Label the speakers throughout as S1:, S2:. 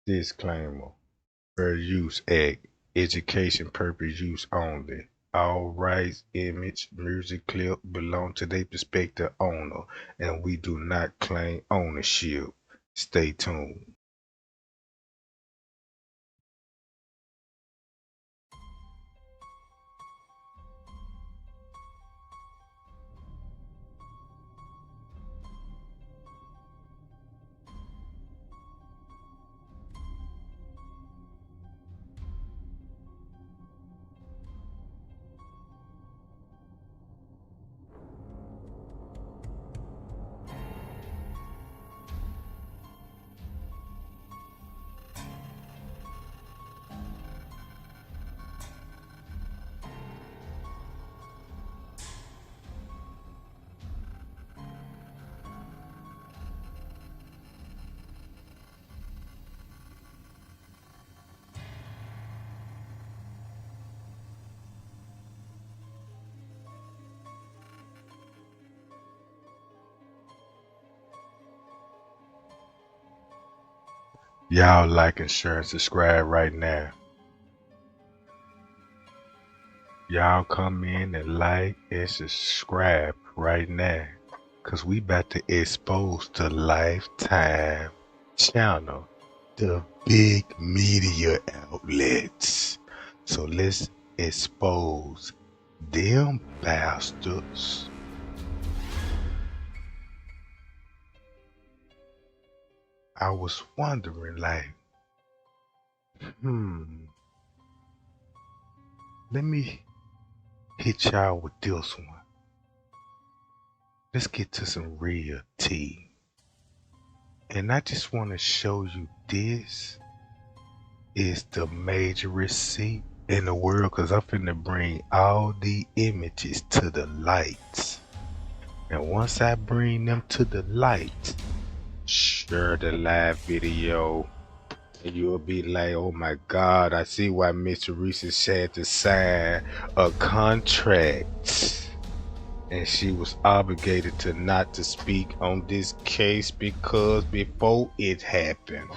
S1: Disclaimer. Fair Use Act. Education purpose use only. All rights, image, music clip belong to their prospective owner, and we do not claim ownership. Stay tuned. Y'all like and share and subscribe right now. Y'all come in and like and subscribe right now. Cause we about to expose the Lifetime channel, the big media outlets. So let's expose them bastards. I was wondering like, let me hit y'all with this one. Let's get to some real tea. And I just want to show you this is the major receipt in the world, because I'm finna bring all the images to the lights. And once I bring them to the light, share the live video, and you'll be like, oh my God, I see why Mr. Reese had to sign a contract. And she was obligated to not to speak on this case because before it happened,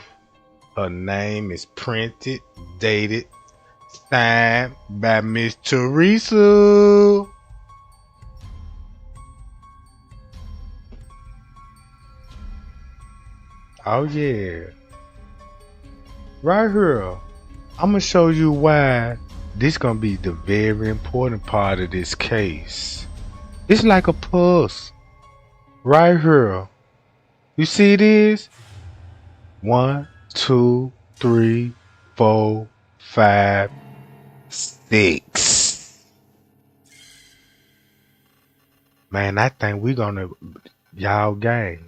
S1: her name is printed, dated, signed by Miss Teresa. Oh yeah. Right here. I'm gonna show you why this gonna be the very important part of this case. It's like a pulse. Right here. You see this? 1, 2, 3, 4, 5, 6. Man, I think we gonna, y'all gang.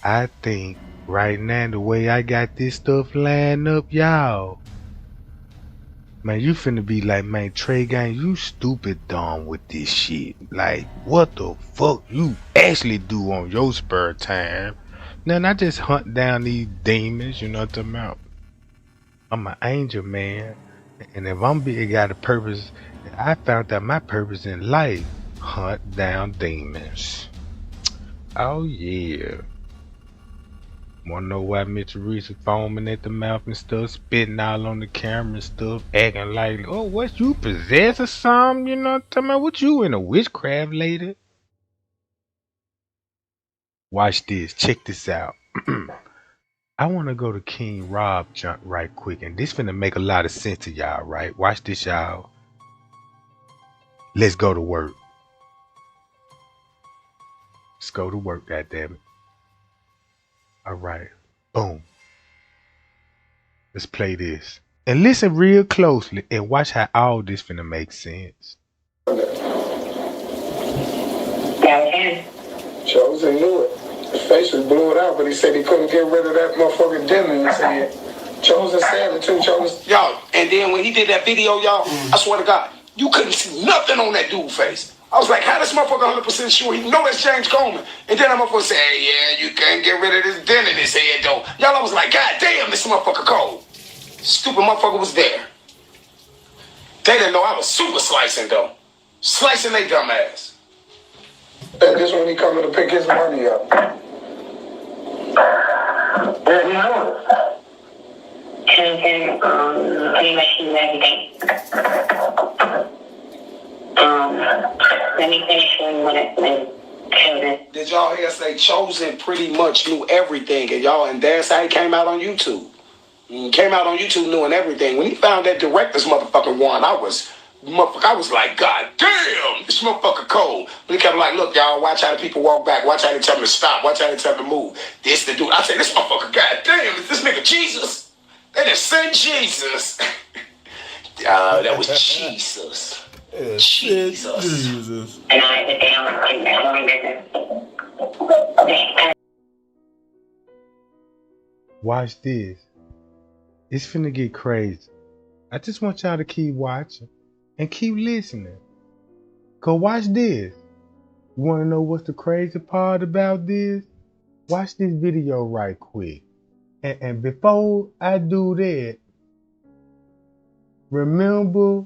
S1: I think right now the way I got this stuff lined up, y'all. Man, you finna be like, man, Trey gang, you stupid dumb with this shit. Like, what the fuck you actually do on your spare time? Now, not just hunt down these demons, you know what I'm talking about? I'm an angel, man. And if I'm big, got a purpose, I found out my purpose in life, hunt down demons. Oh, yeah. Wanna know why Mr. Reese is foaming at the mouth and stuff, spitting all on the camera and stuff, acting like, oh, what, you possessed or something? You know what I'm talking about? What, you in a witchcraft lady? Watch this. Check this out. I want to go to King Rob junk right quick, and this finna make a lot of sense to y'all, right? Watch this, y'all. Let's go to work. Let's go to work, goddammit. All right. Boom. Let's play this. And listen real closely and watch how all this finna make sense.
S2: Chosen knew it. His face was blew it out, but he said he couldn't get rid of that motherfucking demon in his head. Chosen said it too, Chosen.
S3: Y'all, and then when he did that video, y'all, I swear to God, you couldn't see nothing on that dude's face. I was like, how this motherfucker 100% sure he know that's James Coleman? And then that motherfucker said, hey, yeah, you can't get rid of this dent in his head, though. Y'all, I was like, God damn, this motherfucker cold. Stupid motherfucker was there. They didn't know I was super slicing, though. Slicing they dumb ass.
S2: And this when he coming to pick his money up.
S4: Yeah, he knew it. Kenneka, pretty much knew everything. Let me finish what I
S3: Did y'all hear say Chosen pretty much knew everything, and that's how he came out on YouTube. He came out on YouTube knowing everything. When he found that director's motherfucking warrant, I was like, God damn, this motherfucker cold. But he kept like, look, y'all, watch how the people walk back. Watch how they tell them to stop. Watch how they tell them to move. This the dude. I said, this motherfucker, God damn, is this nigga Jesus? They just sent Jesus. That was Jesus.
S5: Yeah,
S3: Jesus.
S4: and I went down and
S1: Watch this. It's finna get crazy. I just want y'all to keep watching and keep listening. Cause watch this. You wanna know what's the crazy part about this? Watch this video right quick. And before I do that, remember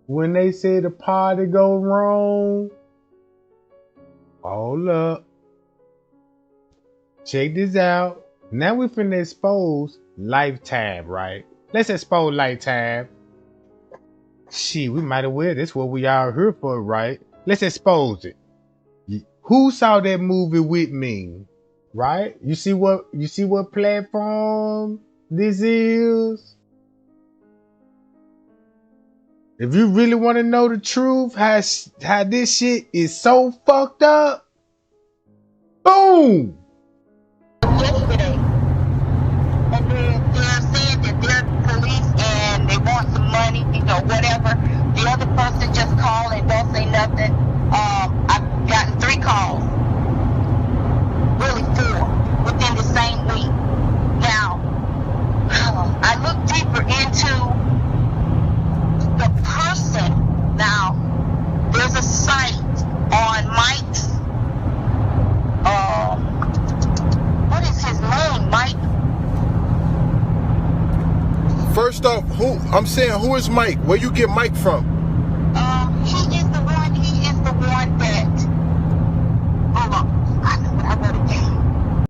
S1: when they say the party go wrong? Hold up. Check this out. Now we finna expose Lifetime, right? Let's expose Lifetime. Shit, we might as well. That's what we all here for, right? Let's expose it. Who saw that movie with me? Right? You see what platform this is? If you really want to know the truth, how this shit is so fucked up, boom!
S4: yesterday, and they're saying that they're police and they want some money, whatever. The other person just called and don't say nothing. I've gotten 3 calls, really 4, within the same week. Now, I looked deeper into the person. Now, there's a site on Mike's. What is his name, Mike?
S5: First off, who is Mike? Where you get Mike from?
S4: He is the one that, hold on, I wrote it down.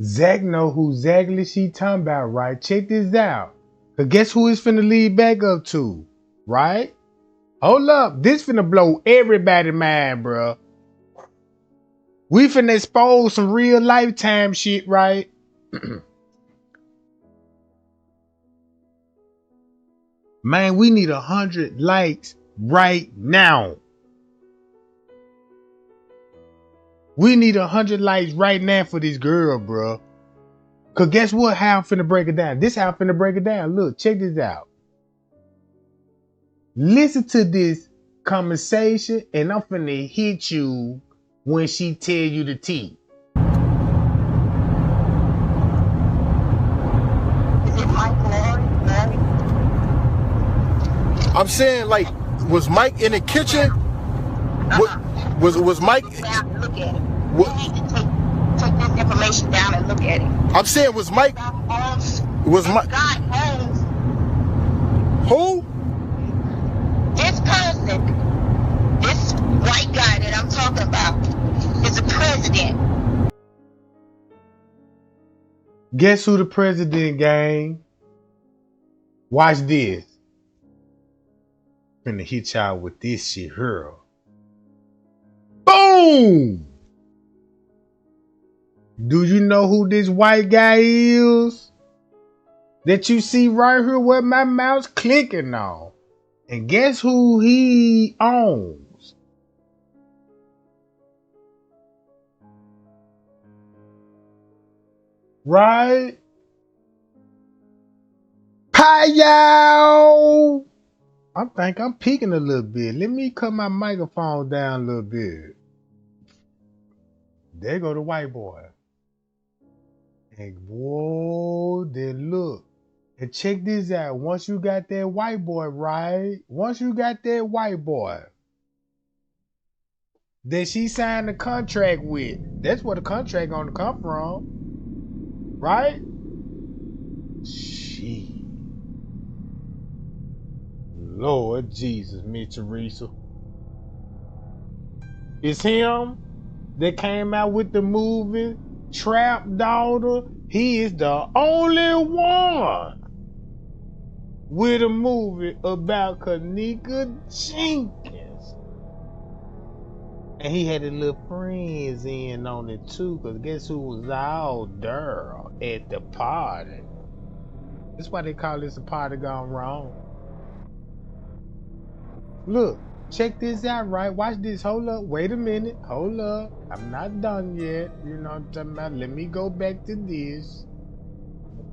S1: Zach know who exactly she talking about, right? Check this out. Cause guess who it's finna lead back up to, right? Hold up, this finna blow everybody's mind, bro. We finna expose some real Lifetime shit, right? Man, we need 100 likes right now. We need 100 likes right now for this girl, bro. Cause guess what? How I'm finna break it down. This how I'm finna break it down. Look, check this out. Listen to this conversation, and I'm finna hit you when she tell you the tea.
S4: Is it Mike Larry?
S5: I'm saying, like, was Mike in the kitchen? Was Mike?
S4: Down and look at it.
S5: What?
S4: You need to take this information down and look at it.
S5: I'm saying, was Mike? Was Mike?
S4: God owns
S5: Who?
S4: this person, this white guy that I'm talking about, is the president.
S1: Guess who the president, gang? Watch this. Finna hit y'all with this shit here. Boom! Do you know who this white guy is? That you see right here where my mouse clicking on. And guess who he owns? Right? Hi, y'all! I think I'm peeking a little bit. Let me cut my microphone down a little bit. There go the white boy. And whoa, then look. And check this out. Once you got that white boy, right? Once you got that white boy that she signed the contract with, that's where the contract gonna come from. Right? Shit. Lord Jesus, Miss Teresa. It's him that came out with the movie Trap Daughter. He is the only one with a movie about Kenneka Jenkins. And he had his little friends in on it too, because guess who was all there at the party? That's why they call this a party gone wrong. Look, check this out, right? Watch this. Hold up. Wait a minute. Hold up. I'm not done yet. You know what I'm talking about? Let me go back to this.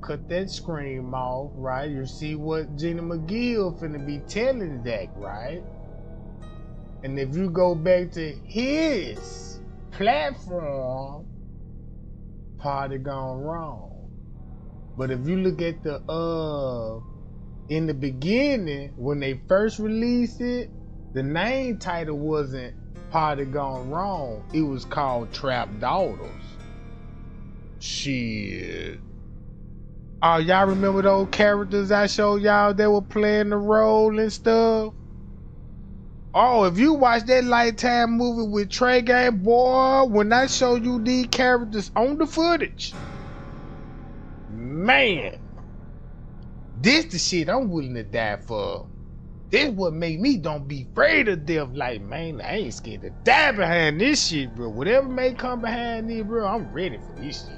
S1: Cut that scream off, right? You see what Gina McGill finna be telling Zach, right? And if you go back to his platform, party gone wrong. But if you look at the in the beginning, when they first released it, the name title wasn't Party Gone Wrong. It was called Trap Daughters. Shit. Oh, y'all remember those characters I showed y'all that were playing the role and stuff? Oh, if you watch that Lifetime movie with Trey Gang, boy, when I show you these characters on the footage, man, this the shit I'm willing to die for. This what make me don't be afraid of death. Like, man, I ain't scared to die behind this shit, bro. Whatever may come behind this, bro, I'm ready for this shit.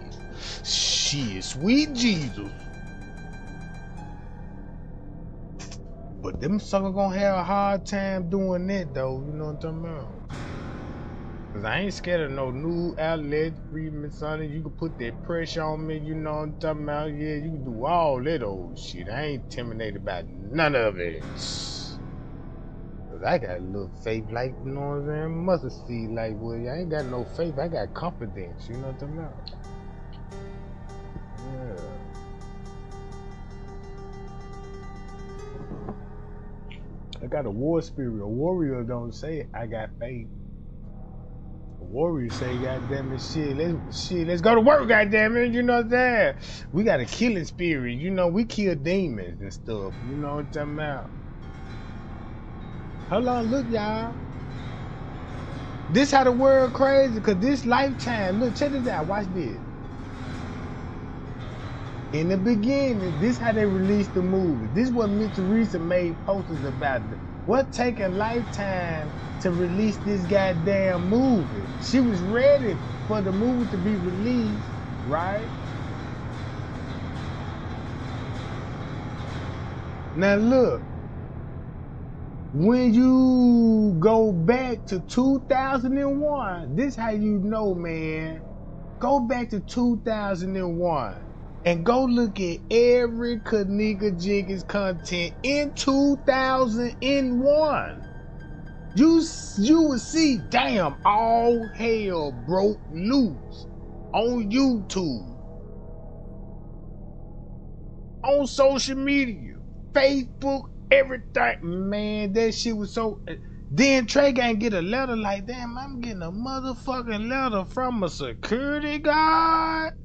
S1: Shit, sweet Jesus. But them suckers gonna have a hard time doing that, though. You know what I'm talking about? Cause I ain't scared of no new outlet, Freemasonic. You can put that pressure on me, you know what I'm talking about? Yeah, you can do all that old shit. I ain't intimidated by none of it. Cause I got a little faith, like, you know what I'm saying? Mustard seed, like, well, I ain't got no faith. I got confidence, you know what I'm talking about? Yeah. I got a war spirit. A warrior don't say I got faith. A warrior say, goddamn it, let's go to work, goddamn it, you know what I'm saying? We got a killing spirit, you know, we kill demons and stuff, you know what I'm talking about? Hold on, look, y'all. This how the world crazy, cause this Lifetime, look, check this out, watch this. In the beginning, this how they released the movie. This what Miss Teresa made posters about. What taking Lifetime to release this goddamn movie? She was ready for the movie to be released, right? Now look, when you go back to 2001, this how you know, man. Go back to 2001. And go look at every Kenneka Jenkins content in 2001. You would see, damn, all hell broke loose on YouTube, on social media, Facebook, everything. Man, that shit was so. Then Trey Gang get a letter like, damn, I'm getting a motherfucking letter from a security guard.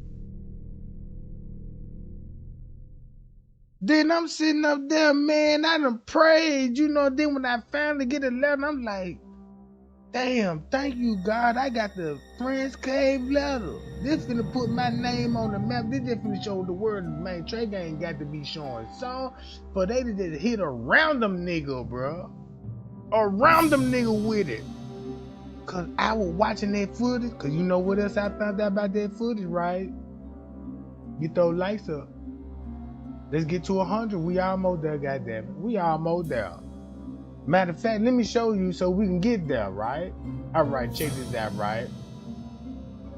S1: Then I'm sitting up there, man, I done prayed, you know, then when I finally get a letter, I'm like, damn, thank you, God, I got the Friends Cave letter. This finna put my name on the map. This just finna show the world, man, Trey Gang got to be showing some, for they to just hit a random nigga, bro. A random nigga with it. Cause I was watching that footage, cause you know what else I found out about that footage, right? Get those lights up. Let's get to 100. We almost there, goddamn it. We almost there. Matter of fact, let me show you so we can get there, right? All right, check this out, right?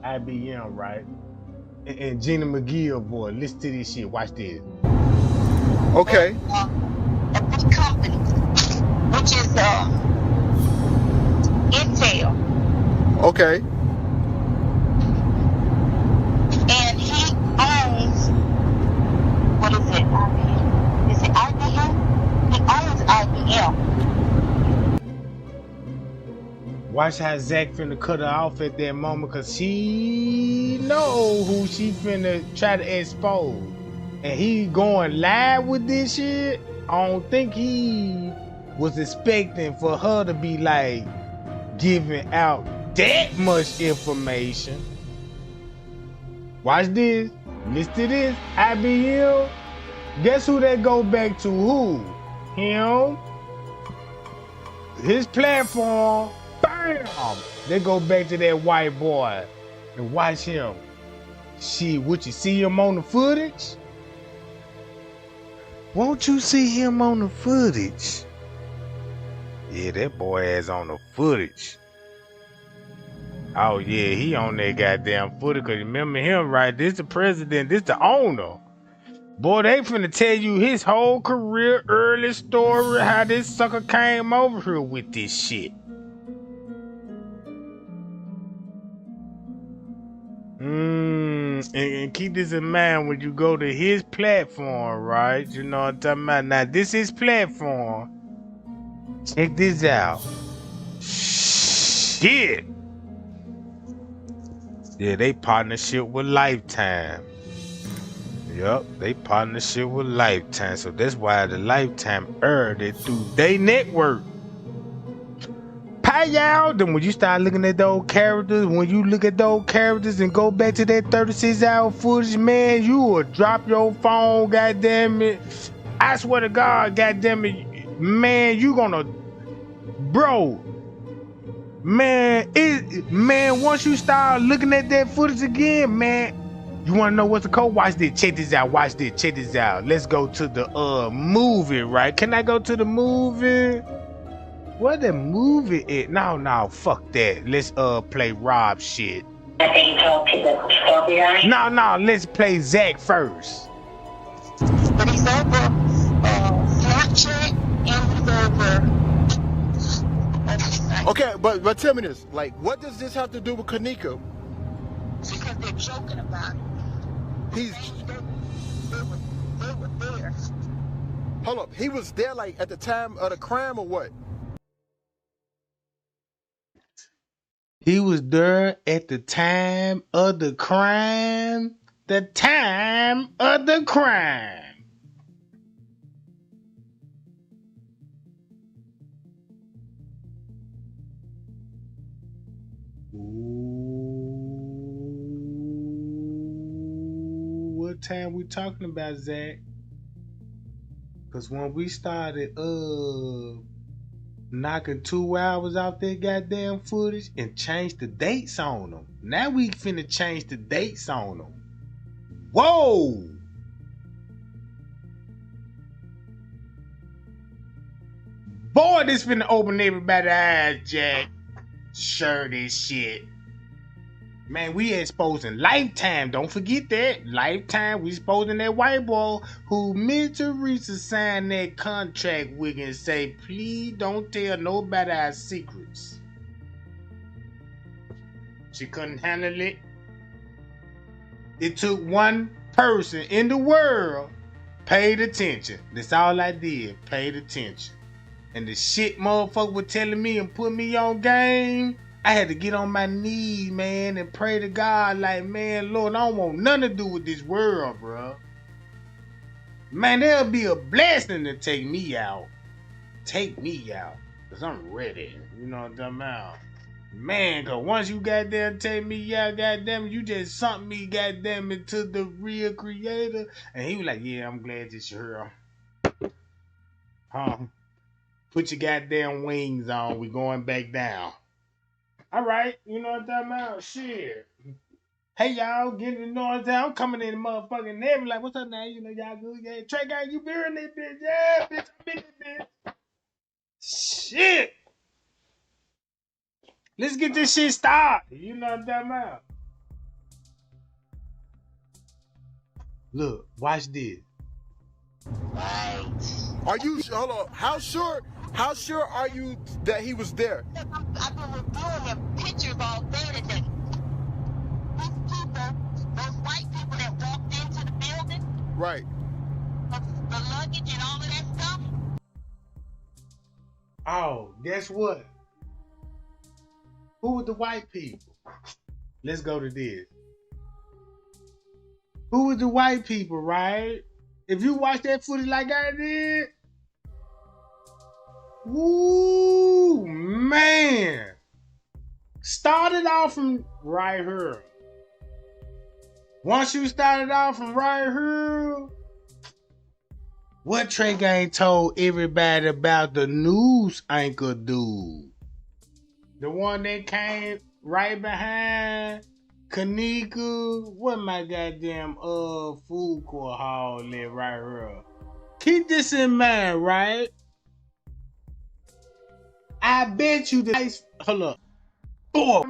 S1: IBM, right? And Gina McGill, boy, listen to this shit. Watch this.
S5: Okay.
S4: A big company, which is Intel.
S5: Okay.
S4: And he owns, what is it? Is it IBM? He owns IBM.
S1: Watch how Zach finna cut her off at that moment, cause she know who she finna try to expose. And he going live with this shit. I don't think he was expecting for her to be like giving out that much information. Watch this. Listen to this. IBM. Guess who they go back to? Who? Him. His platform. Bam! They go back to that white boy and watch him. Shit, would you see him on the footage? Won't you see him on the footage? Yeah, that boy is on the footage. Oh yeah, he on that goddamn footage. Cause remember him, right? This the president, this the owner. Boy, they finna tell you his whole career, early story, how this sucker came over here with this shit. And keep this in mind when you go to his platform, right? You know what I'm talking about? Now, this is platform. Check this out. Shit. Yeah, they partnership with Lifetime. Yup, they partnership with Lifetime. So that's why the Lifetime aired it through their network. Pay y'all. Then when you start looking at those characters, when you look at those characters and go back to that 36-hour footage, man, you will drop your phone, goddamn it. I swear to God, goddamn it, man, you gonna, bro, man, once you start looking at that footage again, man, you wanna know what's the code? Watch this, check this out, watch this, check this out. Let's go to the movie, right? Can I go to the movie? Where the movie is? No, fuck that. Let's play Rob shit. No, let's play Zach first.
S4: But he's over Snapchat and he's over.
S5: Okay, but tell me this. Like, what does this have to do with Kenneka?
S4: Because they're joking about it.
S5: He's.
S4: They were there.
S5: Hold up. He was there, like, at the time of the crime or what?
S1: He was there at the time of the crime. The time of the crime. Ooh, what time we talking about, Zach? Cause when we started knocking 2 hours off that goddamn footage and changed the dates on them. Now we finna change the dates on them. Whoa! Boy, this finna open everybody's eyes, Jack. Sure this shit. Man, we exposing Lifetime. Don't forget that. Lifetime, we exposing that white boy who meant to sign that contract with and say, please don't tell nobody our secrets. She couldn't handle it. It took one person in the world paid attention. That's all I did, paid attention. And the shit motherfucker was telling me and put me on game. I had to get on my knees, man, and pray to God like, man, Lord, I don't want nothing to do with this world, bro. Man, there'll be a blessing to take me out. Take me out. Because I'm ready. You know what I'm talking about? Man, because once you goddamn take me out, goddamn, you just sunk me, goddamn, into the real creator. And he was like, yeah, I'm glad this year. Put your goddamn wings on. We going back down. All right, you know what I'm talking about? Shit. Hey, y'all, getting the noise down. I'm coming in the motherfucking neighbor like, what's up now? You know, y'all good? Yeah, Trey Gang, you beer in this bitch. Yeah, bitch, I'm in this bitch. Shit. Let's get this shit started. You know what I'm talking about? Look, watch this.
S4: Right.
S5: Are you, hold on, how sure are you that he was there?
S4: I've been reviewing their pictures all day today. These people, those white people that walked into the building,
S5: Right.
S4: the luggage and all of that stuff.
S1: Oh, guess what? Who were the white people? Let's go to this. Who were the white people, right? If you watch that footage like I did, woo, man. Started off from right here. Once you started off from right here, what Trey Gang told everybody about the news anchor dude? The one that came right behind Kenneka. What my goddamn food court hall at right here? Keep this in mind, right? I bet you the hold up. Oh,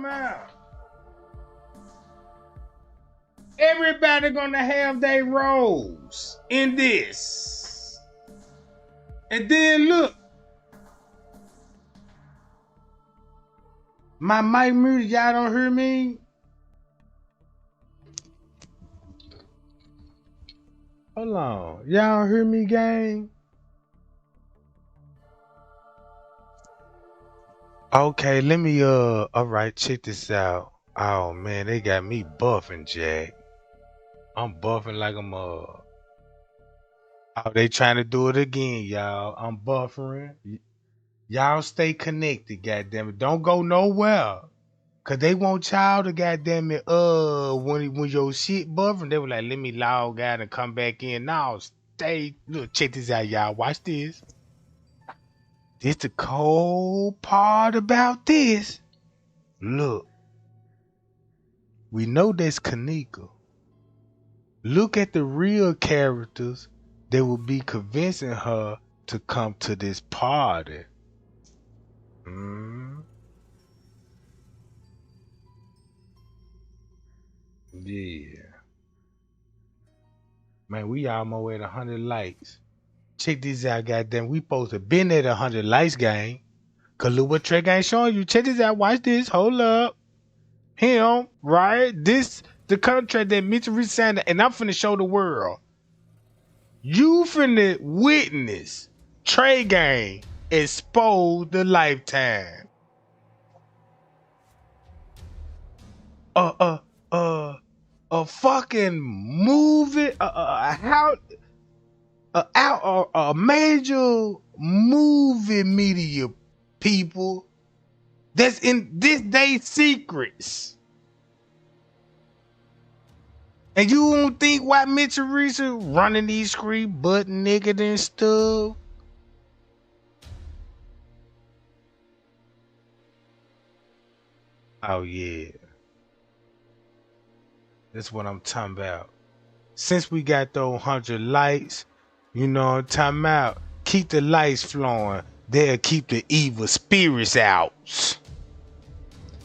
S1: everybody gonna have their roles in this. And then look. My mic muted, y'all don't hear me? Hold on. Y'all don't hear me, gang? Okay, let me alright, check this out. Oh man, they got me buffing, Jack. I'm buffing like I'm Oh, they trying to do it again, y'all. I'm buffering. Y'all stay connected, goddammit. Don't go nowhere. Cause they want y'all to goddammit when your shit buffering, they were like, let me log out and come back in. Now stay look, check this out, y'all. Watch this. This the cold part about this. Look. We know that's Kenneka. Look at the real characters that will be convincing her to come to this party. Yeah. Man, we almost at 100 likes. Check this out, goddamn. We supposed to been at 100 likes, gang. Cause look what Trey Gang showing you. Check this out. Watch this. Hold up. Him, right? This, the contract that Mitchell signed, and I'm finna show the world. You finna witness Trey Gang expose the Lifetime. A fucking movie, a major movie media people that's in this day secrets. And you don't think why Mitchell Reese running these streets butt naked and stuff? Oh yeah. That's what I'm talking about. Since we got those 100 lights, you know what I'm talking about? Keep the lights flowing. They'll keep the evil spirits out.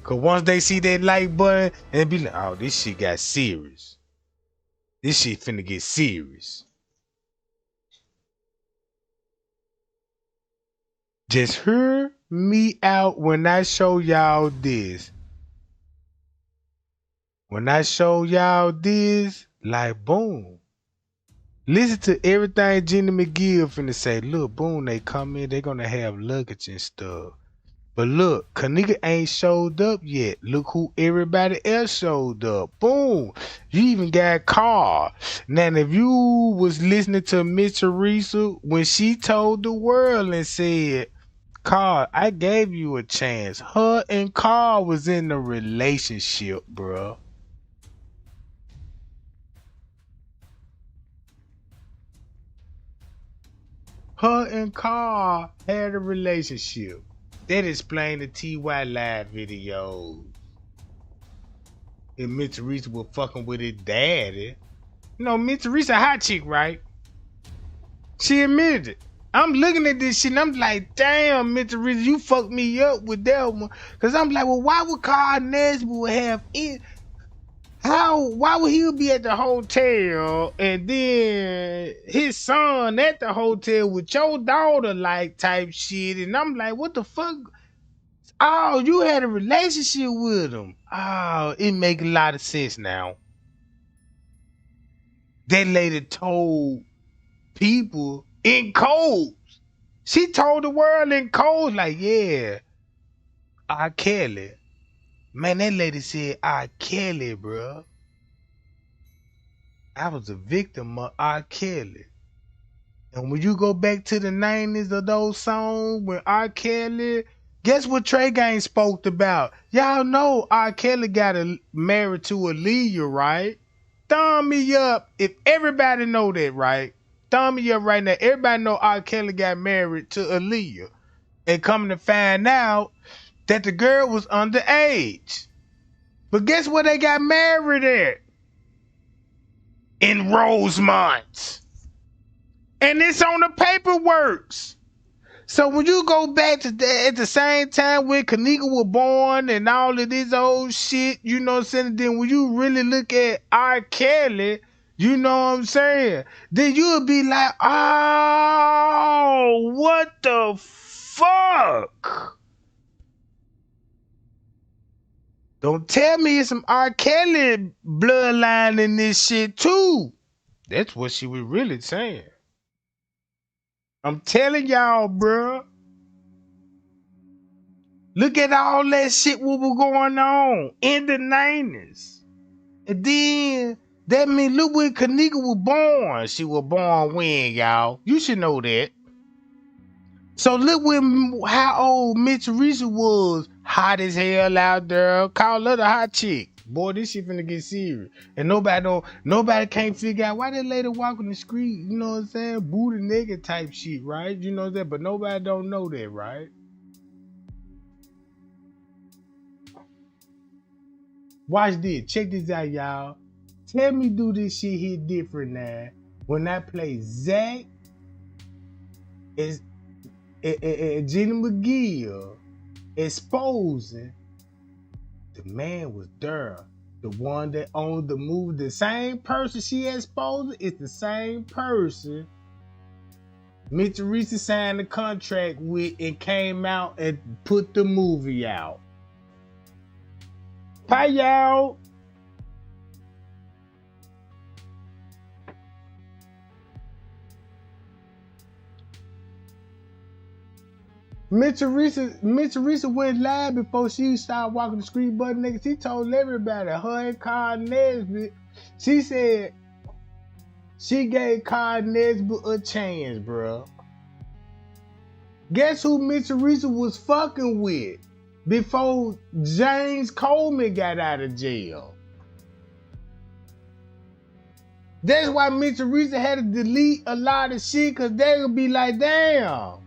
S1: Cause once they see that light button, and be like, oh, this shit got serious. This shit finna get serious. Just hear me out when I show y'all this. When I show y'all this, like boom. Listen to everything Jenny McGill finna say. Look, boom, they come in, they gonna have luggage and stuff. But look, Kenneka ain't showed up yet. Look who everybody else showed up. Boom. You even got Carl. Now, if you was listening to Miss Teresa when she told the world and said, Carl, I gave you a chance. Her and Carl was in a relationship, bruh. Her and Carl had a relationship. That explained the TY Live videos. And Miss Teresa was fucking with his daddy. You know, Miss Teresa a hot chick, right? She admitted it. I'm looking at this shit and I'm like, damn, Miss Teresa, you fucked me up with that one. Cause I'm like, well, why would Carl Nesbitt have it? Why would he be at the hotel and then his son at the hotel with your daughter like type shit? And I'm like, what the fuck? Oh, you had a relationship with him. Oh, it make a lot of sense now. That lady told people in codes. She told the world in codes like, yeah, R. Kelly. Man, that lady said R. Kelly, bro. I was a victim of R. Kelly. And when you go back to the 90s of those songs when R. Kelly, guess what Trey Gang spoke about? Y'all know R. Kelly got married to Aaliyah, right? thumb me up if everybody know that, right? Thumb me up right now. Everybody know R. Kelly got married to Aaliyah. And coming to find out that the girl was underage. But guess where they got married at? In Rosemont. And it's on the paperwork. So when you go back to that at the same time when Kenneka was born and all of this old shit, you know what I'm saying? Then when you really look at R. Kelly, you know what I'm saying? Then you'll be like, oh, what the fuck? Don't tell me it's some R. Kelly bloodline in this shit too. That's what she was really saying. I'm telling y'all, bruh. Look at all that shit what was going on in the 90s. And then, that means look when Kenneka was born. She was born when, y'all? You should know that. So look how old Mitch Teresa was. Hot as hell out there. Call her the hot chick. Boy, this shit finna get serious. And nobody can't figure out why that lady walking the street, you know what I'm saying? Booty naked type shit, right? You know that, but nobody don't know that, right? Watch this. Check this out, y'all. Tell me do this shit hit different now. When I play Zach, it's Jenny McGill exposing the man was there. The one that owned the movie. The same person she exposed is the same person Mitch Teresa signed the contract with and came out and put the movie out. Bye, y'all. Mitch Teresa went live before she started walking the street butt naked. She told everybody, her and Carl Nesbitt, she said she gave Carl Nesbitt a chance, bro. Guess who Mitch Teresa was fucking with before James Coleman got out of jail? That's why Mitch Teresa had to delete a lot of shit, because they would be like, damn.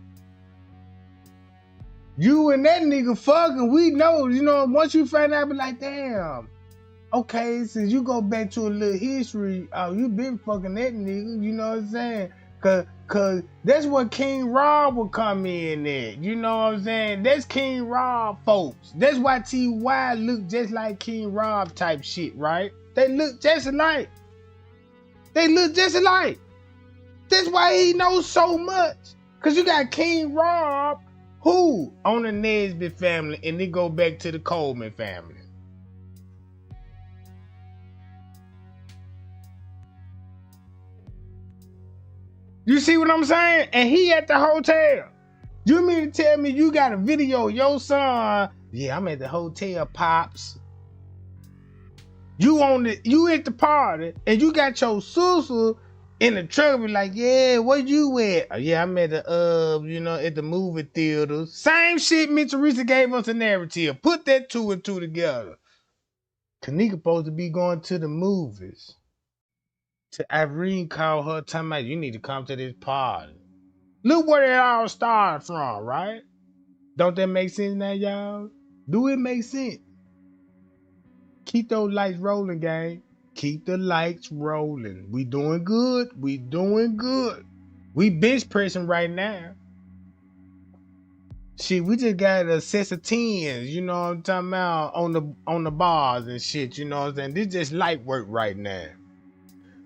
S1: You and that nigga fucking, we know, you know, once you find out, be like, damn. Okay, since you go back to a little history, you been fucking that nigga, you know what I'm saying? Cause that's what King Rob would come in at, you know what I'm saying? That's King Rob folks. That's why T.Y. look just like King Rob type shit, right? They look just alike. They look just alike. That's why he knows so much. Cause you got King Rob, who on the Nesbitt family, and then go back to the Coleman family. You see what I'm saying? And he at the hotel. You mean to tell me you got a video of your son? Yeah, I'm at the hotel, Pops. You at the party, and you got your sister in the truck, be like, yeah, where you at? Oh, yeah, I'm at the, at the movie theaters. Same shit Mitch Teresa gave us a narrative. Put that 2 and 2 together. Kenneka supposed to be going to the movies. To Irene called her, talking about, you need to come to this party. Look where it all started from, right? Don't that make sense now, y'all? Do it make sense? Keep those lights rolling, gang. Keep the lights rolling. We doing good. We doing good. We bench pressing right now. Shit, we just got a set of 10s, you know what I'm talking about, on the bars and shit, you know what I'm saying? This just light work right now.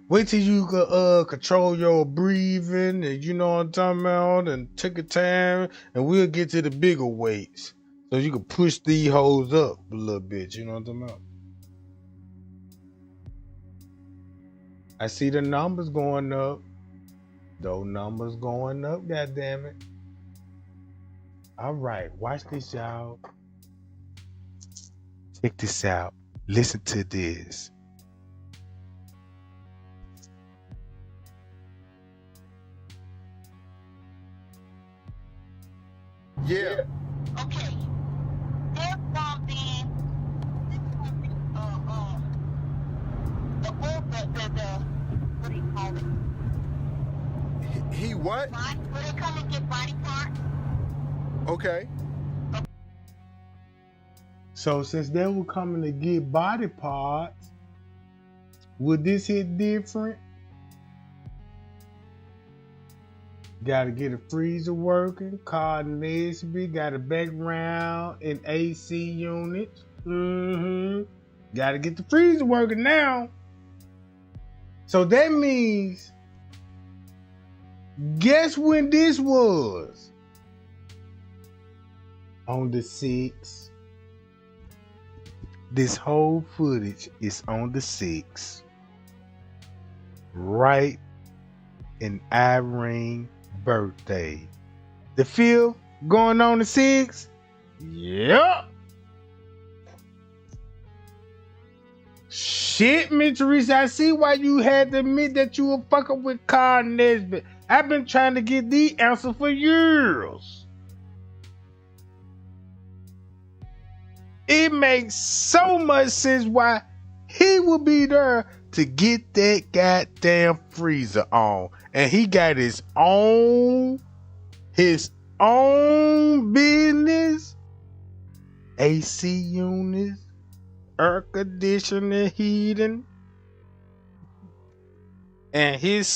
S1: Wait till you can control your breathing, and you know what I'm talking about, and take your time, and we'll get to the bigger weights. So you can push these hoes up a little bit, you know what I'm talking about? I see the numbers going up. Those numbers going up, goddammit. All right, watch this, y'all. Check this out. Listen to this.
S5: Yeah.
S4: Okay. There's something. The
S5: what?
S4: Will they come and get body parts?
S5: Okay.
S1: So since they were coming to get body parts, would this hit different? Gotta get a freezer working. Carl Nesby got a background in AC units. Gotta get the freezer working now. So that means, guess when this was? On the 6th. This whole footage is on the 6th. Right in Irene's birthday. The 5th going on the 6th? Yep. Shit, Miss Teresa, I see why you had to admit that you were fucking with Carl Nesbitt. I've been trying to get the answer for years. It makes so much sense why he would be there to get that goddamn freezer on. And he got his own business. AC units, air conditioning, heating. And his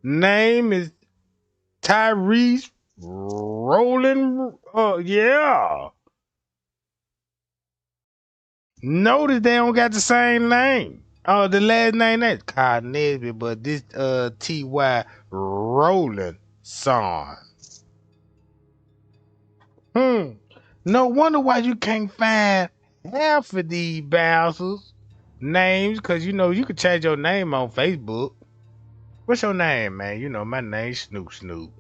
S1: name is Tyrese Rolling. Yeah. Notice they don't got the same name. Oh, the last name that's Kyle Nesbitt, but this T.Y. Rolling son. No wonder why you can't find half of these bastards names, cause you know you can change your name on Facebook. What's your name, man? You know my name's Snoop Snoop.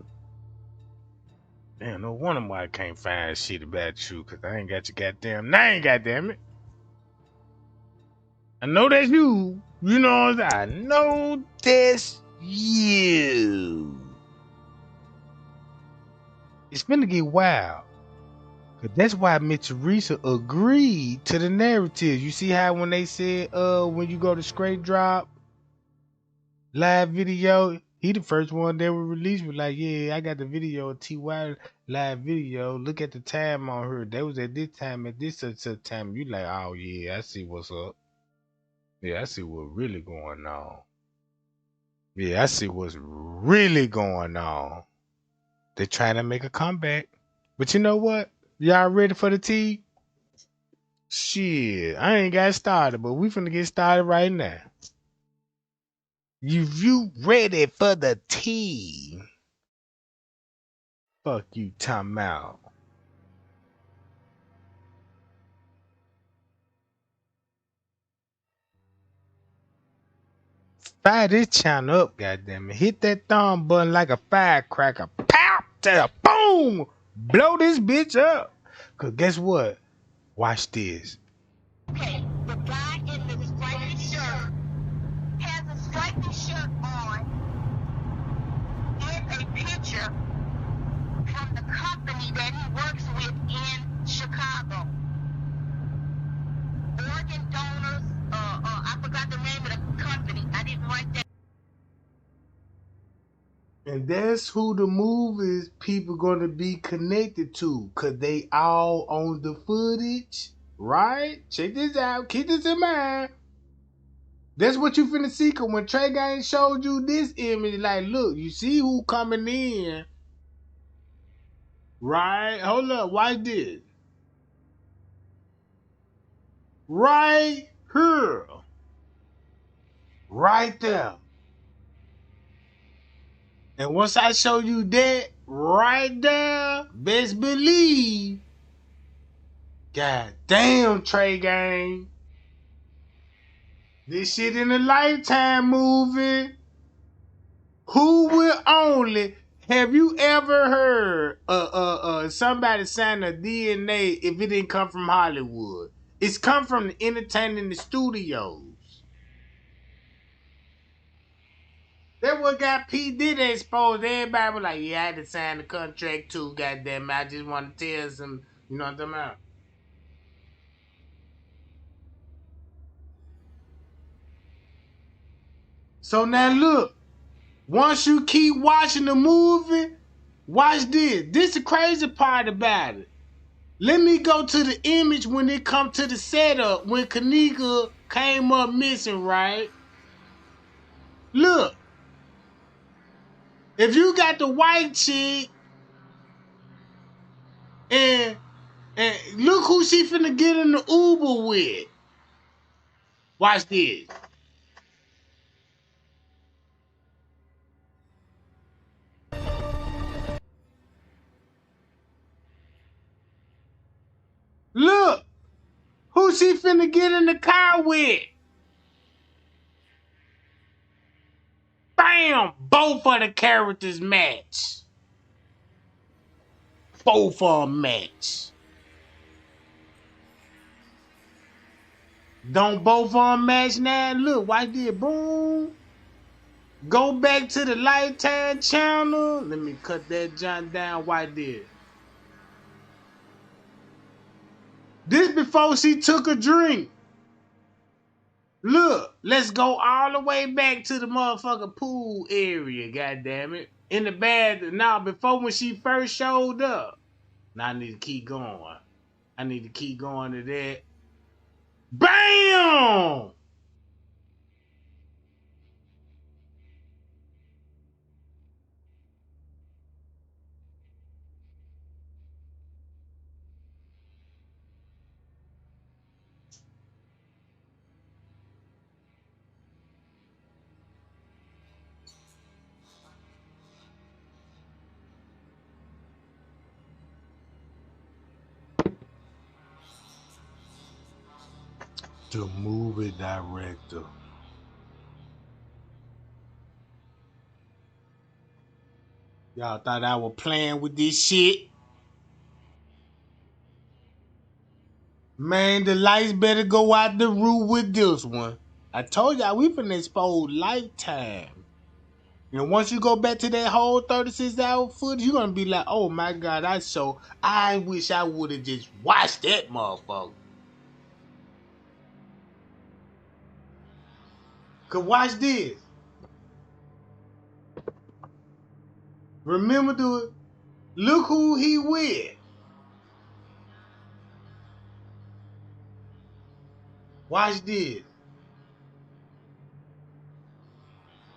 S1: Damn, no wonder why I can't find shit about you, cause I ain't got your goddamn name, goddamn it. I know that's you. You know what I'm saying? I know that's you. It's finna get wild. Cause that's why Miss Teresa agreed to the narrative. You see how when they said when you go to Straight Drop live video, he the first one that was released was like, yeah, I got the video, TY live video. Look at the time on her. That was at this time, at this such time. You like, oh yeah, I see what's up. Yeah, I see what's really going on. Yeah, I see what's really going on. They're trying to make a comeback. But you know what? Y'all ready for the tea? Shit, I ain't got started, but we finna get started right now. You ready for the tea? Fuck you, time out. Fire this channel up, goddammit. Hit that thumb button like a firecracker. Pow! To the boom! Blow this bitch up. Cause guess what? Watch this.
S4: Okay, the guy in the striped shirt has a striped shirt on with a picture from the company that he works with in Chicago. Organ donors, I forgot the name of the company. I didn't write that.
S1: And that's who the movies people gonna be connected to, cause they all on the footage, right? Check this out, keep this in mind. That's what you finna see, cause when Trey Gang showed you this image, like, look, you see who coming in, right? Hold up, watch this. Right here. Right there. And once I show you that right there, best believe, god damn Trey Gang. This shit in a Lifetime movie. Who will only have you ever heard somebody sign a DNA if it didn't come from Hollywood? It's come from the entertainment studios. That what got P. Diddy exposed. Everybody was like, yeah, I had to sign the contract too, goddamn it. I just want to tell some, you know what I'm talking about? So now look, Once you keep watching the movie, watch this. This the crazy part about it. Let me go to the image when it come to the setup when Kenneka came up missing, right? Look. If you got the white chick and look who she finna get in the Uber with. Watch this. Look who she finna get in the car with. Bam! Both of the characters match. Both of them match. Don't both of them match now? Look, watch this. Boom. Go back to the Lifetime channel. Let me cut that junk down. Watch this. This before she took a drink. Look, let's go all the way back to the motherfucking pool area, goddammit. In the bed, now before when she first showed up. Now I need to keep going. I need to keep going to that. BAM! The movie director. Y'all thought I was playing with this shit? Man, the lights better go out the roof with this one. I told y'all we finna expose Lifetime. And once you go back to that whole 36-hour footage, you're gonna be like, oh my God, I wish I would have just watched that motherfucker. Cause watch this. Remember look who he with. Watch this.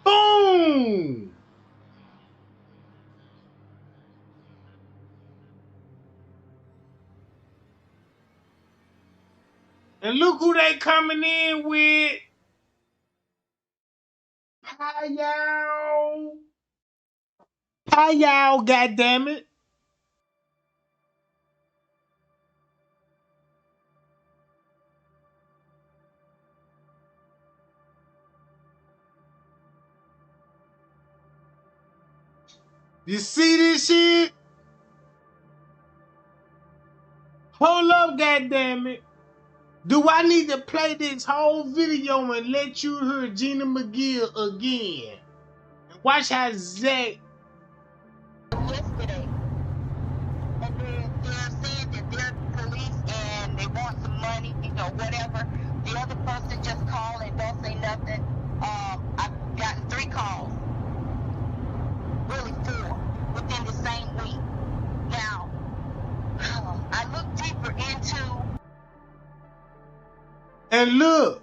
S1: Boom! And look who they coming in with. Hi y'all. Hi y'all, goddammit. You see this shit? Hold up, goddammit. Do I need to play this whole video and let you hear Gina McGill again? And watch how Zach.
S4: Yesterday, and they're saying that they're police and they want some money, whatever. The other person just called and don't say nothing. I've gotten 3 calls, really 4, within the same week. Now, I look deeper into.
S1: And look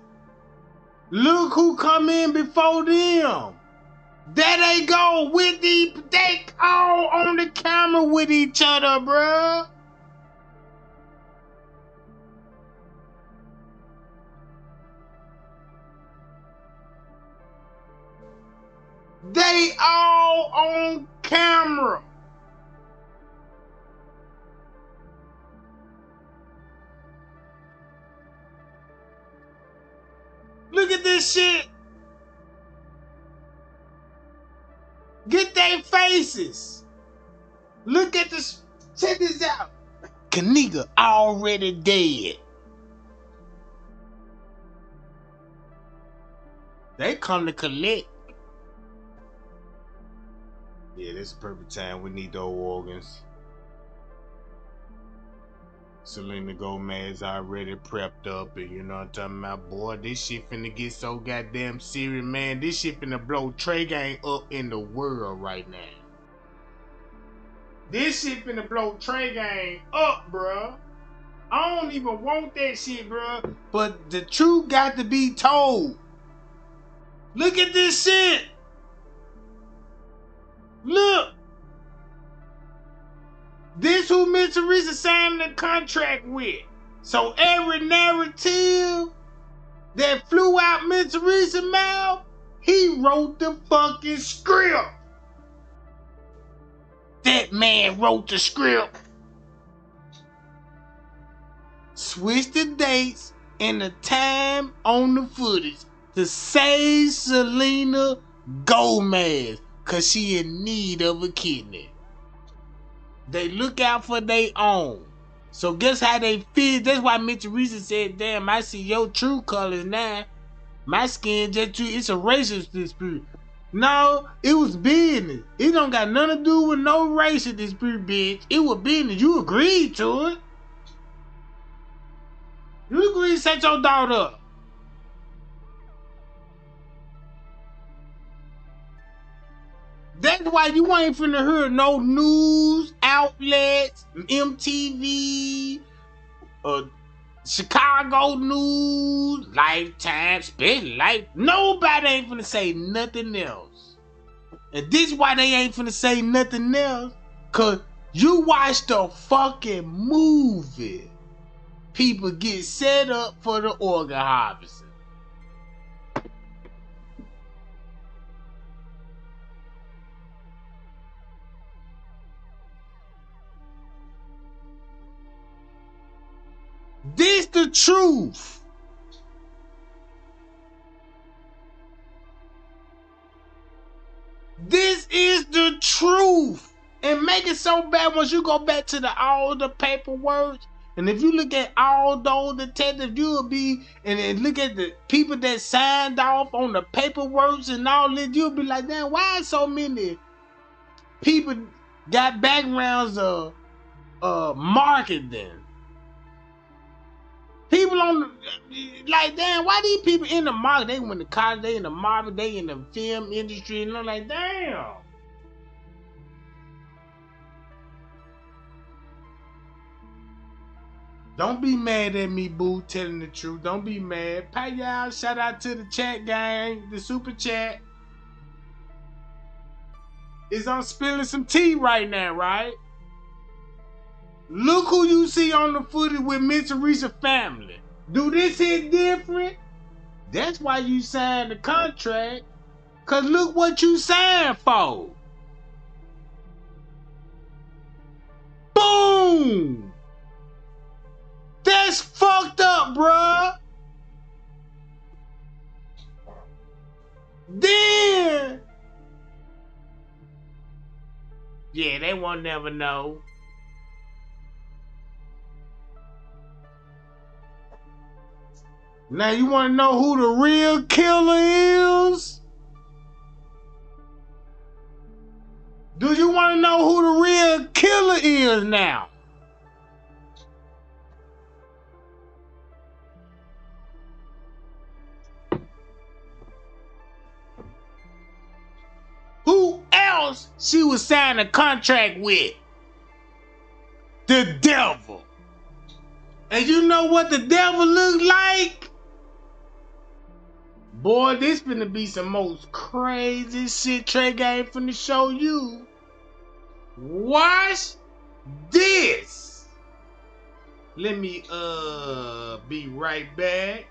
S1: who come in before them. There they go with they all on the camera with each other, bruh. They all on camera. Look at this shit. Get their faces. Look at this. Check this out. Kenneka already dead. They come to collect. Yeah, this is the perfect time. We need those organs. Selena Gomez already prepped up, and you know what I'm talking about, boy. This shit finna get so goddamn serious, man. This shit finna blow Trey Gang up in the world right now. This shit finna blow Trey Gang up, bruh. I don't even want that shit, bruh. But the truth got to be told. Look at this shit. Look. This who Miss Teresa signed the contract with. So every narrative that flew out Miss Teresa's mouth, he wrote the fucking script. That man wrote the script. Switch the dates and the time on the footage to save Selena Gomez, cause she in need of a kidney. They look out for their own. So guess how they feel? That's why Miss Teresa said, damn, I see your true colors now. My skin just too, it's a racist dispute. No, it was business. It don't got nothing to do with no racist dispute, bitch. It was business. You agreed to it. You agreed to set your daughter up. That's why you ain't finna hear no news outlets, MTV, Chicago News, Lifetime, especially Life. Nobody ain't finna say nothing else. And this why they ain't finna say nothing else. Cause you watch the fucking movie. People get set up for the organ harvesting. This the truth. This is the truth. And make it so bad once you go back to all the paperwork. And if you look at all those detectives, you'll be, and then look at the people that signed off on the paperwork and all this, you'll be like, damn, why so many people got backgrounds of marketing? People on the, like, damn, why these people in the market? They went to college, they in the market, they in the film industry, and I'm like, damn. Don't be mad at me, boo, telling the truth. Don't be mad. Pay y'all. Shout out to the chat gang, the super chat. Is on spilling some tea right now, right? Look who you see on the footage with Miss Teresa's family. Do this hit different? That's why you signed the contract. Cause look what you signed for. Boom! That's fucked up, bruh. Then, yeah, they won't never know. Now you want to know who the real killer is? Do you want to know who the real killer is now? Who else she was signing a contract with? The devil. And you know what the devil looked like? Boy, this finna be some most crazy shit Trey Gang finna show you. Watch this. Let me be right back.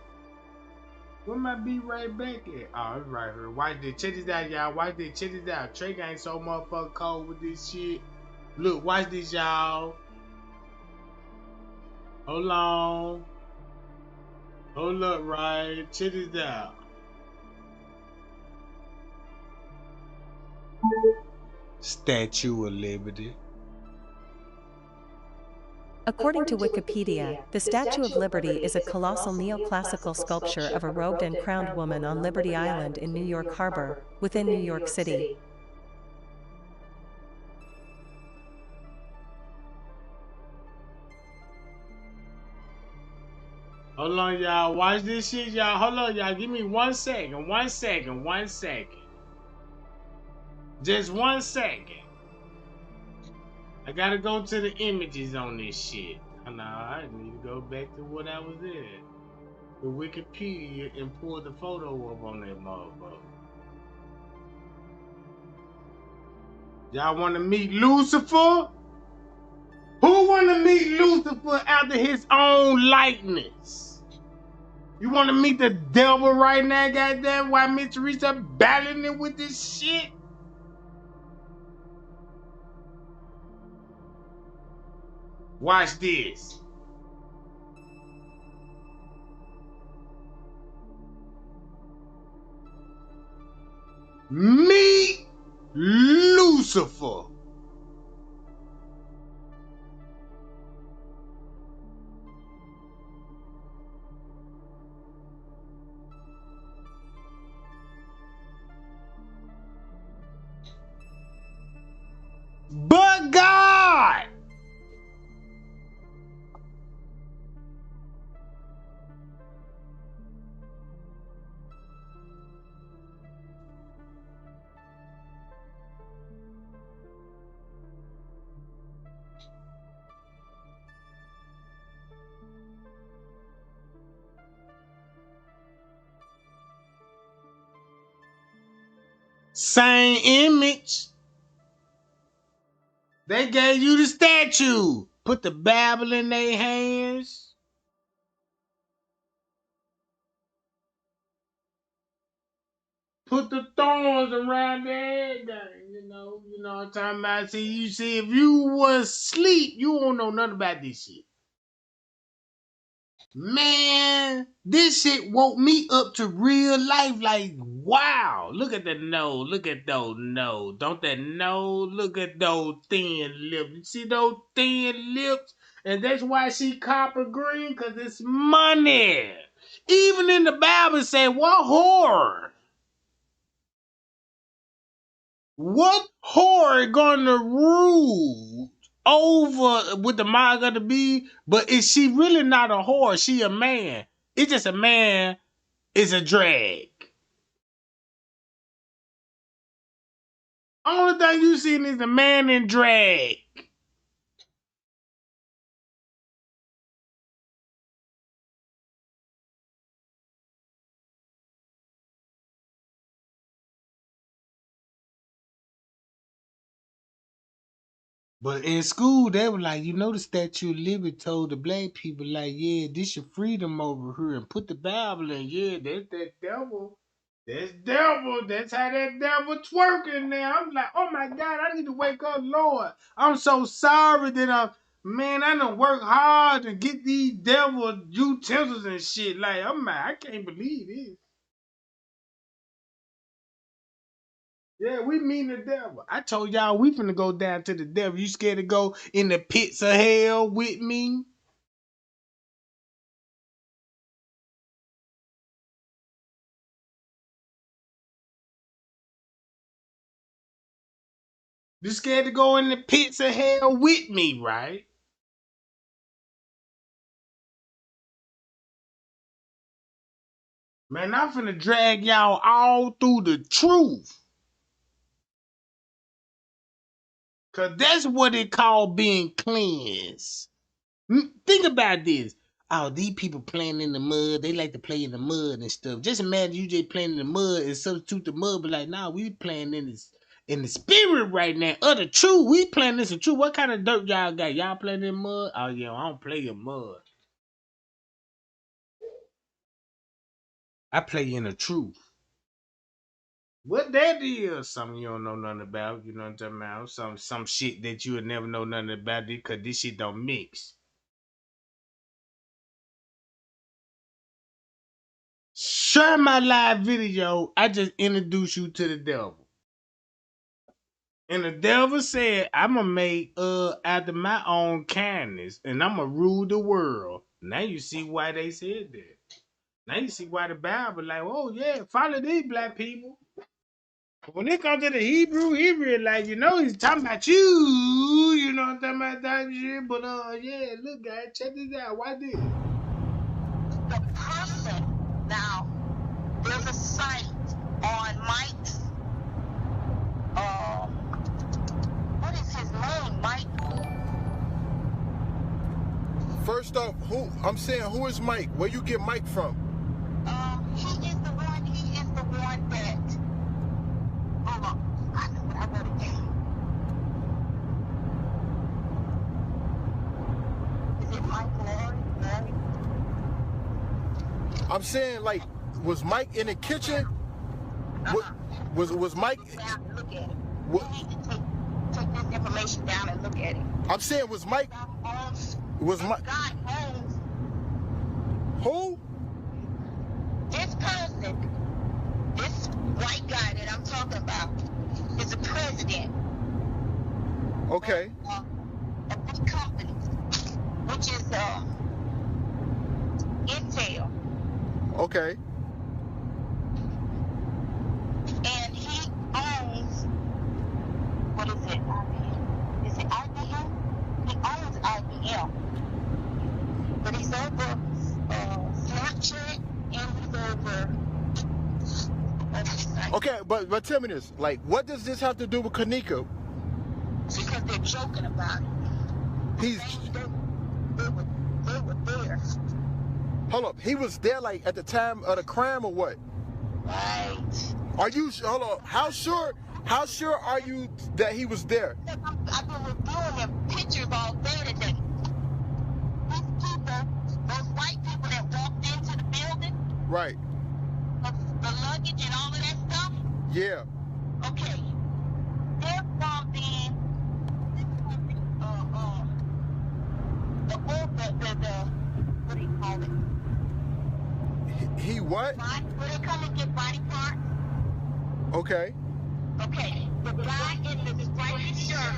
S1: Where my be right back at? Oh, it's right here. Watch this. Check this out, y'all. Watch this. Check this out. Trey Gang so motherfucking cold with this shit. Look, watch this, y'all. Hold on. Hold up, right. Check this out. Statue of Liberty.
S6: According to Wikipedia, the Statue of Liberty is a colossal neoclassical sculpture of a robed and crowned woman on Liberty Island in New York Harbor, within New York City.
S1: Hold on, y'all. Watch this shit, y'all. Hold on, y'all. Give me 1 second. 1 second. 1 second. Just 1 second. I gotta go to the images on this shit. No, I need to go back to what I was in. The Wikipedia and pull the photo up on that motherfucker. Y'all wanna meet Lucifer? Who wanna meet Lucifer after his own likeness? You wanna meet the devil right now, goddamn? Why Miss Teresa battling it with this shit? Watch this. Meet Lucifer. But God. Same image. They gave you the statue. Put the Bible in their hands. Put the thorns around their head. You know what I'm talking about. See, if you was asleep, you won't know nothing about this shit. Man, this shit woke me up to real life. Like, wow, look at the nose. Look at those nose. Don't that nose? Look at those thin lips. You see those thin lips? And that's why she copper green, because it's money. Even in the Bible say, what whore? What whore gonna rule over with the mind gonna be? But is she really not a whore? She a man. It's just a man is a drag. Only thing you seen is the man in drag. But in school, they were like, the Statue of Liberty told the black people, like, yeah, this your freedom over here, and put the Bible in. Yeah, that's that devil. That's devil. That's how that devil twerking now. I'm like, oh my God, I need to wake up, Lord. I'm so sorry that I done work hard to get these devil utensils and shit. Like, I'm like, I can't believe this. Yeah, we mean the devil. I told y'all we finna go down to the devil. You scared to go in the pits of hell with me? You scared to go in the pits of hell with me, right? Man, I'm finna drag y'all all through the truth. Cause that's what it called being cleansed. Think about this. Oh, these people playing in the mud. They like to play in the mud and stuff. Just imagine you just playing in the mud and substitute the mud, but like, nah, we playing in the spirit right now. The truth. We playing this in truth. What kind of dirt y'all got? Y'all playing in mud? Oh yeah, I don't play in mud. I play in the truth. What that is? Something you don't know nothing about. You know what I'm talking about? Some shit that you would never know nothing about because this shit don't mix. Share my live video. I just introduced you to the devil. And the devil said, I'ma make after my own kindness and I'ma rule the world. Now you see why they said that. Now you see why the Bible like, oh yeah, follow these black people. When it comes to the Hebrew, like, he's talking about you. You know what I'm talking about that shit. But yeah, look guys, check this out. Why this?
S4: site on Mike's, what is his name, Mike?
S5: First off, who is Mike? Where you get Mike from?
S4: He is the one that, hold on, I know what I wrote it down. Is it Mike Laurie?
S5: I'm saying, like, was Mike in the kitchen? Was Mike?
S4: Down and look at it.
S5: What?
S4: You need to take this information down and look at it.
S5: I'm saying, was Mike? Was Mike?
S4: God owns
S5: Who?
S4: this person, this white guy that I'm talking about, is a president
S5: Okay.
S4: of this company, which is Intel,
S5: Okay.
S4: and he owns, what is it? IBM? Is it IBM? He owns IBM, but he's over Snapchat and he's over.
S5: Okay, but tell me this. Like, what does this have to do with Kenneka?
S4: Because they're joking about it.
S5: He's
S4: They were there.
S5: hold up. He was there like at the time of the crime or what?
S4: Right.
S5: Are you hold on? How sure are you that he was there?
S4: I've been reviewing their pictures all day today. These people, those white people that walked into the building,
S5: Right.
S4: the luggage and all of that stuff,
S5: Yeah.
S4: okay, they're from the what do you call it?
S5: He what?
S4: Where they come and get body parts?
S5: Okay.
S4: Okay, the guy in the striped shirt.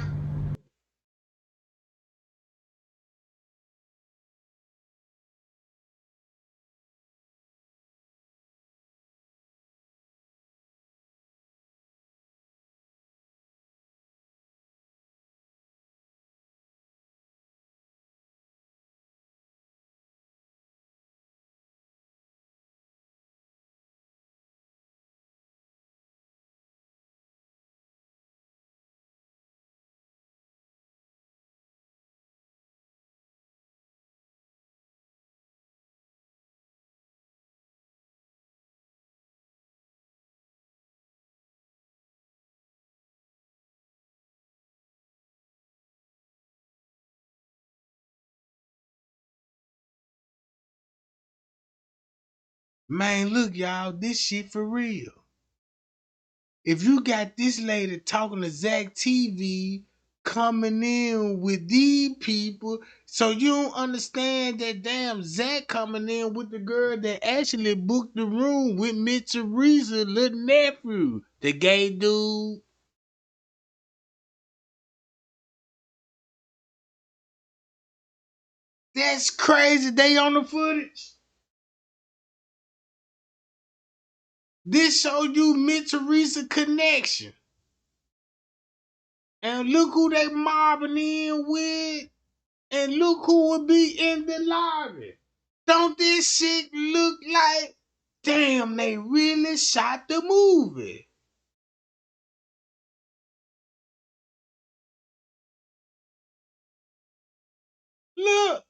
S1: Man, look, y'all, this shit for real. If you got this lady talking to Zach TV coming in with these people, so you don't understand that damn Zach coming in with the girl that actually booked the room with Miss Teresa, little nephew, the gay dude. That's crazy. They on the footage. This show you Miss Teresa connection. And look who they mobbing in with. And look who would be in the lobby. Don't this shit look like, damn, they really shot the movie? Look,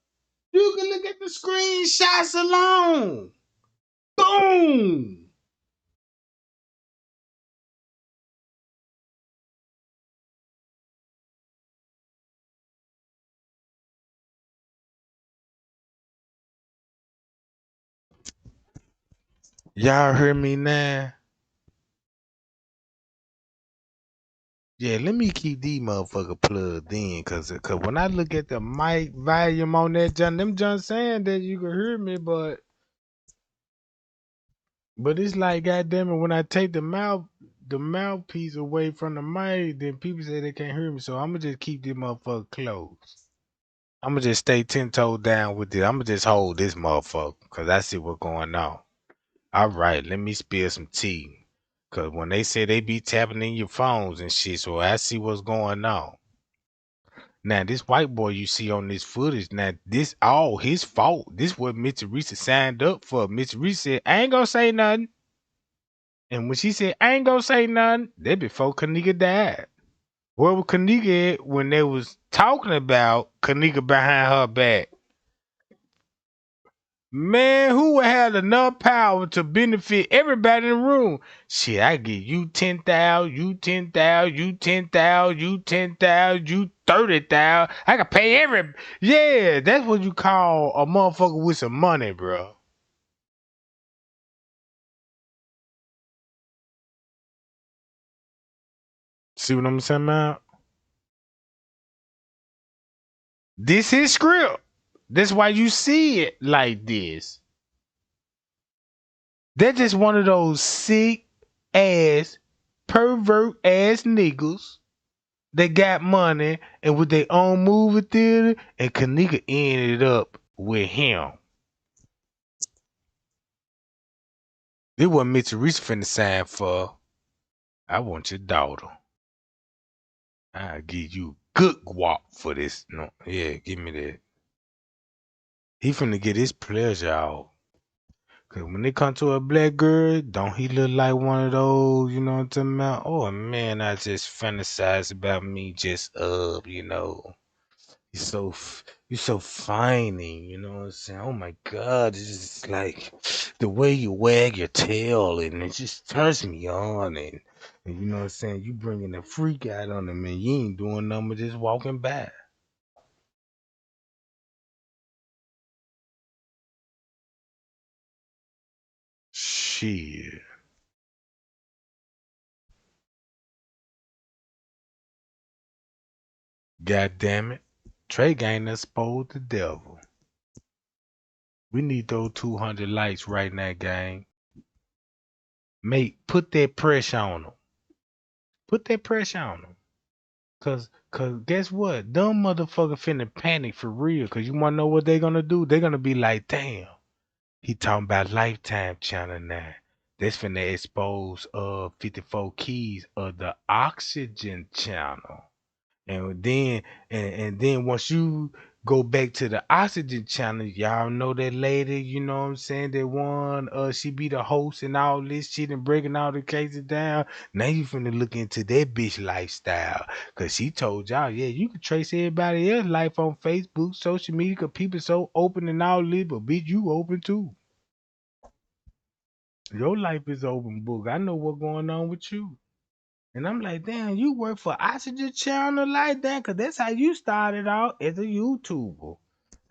S1: you can look at the screenshots alone. Boom. Y'all hear me now? Yeah, let me keep these motherfuckers plugged in, cause when I look at the mic volume on that John, them John saying that you can hear me, but it's like goddamn it, when I take the mouthpiece away from the mic, then people say they can't hear me. So I'ma just keep this motherfucker closed. I'ma just stay 10 toes down with it. I'ma just hold this motherfucker, cause I see what's going on. All right, let me spill some tea. Cause when they say they be tapping in your phones and shit, so I see what's going on. Now this white boy you see on this footage, now this all his fault. This what Mr. Reese signed up for. Mr. Reese said, I ain't gonna say nothing. And when she said, I ain't gonna say nothing, that before Kenneka died. Where was Kenneka at when they was talking about Kenneka behind her back? Man, who would have enough power to benefit everybody in the room? Shit, I give you 10,000, you 10,000, you 10,000, you 10,000, you 30,000. I can pay every. Yeah, that's what you call a motherfucker with some money, bro. See what I'm saying about? This is script. That's why you see it like this. They're just one of those sick ass, pervert ass niggas that got money and with their own movie theater, and Kenneka ended up with him. This what Mitch Reese finna sign for. I want your daughter. I'll give you good guap for this. No, yeah, give me that. He finna get his pleasure out. Cause when it come to a black girl, don't he look like one of those, you know what I'm talking about? Oh man, I just fantasize about me just you're so fine, you know what I'm saying? Oh my God, it's just like the way you wag your tail and it just turns me on and you know what I'm saying? You bringing a freak out on them and you ain't doing nothing but just walking by. Shit. God damn it. Trey gang exposed the devil. We need those 200 likes right now, gang. Put that pressure on them. Put that pressure on them. Cause guess what? Dumb motherfucker finna panic for real. Cause you wanna know what they gonna do? They gonna be like, damn, he talking about Lifetime channel now. That's finna expose 54 keys of the Oxygen channel. And then once you go back to the Oxygen channel, y'all know that lady, you know what I'm saying, that one, she be the host and all this shit and breaking all the cases down. Now you finna look into that bitch lifestyle. Cause she told y'all, yeah, you can trace everybody else's life on Facebook, social media, cause people so open and all this, but bitch, you open too. Your life is open book. I know what's going on with you. And I'm like, damn, you work for Oxygen Channel like that? Because that's how you started out as a YouTuber.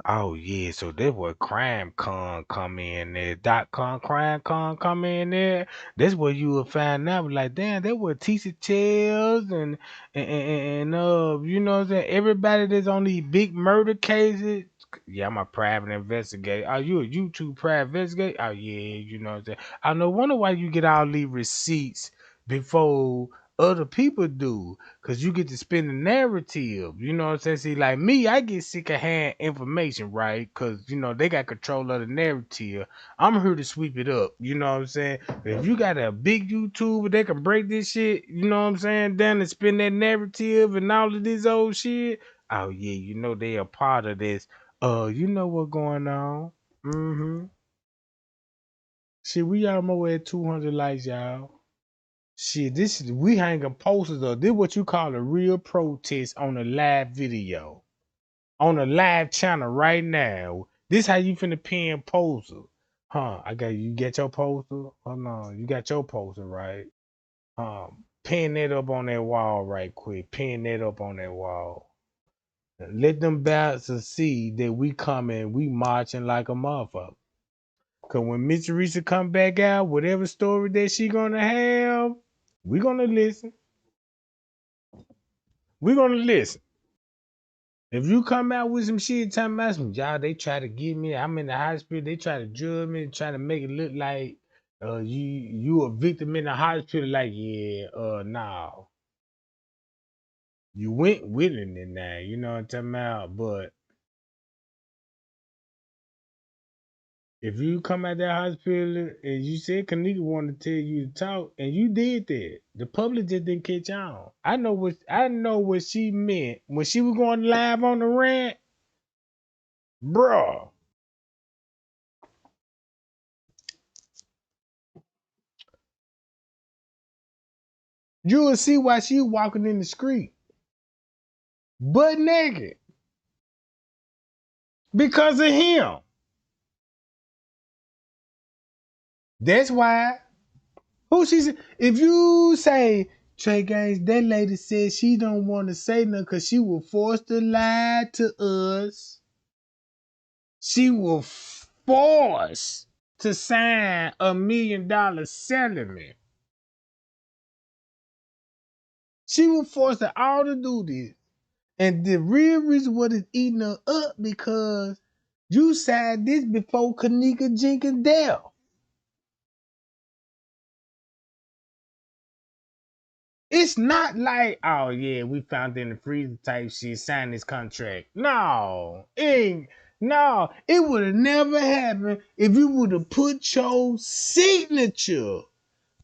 S1: Oh, yeah, so that's where Crime Con come in there. .com, Crime Con come in there. That's where you will find out, like, damn, that where Tisha Tells and you know what I'm saying? Everybody that's on these big murder cases. Yeah, I'm a private investigator. Are you a YouTube private investigator? Oh, yeah, you know what I'm saying? I no wonder why you get all these receipts before other people do. Cause you get to spin the narrative. You know what I'm saying? See, like me, I get sick of hand information, right? Cause you know they got control of the narrative. I'm here to sweep it up. You know what I'm saying? If you got a big YouTuber, they can break this shit, you know what I'm saying, down and spin that narrative and all of this old shit. Oh yeah, you know they are part of this. You know what going on. Mm-hmm. Shit, we almost at 200 likes, y'all. Shit, we hanging posters of this what you call a real protest on a live video. On a live channel right now. This how you finna pin poster. Huh. You get your poster? Hold on. You got your poster, right? Pin that up on that wall right quick. Pin that up on that wall. Let them bastards see that we coming, we marching like a motherfucker. Cause when Miss Teresa come back out, whatever story that she gonna have, we gonna listen. We gonna listen. If you come out with some shit talking about some y'all, they try to get me. I'm in the hospital. They try to judge me, try to make it look like you a victim in the hospital. Like nah, you went willingly now. You know what I'm talking about. But if you come out that hospital and you said Kenneka wanted to tell you to talk, and you did that, the public just didn't catch on. I know what she meant when she was going live on the rant, bruh. You will see why she walking in the street butt naked because of him. That's why. Who she? If you say Trey Gaines, that lady said she don't want to say nothing because she was forced to lie to us. She was forced to sign $1 million settlement. She was forced to all to do this. And the real reason what is eating her up because you signed this before Kenneka Jenkine death. It's not like, oh yeah, we found in the freezer type shit, sign this contract. No, it would have never happened if you would have put your signature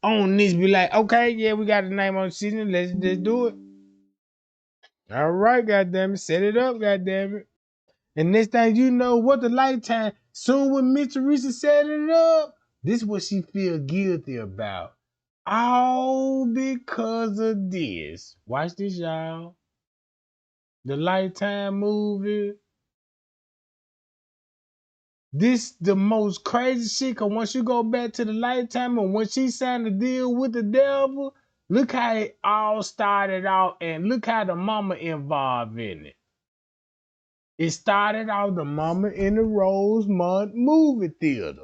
S1: on this. Be like, okay, yeah, we got the name on the signature, let's just do it. All right, goddamn it, set it up, goddamn it. And next thing you know, what the lifetime, soon when Miss Teresa set it up, this is what she feel guilty about. All because of this. Watch this, y'all. The Lifetime movie. This the most crazy shit, cause once you go back to the Lifetime and when she signed the deal with the devil, look how it all started out and look how the mama involved in it. It started out the mama in the Rosemont movie theater.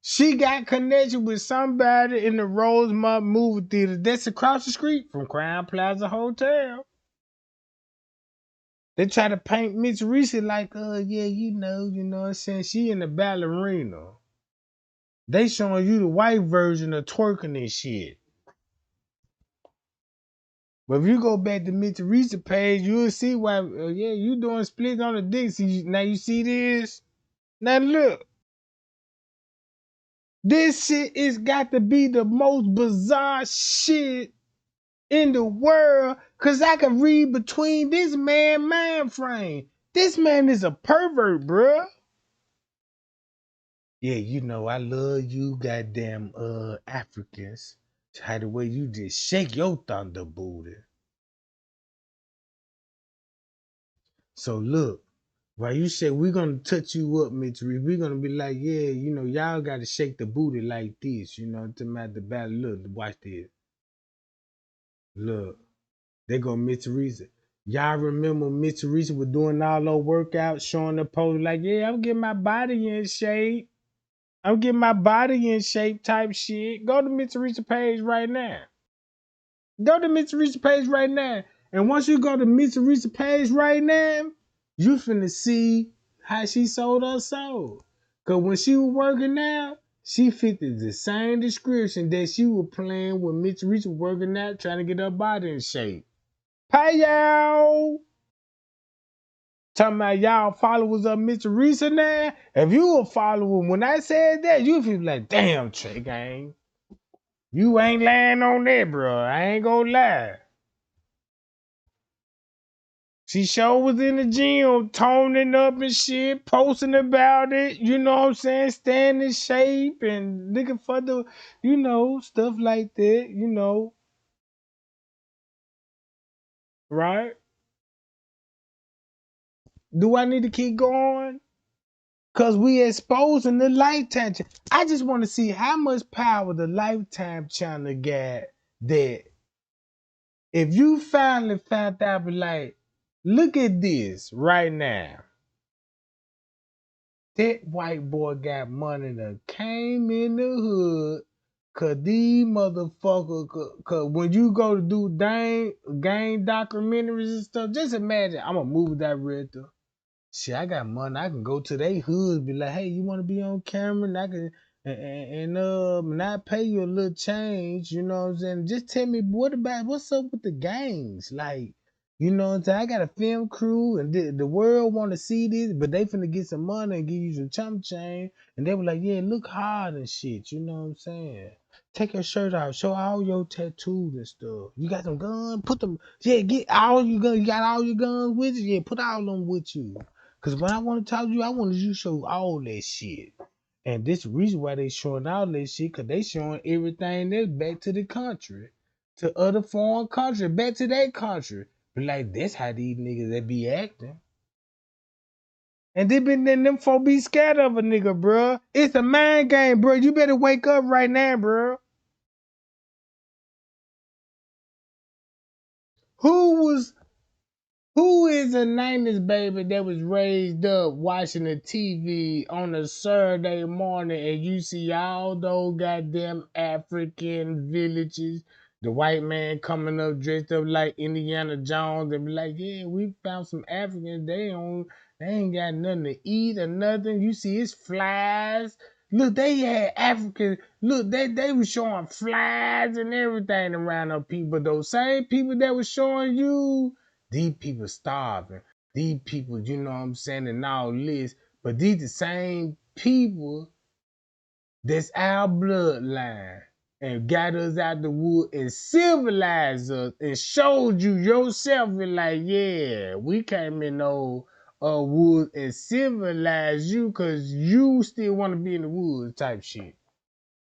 S1: She got connection with somebody in the Rosemont movie theater that's across the street from Crown Plaza Hotel. They try to paint Miss Reese like, yeah, you know what I'm saying? She in the ballerina. They showing you the white version of twerking and shit. But if you go back to Miss Reese page, you'll see why, yeah, you doing splits on the dick. Now you see this? Now look. This shit is got to be the most bizarre shit in the world, cause I can read between this man mind frame. This man is a pervert, bruh. Yeah, you know I love you, goddamn Africans. How the way you just shake your thunder booty. So look, while you say we're gonna touch you up, Mitri, we're gonna be like, yeah, you know, y'all gotta shake the booty like this, you know, to my the battle. Look, watch this. Look. They go Miss Teresa. Y'all remember Miss Teresa was doing all those workouts, showing the pose like, yeah, I'm getting my body in shape. I'm getting my body in shape type shit. Go to Miss Teresa page right now. Go to Miss Teresa page right now. And once you go to Miss Teresa page right now, you finna see how she sold her soul. Cause when she was working out, she fit the same description that she was playing when Miss Teresa was working out, trying to get her body in shape. Hey y'all! Talking about y'all followers of Mr. Teresa now. If you a follower, when I said that, you feel like, damn, Trey Gang. You ain't lying on that, bro. I ain't gonna lie. She sure was in the gym, toning up and shit, posting about it, you know what I'm saying? Staying in shape and looking for the, stuff like that, right? Do I need to keep going? Cause we exposing the Lifetime channel. I just want to see how much power the Lifetime channel got that if you finally found out, be like, look at this right now. That white boy got money that came in the hood. Cause these motherfuckers, cause when you go to do gang documentaries and stuff, just imagine I'm a movie director. Shit, I got money. I can go to their hood, be like, hey, you want to be on camera? And I can, and I pay you a little change. You know what I'm saying? Just tell me what's up with the gangs? Like, you know what I'm saying? I got a film crew, and the world want to see this, but they finna get some money and give you some chump change, and they were like, yeah, look hard and shit. You know what I'm saying? Take your shirt off, show all your tattoos and stuff. You got some guns? Put them. Yeah, get all your guns. You got all your guns with you? Yeah, put all them with you. Cause when I want to talk to you, I want you to show all that shit. And this reason why they showing all this shit, cause they showing everything that's back to the country, to other foreign country, back to their country. But like that's how these niggas that be acting. And they been letting them folk be scared of a nigga, bro. It's a mind game, bro. You better wake up right now, bro. Who was Who is a 90s baby that was raised up watching the TV on a Saturday morning and you see all those goddamn African villages, the white man coming up dressed up like Indiana Jones and be like, yeah, we found some Africans, they ain't got nothing to eat or nothing. You see it's flies. Look, they had African, look, they was showing flies and everything around them people. Those same people that was showing you these people starving. These people, you know what I'm saying, and all this. But these the same people that's our bloodline and got us out the wood and civilized us and showed you yourself and like, yeah, we came in those woods and civilized you because you still want to be in the woods type shit.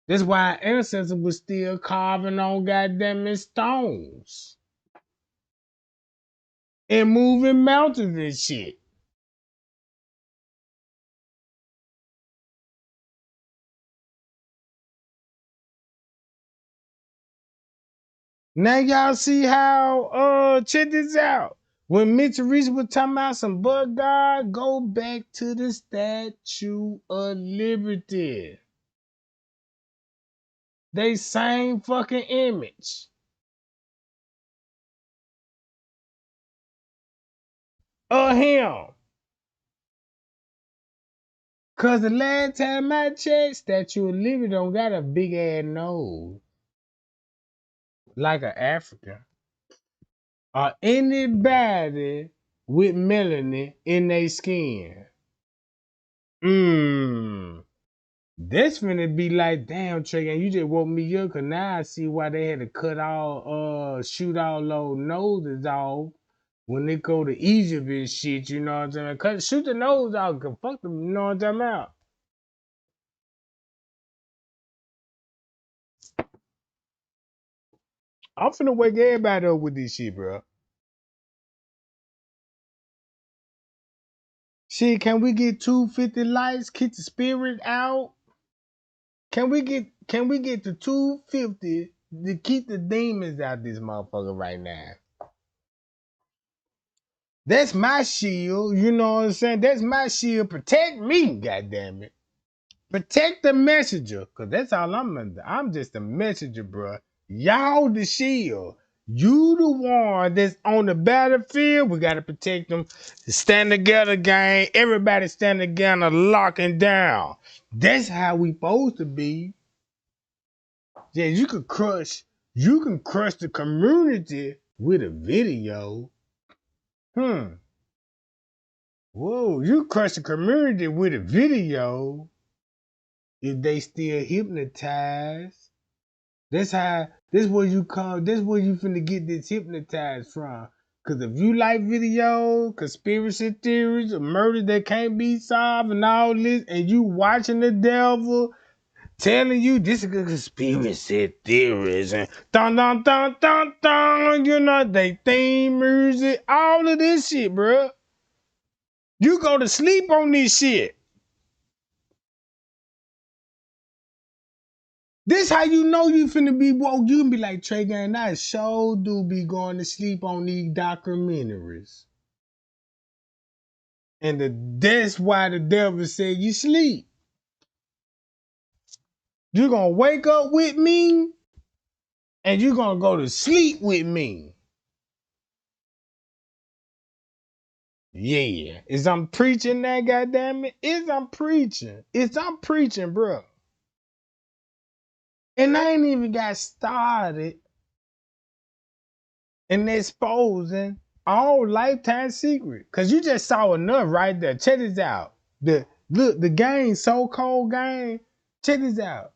S1: That's why our ancestors was still carving on goddamn stones and moving mountains and shit. Now y'all see how check this out. When Mitch Reese was talking about some but God, go back to the Statue of Liberty. They same fucking image of him. Cause the last time I checked, Statue of Liberty don't got a big ass nose like an African. Or anybody with melanin in their skin. This finna be like, damn, Trey, you just woke me up, cause now I see why they had to shoot all those noses off when they go to Egypt and shit, you know what I'm saying? Shoot the nose off, cause fuck them, you know what I'm talking about? I'm finna wake everybody up with this shit, bro. Shit, can we get 250 lights, keep the spirit out? Can we get the 250 to keep the demons out this motherfucker right now? That's my shield, you know what I'm saying? That's my shield. Protect me, goddammit. Protect the messenger, cause that's all I'm under. I'm just a messenger, bro. Y'all the shield. You the one that's on the battlefield. We gotta protect them. Stand together, gang. Everybody stand together, locking down. That's how we supposed to be. Yeah, you can crush the community with a video. Whoa, you crush the community with a video if they still hypnotized. This where you finna get this hypnotized from. Cause if you like videos, conspiracy theories, or murder that can't be solved and all this, and you watching the devil telling you this is a conspiracy theories and dun dun dun dun dun, you know, they theme music, all of this shit, bro. You go to sleep on this shit. This how you know you finna be woke. You can be like, Trey Gang, I sure do be going to sleep on these documentaries. And that's why the devil said you sleep. You're gonna wake up with me and you're gonna go to sleep with me. Yeah. Is I'm preaching that, goddammit? Is I'm preaching. Is I'm preaching, bro. And I ain't even got started in exposing all lifetime secret. Cause you just saw enough right there. Check this out. The game, so cold game. Check this out.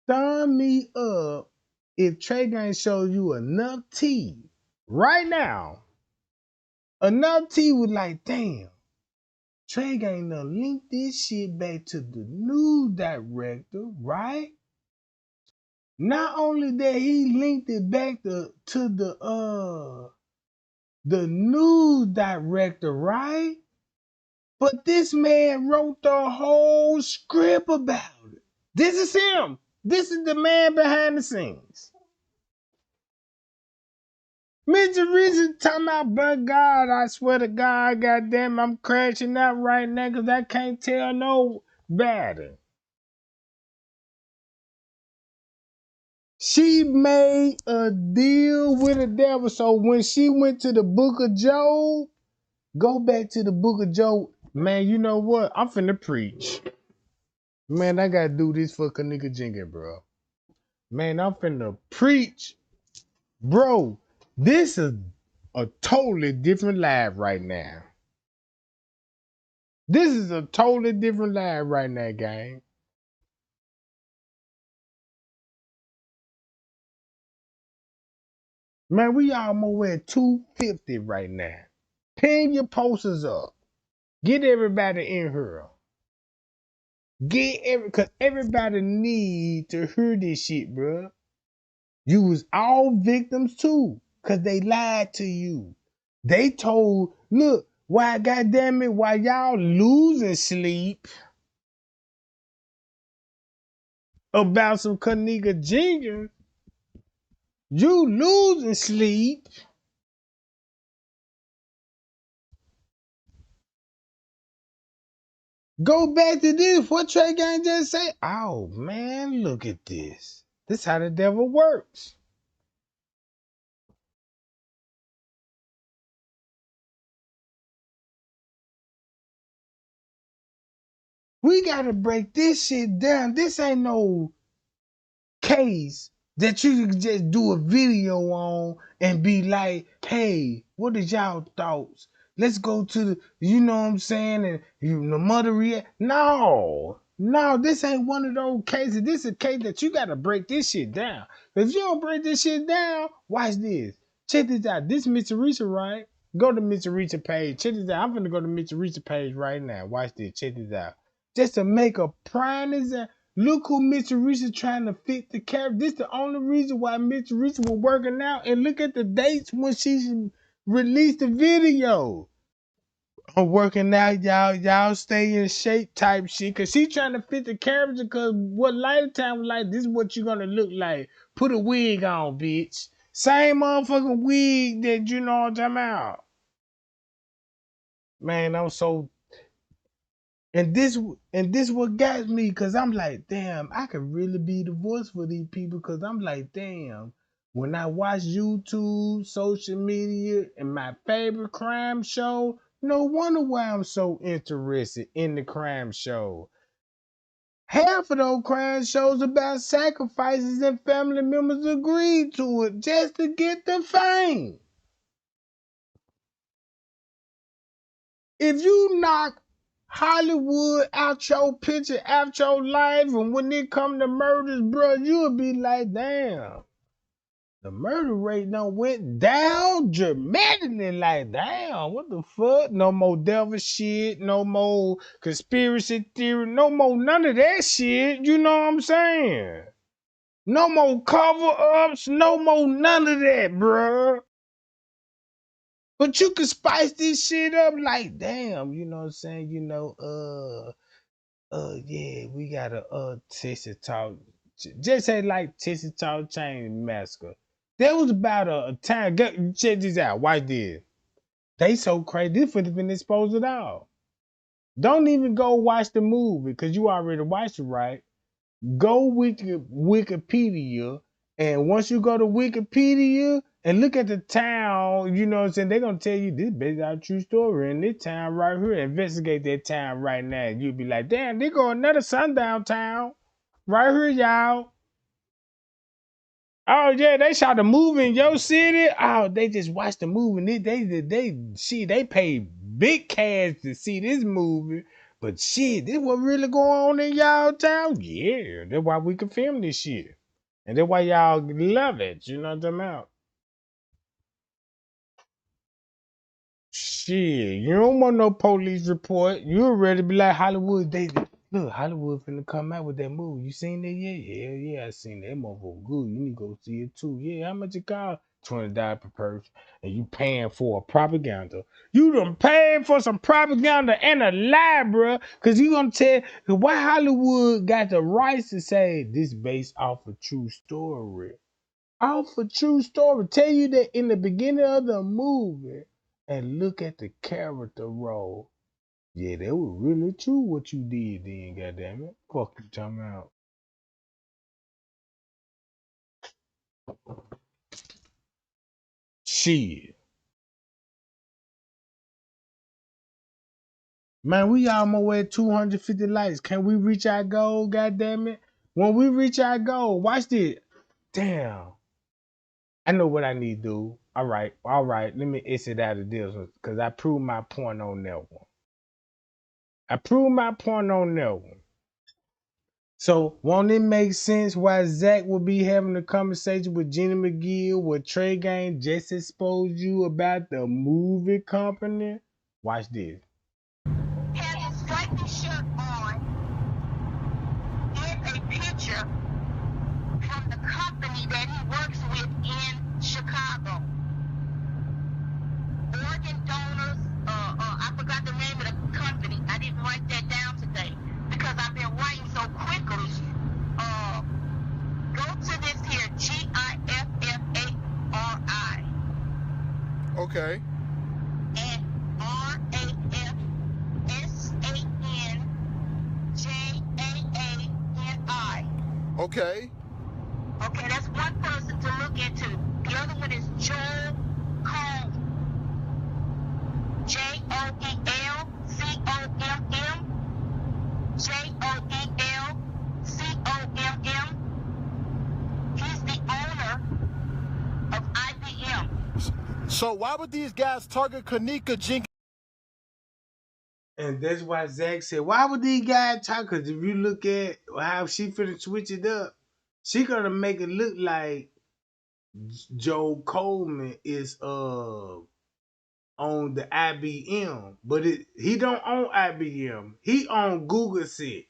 S1: Thumb me up if Trey Gang shows you enough tea right now. Enough tea was like, damn. Trey Gang done linked this shit back to the news director, right? Not only that, he linked it back to the news director, right? But this man wrote the whole script about it. This is him. This is the man behind the scenes. Mr. Reason talking about, but God, I swear to God, goddamn, I'm crashing out right now because I can't tell no better. She made a deal with the devil. So when she went to the book of Job, go back to the book of Job. Man, you know what? I'm finna preach. Man, I gotta do this for Kenneka Jenkine, bro. Man, I'm finna preach. Bro, this is a totally different life right now. This is a totally different life right now, gang. Man, we almost at 250 right now. Pin your posters up. Get everybody in here. Cause everybody need to hear this shit, bro. You was all victims too, cause they lied to you. They told, look, why goddamn it, why y'all losing sleep about some Kenneka Jenkine, you losing sleep. Go back to this. What Trey Gang just say? Oh man, look at this. This how the devil works. We gotta break this shit down. This ain't no case that you can just do a video on and be like, hey, what is y'all thoughts? Let's go to the, you know what I'm saying, and the mother react. No, this ain't one of those cases. This is a case that you gotta break this shit down. If you don't break this shit down, watch this. Check this out. This Mr. Risa, right? Go to Mr. Risa page. Check this out. I'm gonna go to Mr. Risa page right now. Watch this. Check this out. Just to make a prime example. Look who Mr. Reese trying to fit the character. This the only reason why Mr. Reese was working out. And look at the dates when she released the video. I'm working out, y'all stay in shape type shit. Cause she trying to fit the character. Cause what Lifetime was like, this is what you gonna look like. Put a wig on, bitch. Same motherfucking wig that you know what I'm talking about. Man, I'm so. And this what got me, cause I'm like, damn, I could really be the voice for these people, cause I'm like, damn, when I watch YouTube, social media, and my favorite crime show, no wonder why I'm so interested in the crime show. Half of those crime shows about sacrifices and family members agreed to it just to get the fame. If you knock Hollywood out your picture, out your life, and when it come to murders, bro, you'll be like, damn, the murder rate done went down dramatically. Like, damn, what the fuck? No more devil shit, no more conspiracy theory, no more none of that shit. You know what I'm saying? No more cover-ups, no more none of that, bro. But you can spice this shit up like, damn, you know what I'm saying? Yeah, we got a Texas Talk. Just say like Texas Talk Chain Massacre. There was about a time. Check this out. Watch this. They so crazy. This would have been exposed at all. Don't even go watch the movie because you already watched it, right? Go with Wikipedia, and once you go to Wikipedia and look at the town, you know what I'm saying, they're gonna tell you this based on a true story in this town right here. Investigate that town right now. You'll be like, damn, they go another sundown town right here, y'all. Oh yeah, they shot a movie in your city. Oh, they just watched the movie. They paid big cash to see this movie. But shit, this what really going on in y'all town? Yeah, that's why we can film this shit. And that's why y'all love it. You know what I'm talking about? Shit, you don't want no police report. You already be like Hollywood. Look, Hollywood finna come out with that movie. You seen that yet? Hell yeah, I seen that motherfucker good. You need to go see it too. Yeah, how much it cost? $20 per person, and you paying for a propaganda. You done paid for some propaganda and a lie, bruh. Cause you gonna tell why Hollywood got the rights to say this based off a true story. Off a true story. Tell you that in the beginning of the movie and look at the character role. Yeah, that was really true what you did then, goddammit. Fuck you talking about. Shit. Man, we almost at 250 likes. Can we reach our goal, goddammit? When we reach our goal, watch this. Damn. I know what I need to do. All right. Let me exit out of this one because I proved my point on that one. I proved my point on that one. So won't it make sense why Zach will be having a conversation with Jenny McGill where Trey Gang just exposed you about the movie company? Watch this.
S4: Has a stripy shirt on and a picture from the company that he works with in Chicago. Organ donors, I forgot the name of the company. I didn't write that down today because I've been writing so quickly. Go to this here, GIFFARI.
S5: Okay.
S4: And RAFSANJAANI.
S5: Okay.
S4: Okay, that's one person to look into. The other one is Joel Combs. JOELCOMM. He's the owner of IBM.
S5: So why would these guys target Kenneka, Jenkine?
S1: And that's why Zach said, why would these guys talk? Because if you look at how she finna switch it up, she gonna make it look like Joe Coleman is on the IBM, but he don't own IBM. He own Google Six.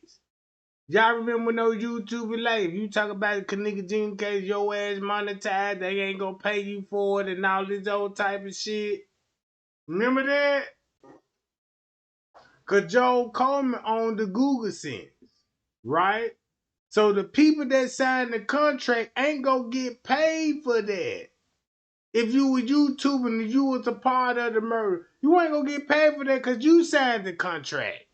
S1: Y'all remember when those YouTubers like if you talk about Kenneka Jenkine, your ass monetized, they ain't gonna pay you for it and all this old type of shit. Remember that? Cause Joe Coleman owned the Google Sense, right? So the people that signed the contract ain't gonna get paid for that. If you were YouTubing and you was a part of the murder, you ain't gonna get paid for that because you signed the contract.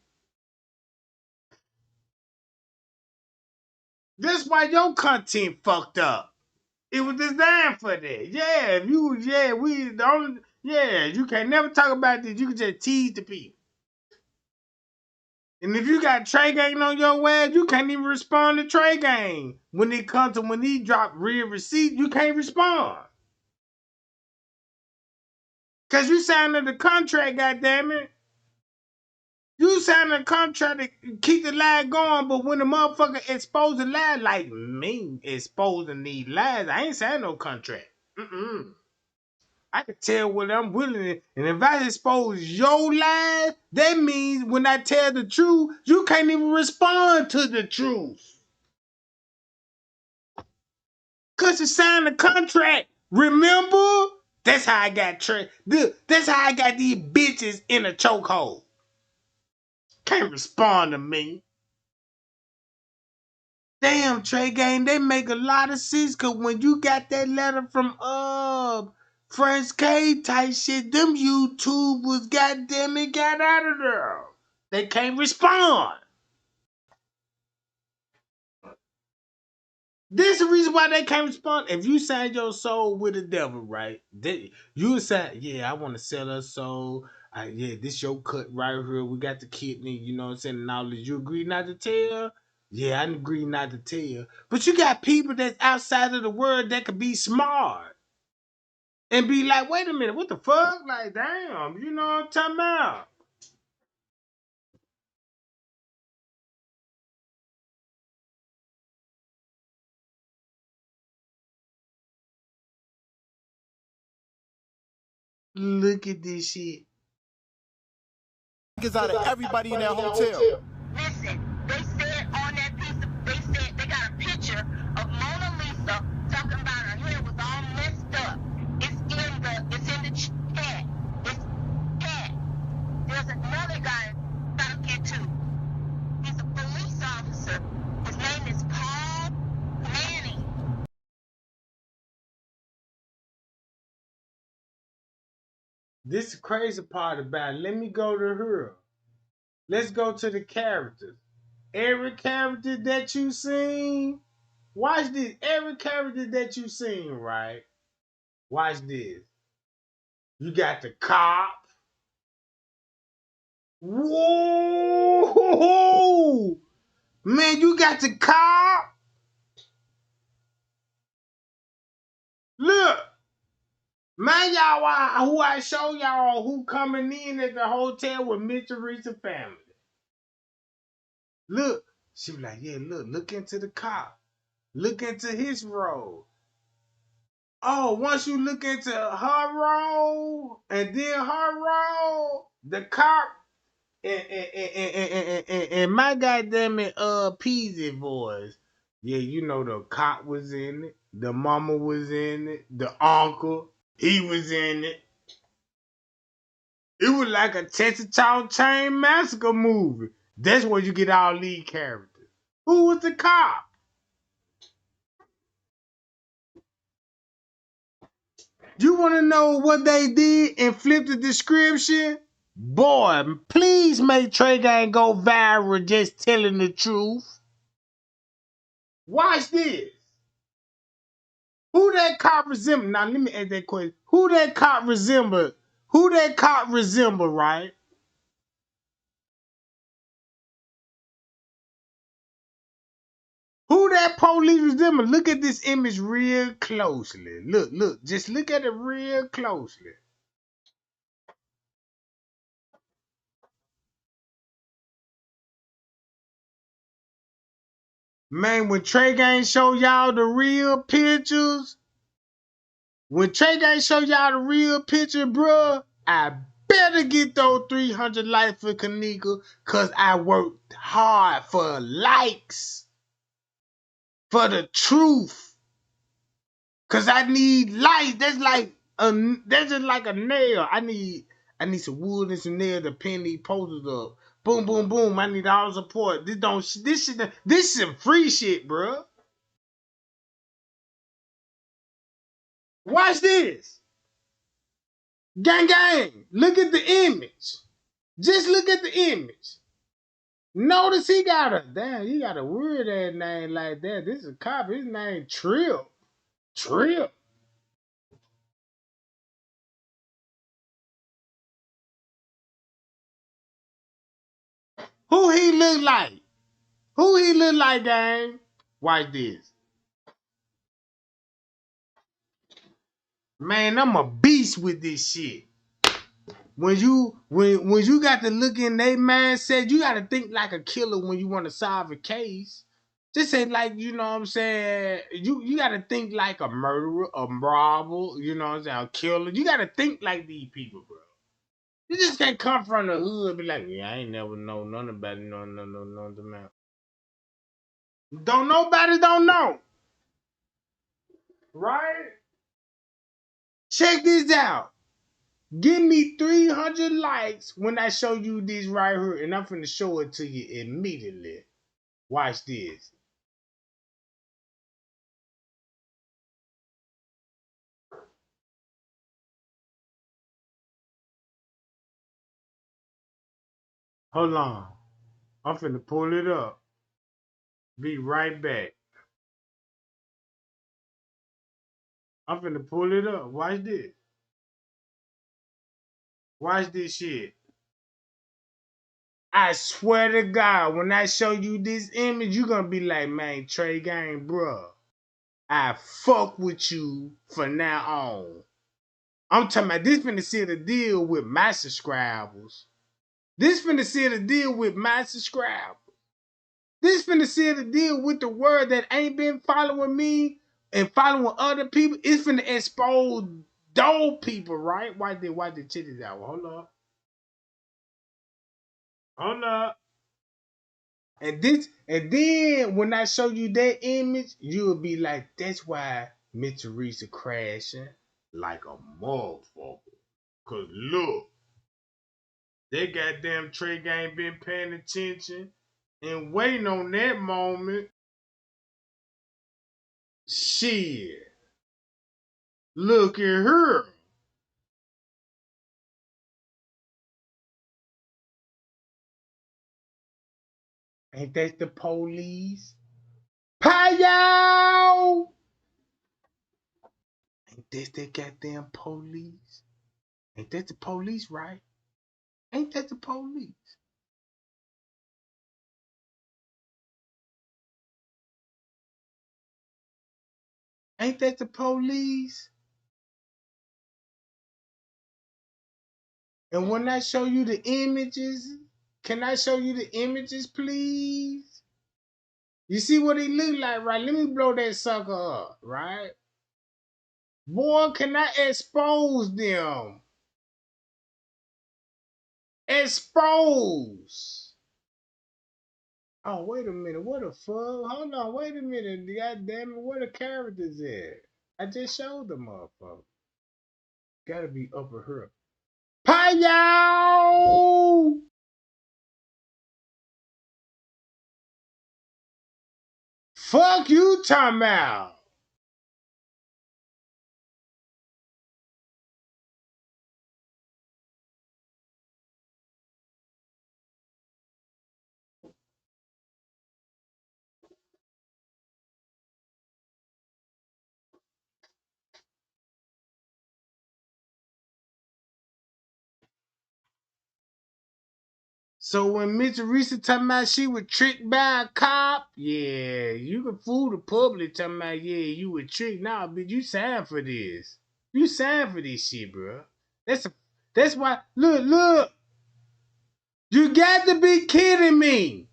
S1: That's why your content fucked up. It was designed for that. Yeah, if you, yeah, we don't, yeah, you can never talk about this. You can just tease the people. And if you got Trey Gang on your ass, you can't even respond to Trey Gang. When it comes to when he drop real receipt, you can't respond. Cause you signed the contract, goddammit. You signed a contract to keep the lie going, but when the motherfucker expose the lie, like me exposing these lies, I ain't signed no contract. I can tell what I'm willing to, and if I expose your lies, that means when I tell the truth, you can't even respond to the truth. Cause you signed the contract. Remember? That's how I got that's how I got these bitches in a chokehold. Can't respond to me. Damn, Trey Gang, they make a lot of sense. Cause when you got that letter from French K type shit, them YouTubers goddamn it got out of there. They can't respond. This is the reason why they can't respond. If you sign your soul with the devil, right? You say, yeah, I want to sell her soul. Yeah, this your cut right here. We got the kidney, you know what I'm saying? And all this. You agree not to tell? Yeah, I agree not to tell. But you got people that's outside of the world that could be smart and be like, wait a minute, what the fuck? Like, damn, you know what I'm talking about? Look at this shit.
S5: Niggas out of everybody in that hotel.
S4: Listen, they said on that piece of, they said they got a picture of Mona Lisa talking about her hair was all messed up. It's in the chat. It's chat. There's another guy I'm talking to. He's a police officer. His name is Paul Manning.
S1: This is the crazy part about it. Let me go to her. Let's go to the characters. Every character that you seen, watch this. Every character that you seen, right? Watch this. You got the cop. Whoa! Man, you got the cop. Look. Man, y'all, who I show y'all who coming in at the hotel with Mr. Reese's family. Look. She was like, yeah, look into the cop. Look into his role. Oh, once you look into her role and then her role, the cop and my goddamn it, Peasy voice. Yeah, you know the cop was in it, the mama was in it, the uncle, he was in it. It was like a Texas Chain Massacre movie. That's where you get all lead characters. Who was the cop? You want to know what they did and flip the description? Boy, please make Trey Gang go viral just telling the truth. Watch this. Who that cop resemble? Now let me ask that question. Who that cop resemble? Who that cop resemble, right? Who that police resemble? Look at this image real closely. Look. Just look at it real closely. Man, when Trey Gang show y'all the real pictures, bruh, I better get those 300 likes for Kenneka, cause I worked hard for likes, for the truth, cause I need likes. That's just like a nail. I need some wood and some nail to pin these posters up. Boom, boom, boom. I need all support. This is free shit, bruh. Watch this. Gang, gang. Look at the image. Just look at the image. Notice he got a weird ass name like that. This is a cop. His name Trip. Trip. Who he look like? Who he look like, gang? Watch this. Man, I'm a beast with this shit. When you got to look in their mindset, you gotta think like a killer when you want to solve a case. This ain't like, you know what I'm saying? You gotta think like a murderer, a robber, you know what I'm saying, a killer. You gotta think like these people, bro. You just can't come from the hood and be like, yeah, I ain't never know nothing about it, no, man. Don't know. Right? Check this out. Give me 300 likes when I show you this right here, and I'm finna show it to you immediately. Watch this. Hold on. I'm finna pull it up. Be right back. I'm finna pull it up. Watch this. Watch this shit. I swear to God, when I show you this image, you're gonna be like, man, Trey Gang, bruh. I fuck with you for now on. I'm talking about this finna seal the deal with my subscribers. This finna seal the deal with my subscribers. This finna seal the deal with the world that ain't been following me and following other people. It's finna expose those people, right? Watch this, check this out. Hold on. Hold up. And then when I show you that image, you'll be like, that's why Miss Teresa crashing like a motherfucker. Cause look, that goddamn Trey gang been paying attention and waiting on that moment. Shit. Look at her. Ain't that the police? Pow! Ain't that the goddamn police? Ain't that the police, right? Ain't that the police? Ain't that the police? And when I show you the images, can I show you the images, please? You see what he look like, right? Let me blow that sucker up, right? Boy, can I expose them? Expose. Oh, wait a minute. What the fuck? Hold on. Wait a minute. God damn it. Where the characters at? I just showed them motherfucker. Gotta be upper here. Pow! Fuck you talking about. So when Miss Teresa talking about she was tricked by a cop, yeah, you can fool the public talking about, yeah, you were tricked. Nah, bitch, you signed for this. You signed for this shit, bro. That's why, look, you got to be kidding me.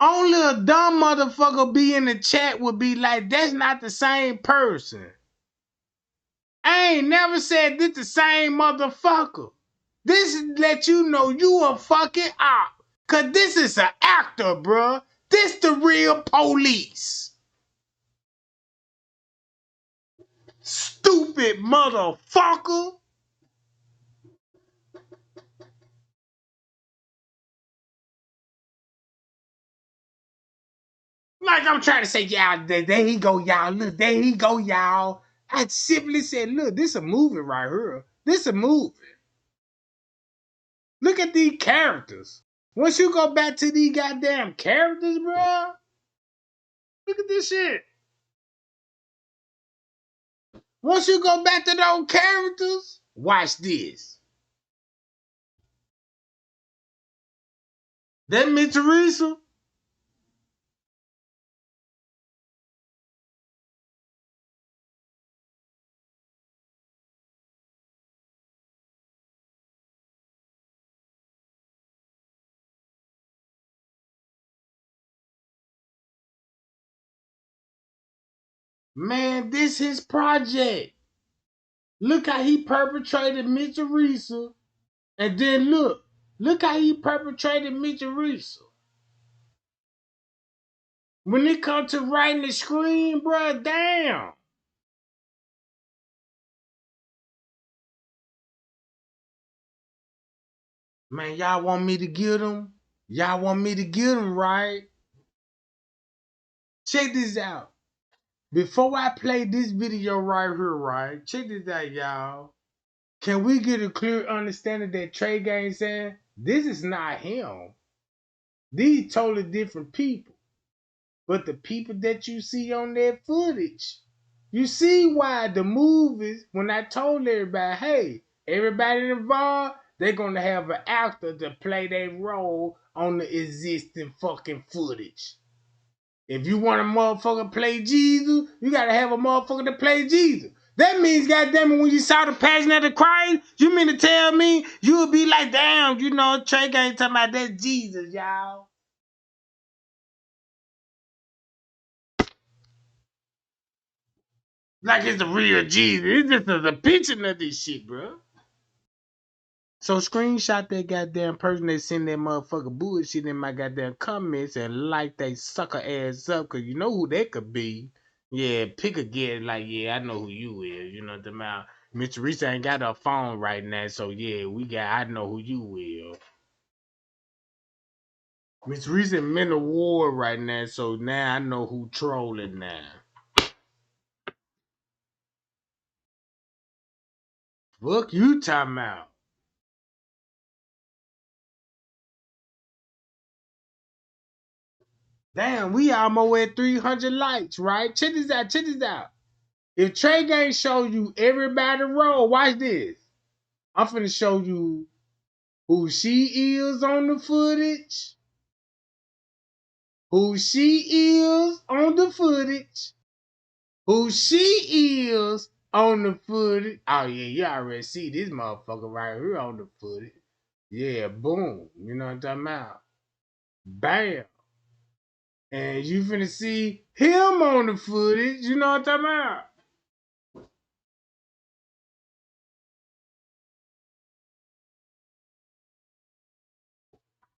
S1: Only a dumb motherfucker be in the chat would be like, that's not the same person. I ain't never said this the same motherfucker. This let you know you a fucking op. Cause this is an actor, bruh. This the real police. Stupid motherfucker. Like I'm trying to say, y'all, there he go, y'all. Look, there he go, y'all. I simply said, look, this a movie right here. This a movie. Look at these characters. Once you go back to these goddamn characters, bro, look at this shit. Once you go back to those characters, watch this. That Miss Teresa, man, this his project. Look how he perpetrated Miss Teresa. And then look how he perpetrated Miss Teresa. When it comes to writing the screen, bro, damn. Man, y'all want me to get him? Y'all want me to get him, right? Check this out. Before I play this video right here, right? Check this out, y'all. Can we get a clear understanding that Trey Gang saying this is not him? These totally different people. But the people that you see on that footage, you see why the movies, when I told everybody, hey, everybody involved, they're going to have an actor to play their role on the existing fucking footage. If you want a motherfucker to play Jesus, you got to have a motherfucker to play Jesus. That means, goddamn it, when you saw the Passion of the Christ, you mean to tell me you would be like, damn, you know, Trey ain't talking about that's Jesus, y'all. Like it's the real Jesus. It's just a depiction of this shit, bro. So screenshot that goddamn person that send that motherfucker bullshit in my goddamn comments and like they sucker ass up, cause you know who that could be. Yeah, pick again, like, yeah, I know who you is. You know what I'm about. Miss Teresa ain't got her phone right now, so yeah, I know who you will. Miss Teresa in mental war right now, so now I know who trolling now. Fuck you talking about. Damn, we almost at 300 likes, right? Check this out, check this out. If Trey Gang show you everybody roll, watch this. I'm finna show you who she is on the footage. Who she is on the footage. Who she is on the footage. Oh yeah, you already see this motherfucker right here on the footage. Yeah, boom. You know what I'm talking about? Bam. And you finna see him on the footage. You know what I'm talking about?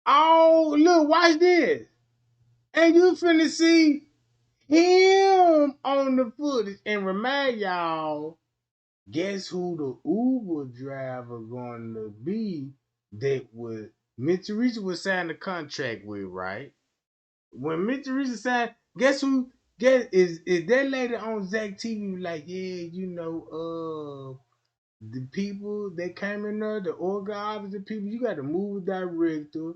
S1: Oh, look, watch this. And you finna see him on the footage. And remind y'all, guess who the Uber driver going to be that would Miss Teresa would sign the contract with, right? When Miss Teresa signed, guess who? Guess is that lady on Zach TV like, yeah, you know, the people that came in there, the organ harvester people, you got to move director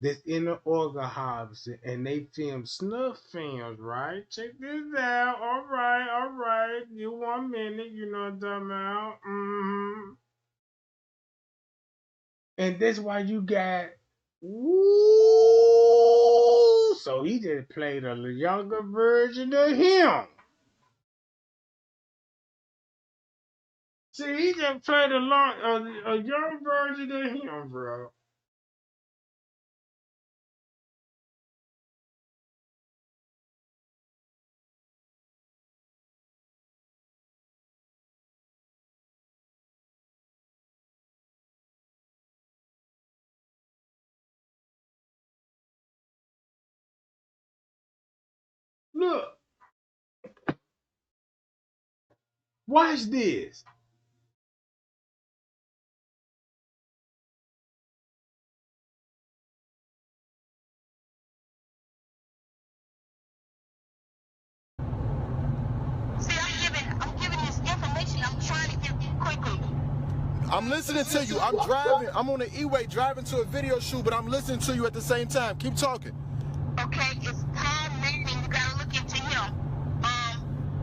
S1: that's in the organ harvester, and they film snuff films, right? Check this out. All right. You 1 minute, you know what I'm talking about. And that's why you got, woo. So he just played a younger version of him. See, he just played a young version of him, bro. Look, watch this.
S4: See, I'm giving this information. I'm trying to give you quickly.
S5: I'm listening to you. I'm driving. I'm on the E-way driving to a video shoot, but I'm listening to you at the same time. Keep talking.
S4: Okay, it's Paul Manning. You gotta look into him.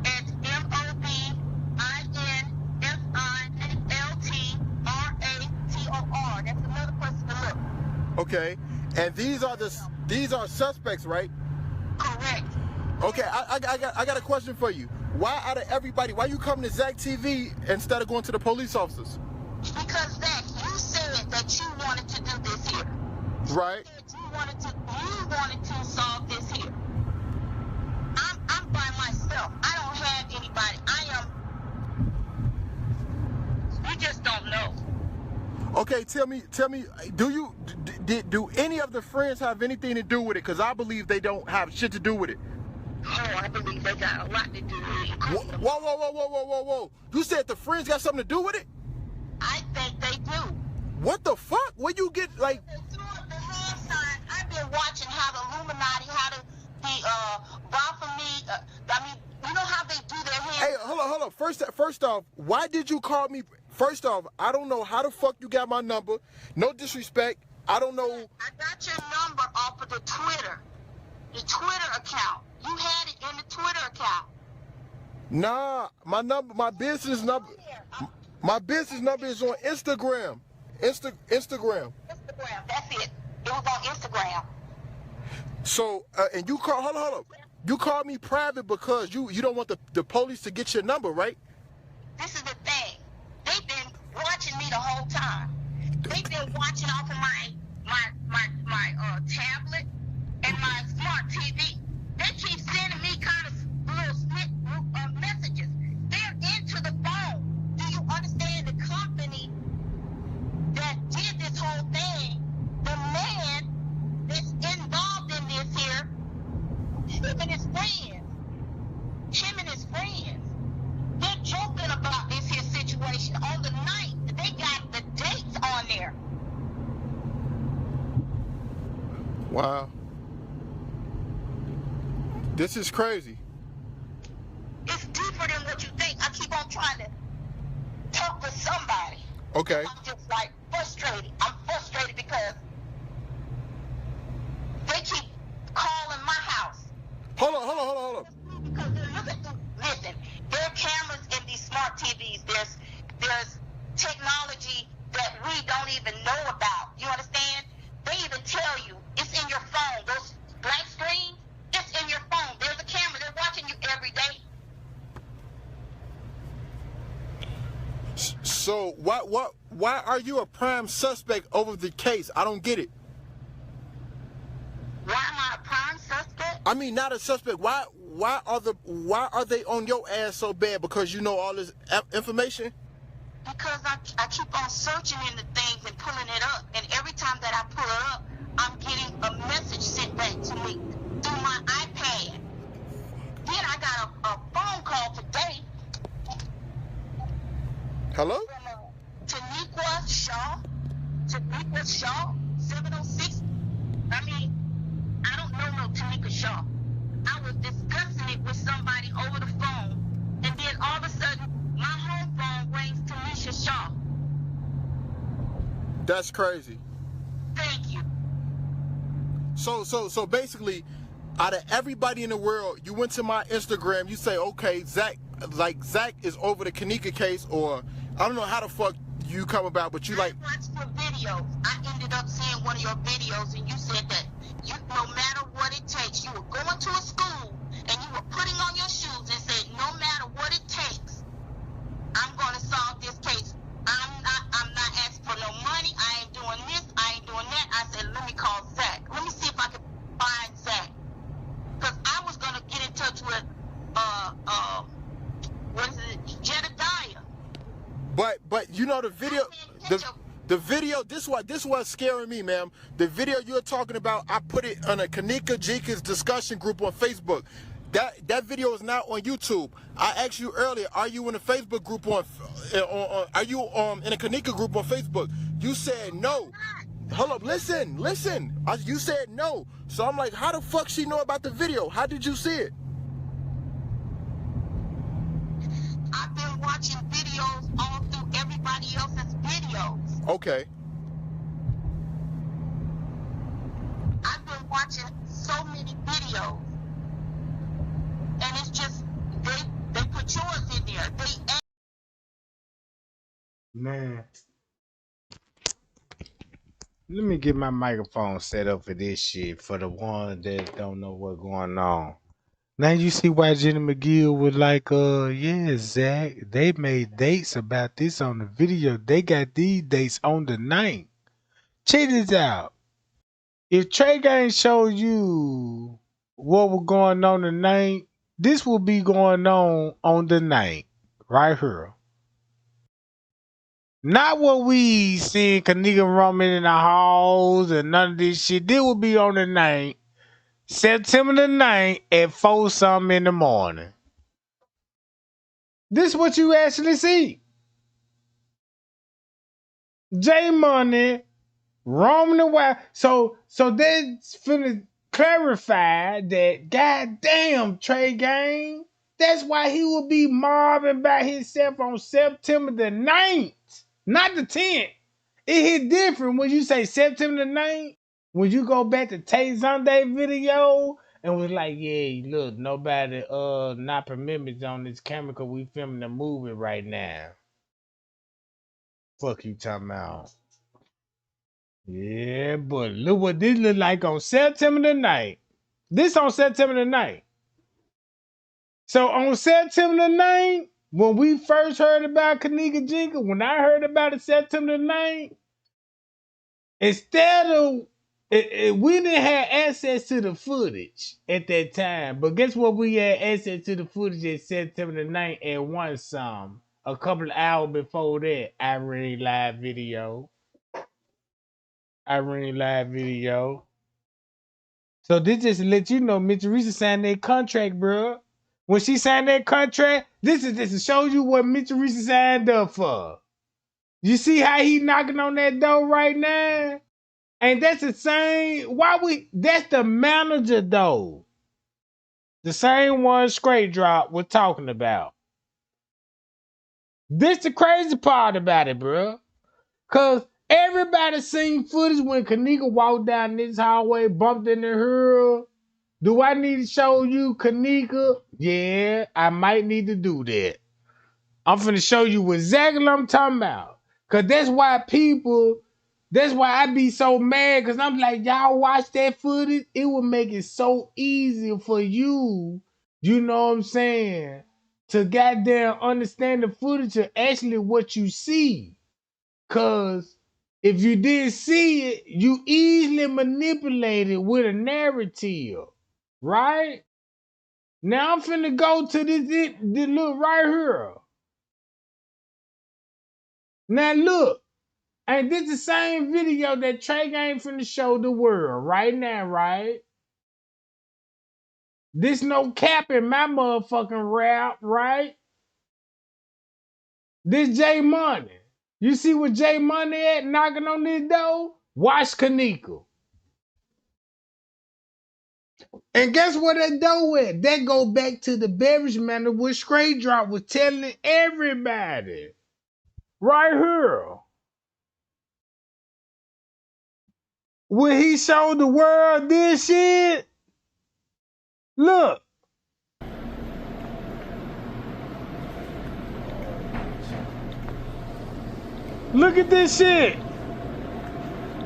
S4: It's MOBINFILTRATOR. That's another person to look.
S5: Okay, and these are suspects, right?
S4: Correct.
S5: Okay, I got a question for you. Why out of everybody, why you come to Zach TV instead of going to the police officers?
S4: Because Zach, you said that you wanted to do this here.
S5: Right.
S4: You wanted to solve this here. I'm by myself. I don't have anybody. You just don't know.
S5: Okay, tell me, do any of the friends have anything to do with it? Because I believe they don't have shit to do with it.
S4: Oh, I believe they got a lot to do with it.
S5: Whoa. You said the friends got something to do with it?
S4: I think they do.
S5: What the fuck? Where you get, like...
S4: The hand sign, I've been watching how the Illuminati, how the Baphomet, you know how they do their hand.
S5: Hey, hold on. First off, why did you call me? First off, I don't know how the fuck you got my number. No disrespect. I don't know.
S4: I got your number off of the Twitter account. You had it in the Twitter account.
S5: Nah, my business number is on Instagram. Instagram.
S4: That's it. It was on Instagram.
S5: So, and you call, hold on. You called me private because you don't want the police to get your number, right?
S4: This is the thing. They've been watching me the whole time. They've been watching off of my tablet and my smart TV. They keep sending me kind of little messages. They're into the phone. Do you understand the company that did this whole thing? The man that's involved in this here, him and his friends, they're joking about this here situation on the night. They got the dates on there.
S5: Wow. This is crazy.
S4: It's deeper than what you think. I keep on trying to talk to somebody.
S5: Okay.
S4: I'm just like frustrated. I'm frustrated because they keep calling my house.
S5: Hold on.
S4: Because they're looking through, listen, there are cameras in these smart TVs. There's technology that we don't even know about. You understand? They even tell you it's in your phone. Those black screens, it's in your phone. There's a camera. They're watching you every day.
S5: So why are you a prime suspect over the case? I don't get it.
S4: Why am I a prime suspect?
S5: I mean, not a suspect. Why are they on your ass so bad? Because you know all this information?
S4: Because I keep on searching into things and pulling it up, and every time that I pull it up, I'm getting a message sent back to me through my iPad. Then I got a phone call today.
S5: Hello?
S4: From Kenneka Shaw, 706. I mean, I don't know no Kenneka Shaw. I was discussing it with somebody over the phone, and then all of a sudden, my home phone rings Tanisha Shaw.
S5: That's crazy.
S4: Thank you.
S5: So basically, out of everybody in the world, you went to my Instagram, you say, okay, Zach is over the Kenneka case, or I don't know how the fuck you come about, but you like.
S4: I watched your videos. I ended up seeing one of your videos, and you said that no matter what it takes, you were going to a school and you were putting on your shoes and said, no matter what it takes, I'm going to solve this case. I'm not asking for no money. I ain't doing this. I ain't doing that. I said, let me call Zach. Let me see if I can find Zach. Because I was going to get in touch with, what is it, Jedediah.
S5: But you know the video, this what's scaring me, ma'am. The video you're talking about, I put it on a Kenneka Jenkine discussion group on Facebook. That video is not on YouTube. I asked you earlier, are you in a Facebook group are you in a Kenneka group on Facebook? You said no. Hold up, listen. You said no. So I'm like, how the fuck she know about the video? How did you see it?
S4: I've been watching videos all through everybody else's videos.
S5: Okay.
S4: I've been watching so many videos. And it's just, they put yours in there.
S1: Man, let me get my microphone set up for this shit for the ones that don't know what's going on. Now you see why Jenny McGill was like, yeah, Zach, they made dates about this on the video. They got these dates on the 9th. Check this out. If Trey Gang showed you what was going on the 9th, this will be going on the 9th, right here. Not what we seeing Kenneka roaming in the halls and none of this shit. This will be on the 9th. September the 9th at 4 something in the morning. This is what you actually see. J Money roaming the wild. So that's finna clarify that goddamn Trey Gang. That's why he will be mobbing by himself on September the 9th, not the 10th. It hit different when you say September the 9th. When you go back to Tay Sunday video and was like, yeah, look, nobody not permits on this camera because we filming a movie right now. Fuck you talking about. Yeah, but look what this look like on September the 9th. This on September the 9th. So on September the 9th, when we first heard about Kenneka Jenkine, when I heard about it September 9th, instead of we didn't have access to the footage at that time, but guess what? We had access to the footage at September 9th and one some. A couple of hours before that, I ran live video. So this just to let you know, Mitch Teresa signed that contract, bro. When she signed that contract, this is just to show you what Mitch Teresa signed up for. You see how he knocking on that door right now? And that's the same. That's the manager though. The same one Straight Drop was talking about. This the crazy part about it, bro. Cause everybody seen footage when Kenneka walked down this hallway, bumped into her. Do I need to show you Kenneka? Yeah, I might need to do that. I'm finna show you exactly what I'm talking about. Cause that's why I be so mad. Cause I'm like, y'all watch that footage. It will make it so easy for you. You know what I'm saying? To goddamn understand the footage of actually what you see. Cause if you didn't see it, you easily manipulate it with a narrative. Right? Now I'm finna go to this look right here. Now look. And this the same video that Trey Game finna show the world right now, right? This no cap in my motherfucking rap, right? This J Money. You see what J Money at knocking on this door? Watch Kenneka. And guess what that door at? That go back to the beverage man with Straight Drop was telling everybody. Right here. When he showed the world this shit, look. Look at this shit.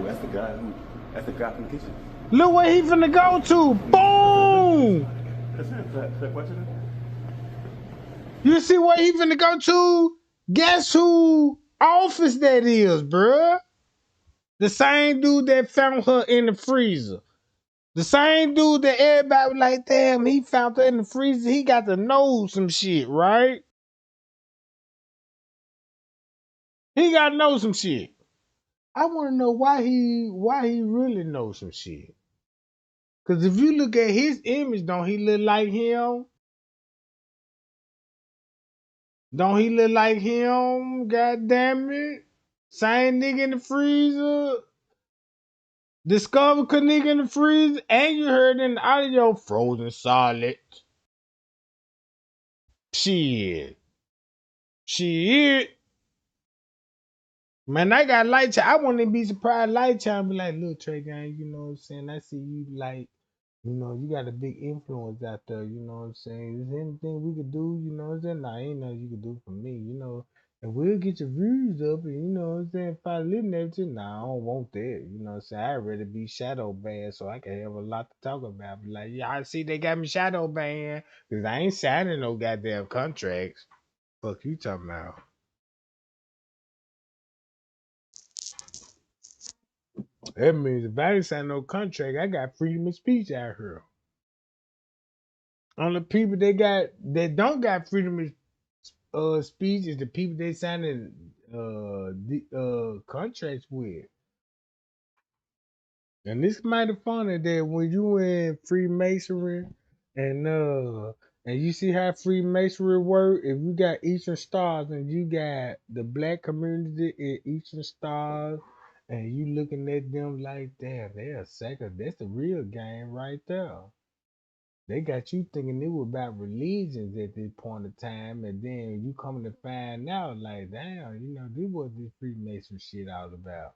S7: That's the guy from the kitchen.
S1: Look where he finna go to. Boom! You see where he finna go to? Guess who office that is, bruh? The same dude that found her in the freezer. The same dude that everybody was like, damn, he found her in the freezer. He got to know some shit, right? He got to know some shit. I want to know why he really knows some shit. Cause if you look at his image, don't he look like him? Don't he look like him? God damn it. Same nigga in the freezer. Discover nigga in the freezer. And you heard in the audio frozen solid. Shit. Shit. Man, I got light time. I wouldn't be surprised light time be like, look, Trey Gang, you know what I'm saying? I see you like, you know, you got a big influence out there, you know what I'm saying? Is there anything we could do, you know what I'm saying? Nah, ain't nothing you could do for me, you know. And we'll get your views up and you know what I'm saying, if I live there too. Nah, I don't want that. You know what I'm saying? I'd rather be shadow banned so I can have a lot to talk about. Be like, yeah, I see they got me shadow banned. Cause I ain't signing no goddamn contracts. Fuck you talking about. That means if I ain't sign no contract, I got freedom of speech out here. Only people that don't got freedom of speech is the people they signing contracts with. And this mighty funny that when you in Freemasonry and you see how Freemasonry work, if you got Eastern Stars and you got the black community in Eastern Stars and you looking at them like damn, they're a second, that's the real game right there. They got you thinking it was about religions at this point of time, and then you coming to find out, like, damn, you know, this what this Freemason shit all about.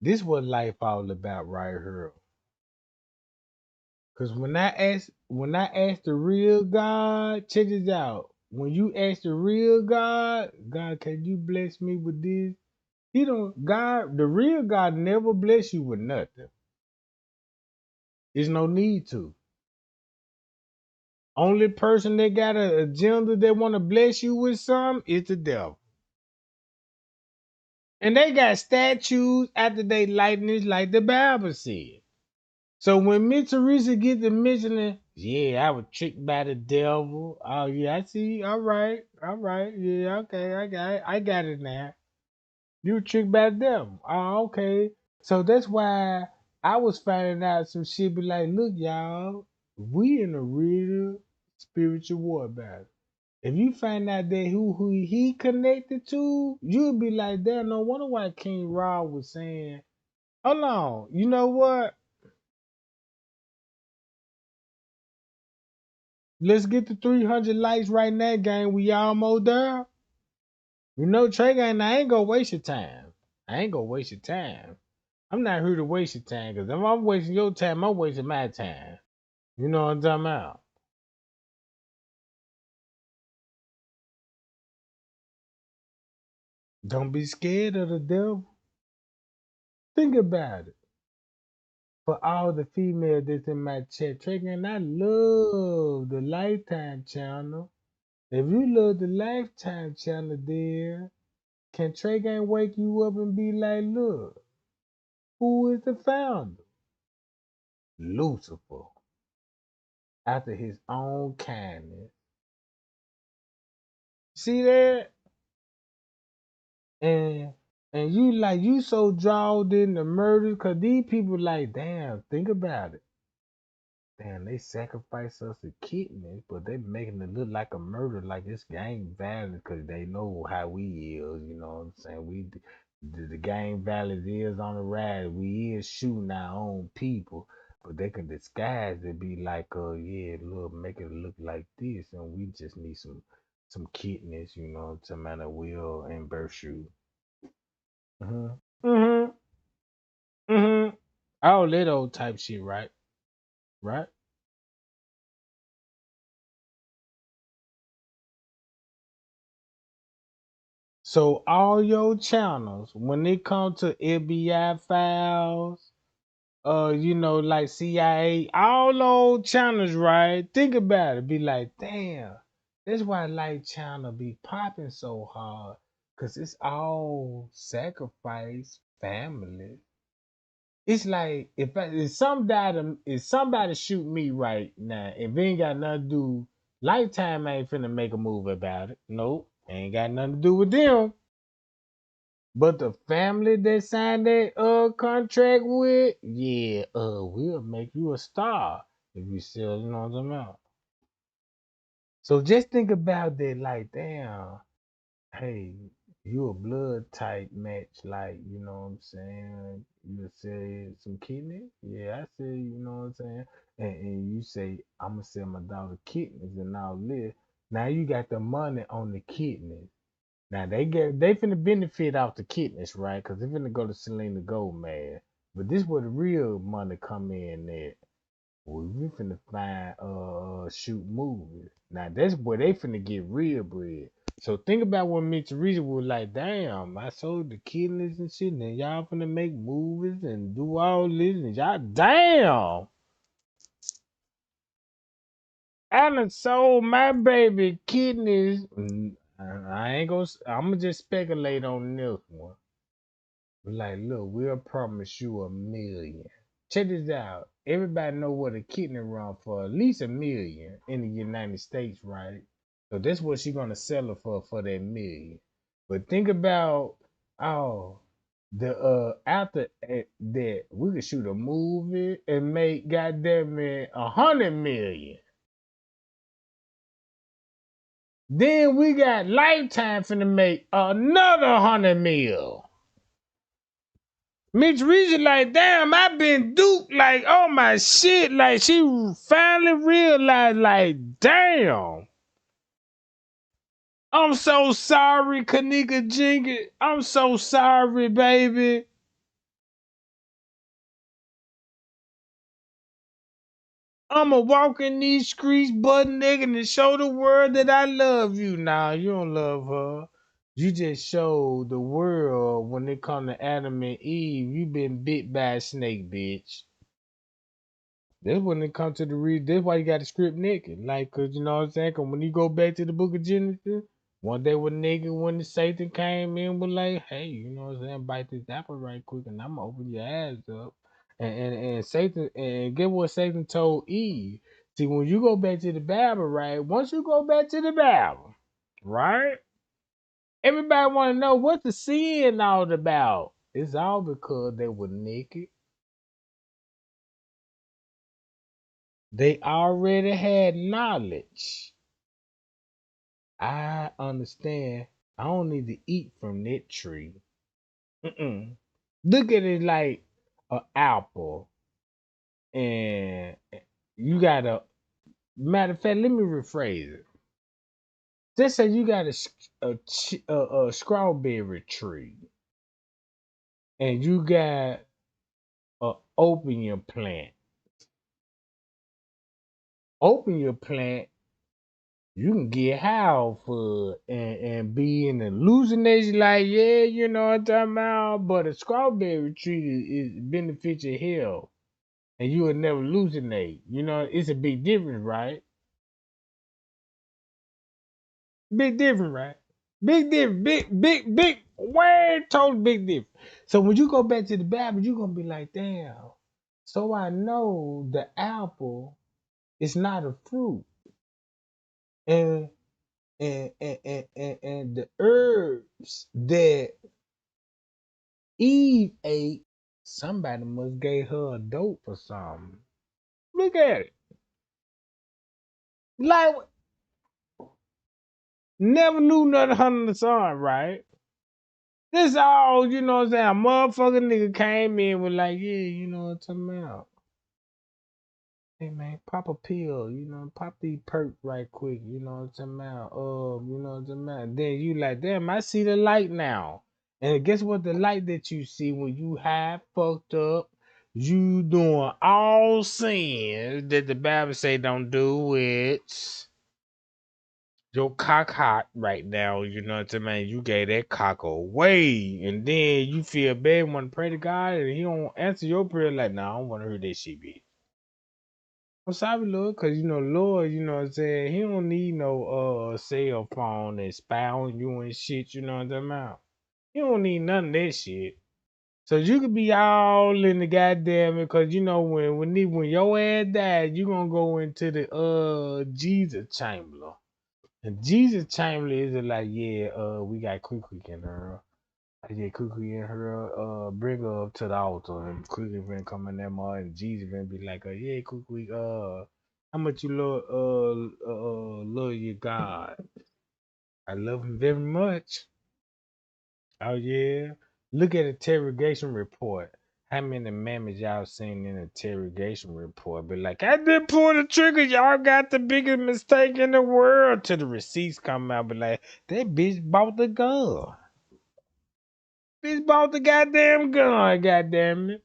S1: This what life all about right here. Cause when I ask the real God, check this out. When you ask the real God, God, can you bless me with this? He don't God, the real God never bless you with nothing. There's no need to. Only person that got an agenda that want to bless you with something is the devil. And they got statues after they likeness like the Bible said. So when Miss Teresa get to mentioning, yeah, I was tricked by the devil. Oh yeah, I see. All right. Yeah, okay, I got it now. You were tricked by the devil. Oh, okay. So that's why I was finding out some shit be like, look, y'all, we in a real spiritual war battle. If you find out that who he connected to, you'll be like, damn, no wonder why King Rob was saying, hold on, you know what? Let's get to 300 likes right now, gang. We almost there. You know, Trey gang, I ain't gonna waste your time. I ain't gonna waste your time. I'm not here to waste your time, because if I'm wasting your time, I'm wasting my time. You know what I'm talking about? Don't be scared of the devil. Think about it. For all the females that's in my chat, Trey gang, I love the Lifetime channel. If you love the Lifetime channel, dear, can Trey gang wake you up and be like, look, who is the founder? Lucifer, after his own kindness. See that? And you like you so drawn in the murder, cause these people like, damn, think about it. Damn, they sacrifice us a kidney, but they making it look like a murder, like it's gang violence, cause they know how we is. You know what I'm saying? The gang violence is on the rise. We is shooting our own people, but they can disguise it, be like, yeah, look, make it look like this, and we just need some kidneys, you know, to man a will and birth shoe. Mhm. Mhm. Mhm. All that old type shit, right? Right. So all your channels, when it comes to FBI files, you know, like CIA, all those channels, right? Think about it. Be like, damn, that's why Light Channel be popping so hard. Cause it's all sacrifice family. It's like if somebody shoot me right now, if it ain't got nothing to do, Lifetime ain't finna make a move about it. Nope. Ain't got nothing to do with them. But the family that signed that contract with, yeah, we'll make you a star if you sell, you know what I'm talking about. So just think about that, like, damn, hey, you a blood type match, like, you know what I'm saying? You say some kidney? Yeah, I say, you know what I'm saying? And you say, I'm gonna sell my daughter kidneys and all this. Now you got the money on the kidneys. Now they finna benefit off the kidneys, right? Cause they finna go to Selena Gomez. But this where the real money come in at. We finna find shoot movies. Now that's where they finna get real bread. So think about when Mitch Teresa was like, damn, I sold the kidneys and shit, and y'all finna make movies and do all this and y'all damn. I done sold my baby kidneys. I ain't gonna I'ma just speculate on this one. Like, look, we'll promise you 1 million. Check this out. Everybody know what a kidney run for at least 1 million in the United States, right? So that's what she gonna sell it for that million. But think about the after that we could shoot a movie and make goddamn it 100 million. Then we got Lifetime finna make another 100 mil. Mitch Reason like, damn, I been duped. Like, oh my shit. Like, she finally realized, like, damn. I'm so sorry, Kenneka Jenkine. I'm so sorry, baby. I'ma walk in these streets butt naked and show the world that I love you. Nah, you don't love her. You just show the world when it come to Adam and Eve, you been bit by a snake, bitch. That's when it comes to the read. That's why you got the script naked. Like, cause you know what I'm saying? Cause when you go back to the book of Genesis, one day was naked when the Satan came in was like, hey, you know what I'm saying? Bite this apple right quick and I'm gonna open your ass up. And Satan, and get what Satan told Eve. See, when you go back to the Bible, right? Once you go back to the Bible, right? Everybody want to know what the sin all about. It's all because they were naked. They already had knowledge. I understand. I don't need to eat from that tree. Mm-mm. Look at it like an apple, and you got a matter of fact. Let me rephrase it. Just say you got a strawberry tree, and you got a opium plant. Opium plant, you can get high off of and be in the hallucination like, yeah, you know what I'm talking about. But a strawberry tree is beneficial health, and you will never hallucinate. You know, it's a big difference, right? Big difference, right? Big difference, big, way total big difference. So when you go back to the Bible, you're gonna be like, damn. So I know the apple is not a fruit, and and the herbs that Eve ate, somebody must gave her a dope or something. Look at it. Like, never knew nothing under the sun, right? This all, you know what I'm saying? A motherfucking nigga came in with like, yeah, you know what I'm talking about. Hey man, pop a pill, you know, pop these perk right quick, you know what I'm talking about. You know what I'm talking about. Then you like, damn, I see the light now. And guess what? The light that you see when you high fucked up, you doing all sins that the Bible say don't do it. Your cock hot right now, you know what I mean? You gave that cock away. And then you feel bad and want to pray to God and he don't answer your prayer like, nah, I don't want to hear that shit, bitch. I'm sorry, Lord, because you know, Lord, you know what I'm saying? He don't need no cell phone and spy on you and shit, you know what I'm talking about? He don't need none of that shit. So you could be all in the goddamn because you know when your ass died, you gonna go into the Jesus chamber. And Jesus chamber is like, yeah, we got quick in her. Yeah, Cuckoo in her, bring her up to the altar, and Cuckoo been come in there more, and Jesus been be like, yeah, Cuckoo, how much you love your God? I love him very much. Oh yeah, look at the interrogation report. How many mammoths y'all seen in the interrogation report? Be like, I didn't pull the trigger. Y'all got the biggest mistake in the world. Till the receipts come out, be like, that bitch bought the gun. Bitch bought the goddamn gun. Goddamn it.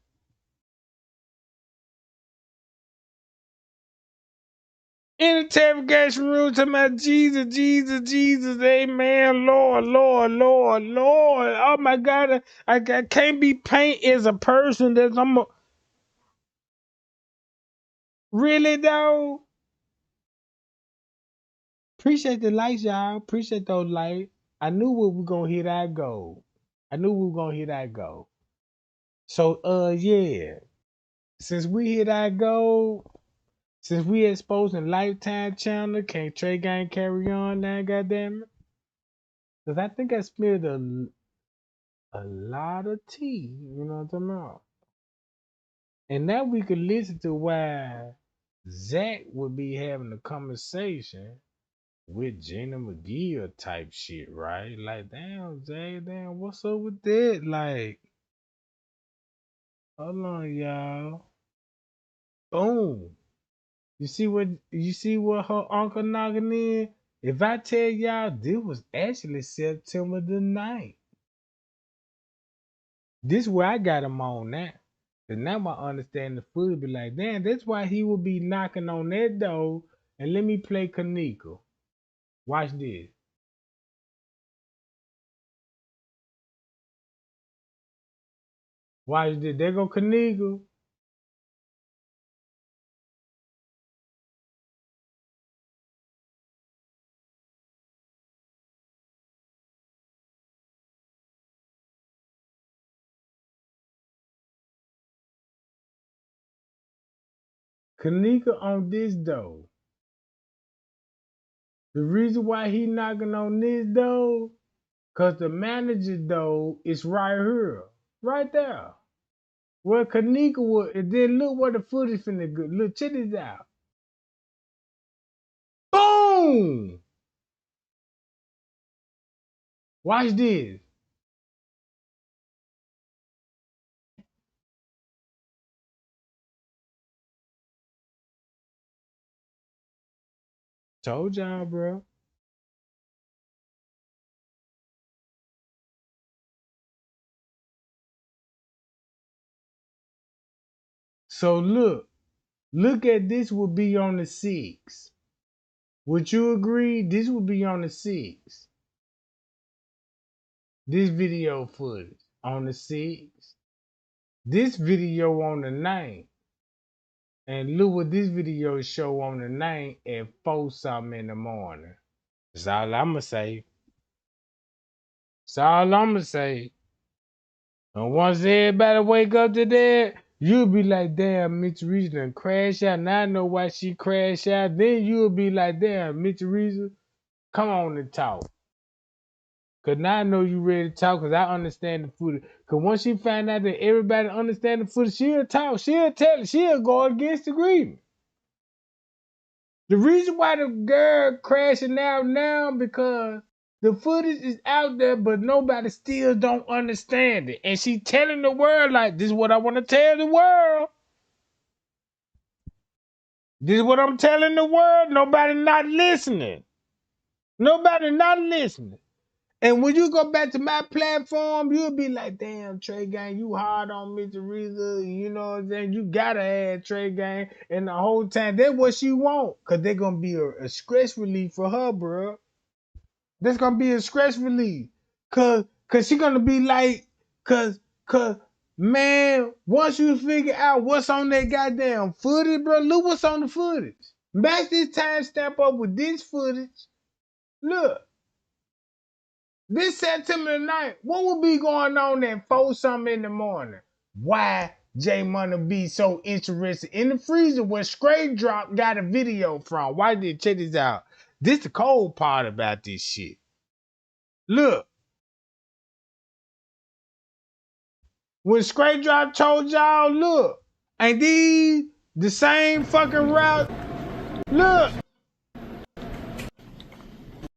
S1: In interrogation room talking about Jesus, Jesus, Jesus, amen, Lord, Lord, Lord, Lord. Oh my God, I can't be paint as a person that really though. Appreciate the lights, y'all. Appreciate those lights. I knew we were gonna hit our goal. I knew we were gonna hit our goal. So yeah. Since we hit our goal, since we exposing Lifetime channel, can't Trey Gang carry on now, goddamn it? Cause I think I spilled a lot of tea, you know what I'm talking about? And now we could listen to why Zach would be having a conversation with Gina McGill type shit, right? Like, damn, Zach, damn, what's up with that? Like, hold on, y'all. Boom. You see what her uncle knocking in? If I tell y'all this was actually September the 9th. This where I got him on now. And now my understanding fully be like, damn, that's why he would be knocking on that door and let me play Kenneka. Watch this. Watch this. There go Kenneka. Kenneka on this though. The reason why he knocking on this though, cause the manager though is right here, right there. Where Kenneka was, and then look where the footage finna go. Look, check this out. Boom! Watch this. Told y'all, bro. So look at this would be on the 6. Would you agree? This would be on the 6. This video footage on the 6. This video on the 9th. And look what this video show on the 9th at 4 something in the morning. That's all I'ma say. That's all I'ma say. And once everybody wake up to that, you'll be like, damn, Mitch Reese done crash out. Now I know why she crashed out. Then you'll be like, damn, Mitch Reese, come on and talk. Cause now I know you ready to talk, cause I understand the footage. Cause once she find out that everybody understand the footage, she'll talk, she'll tell it, she'll go against the agreement. The reason why the girl crashing out now because the footage is out there, but nobody still don't understand it. And she telling the world like, this is what I want to tell the world. This is what I'm telling the world. Nobody not listening. Nobody not listening. And when you go back to my platform, you'll be like, damn, Trey Gang, you hard on me, Teresa. You know what I'm saying? You gotta add Trey Gang. And the whole time, that's what she want. Because they're going to be a stress relief for her, bro. That's going to be a stress relief. Because she going to be like, because, man, once you figure out what's on that goddamn footage, bro, look what's on the footage. Match this timestamp up with this footage. Look. This September 9th, what will be going on at 4 something in the morning? Why J Money be so interested in the freezer where Straight Drop got a video from? Why did check this out? This the cold part about this shit. Look. When Straight Drop told y'all, look, ain't these the same fucking route? Look.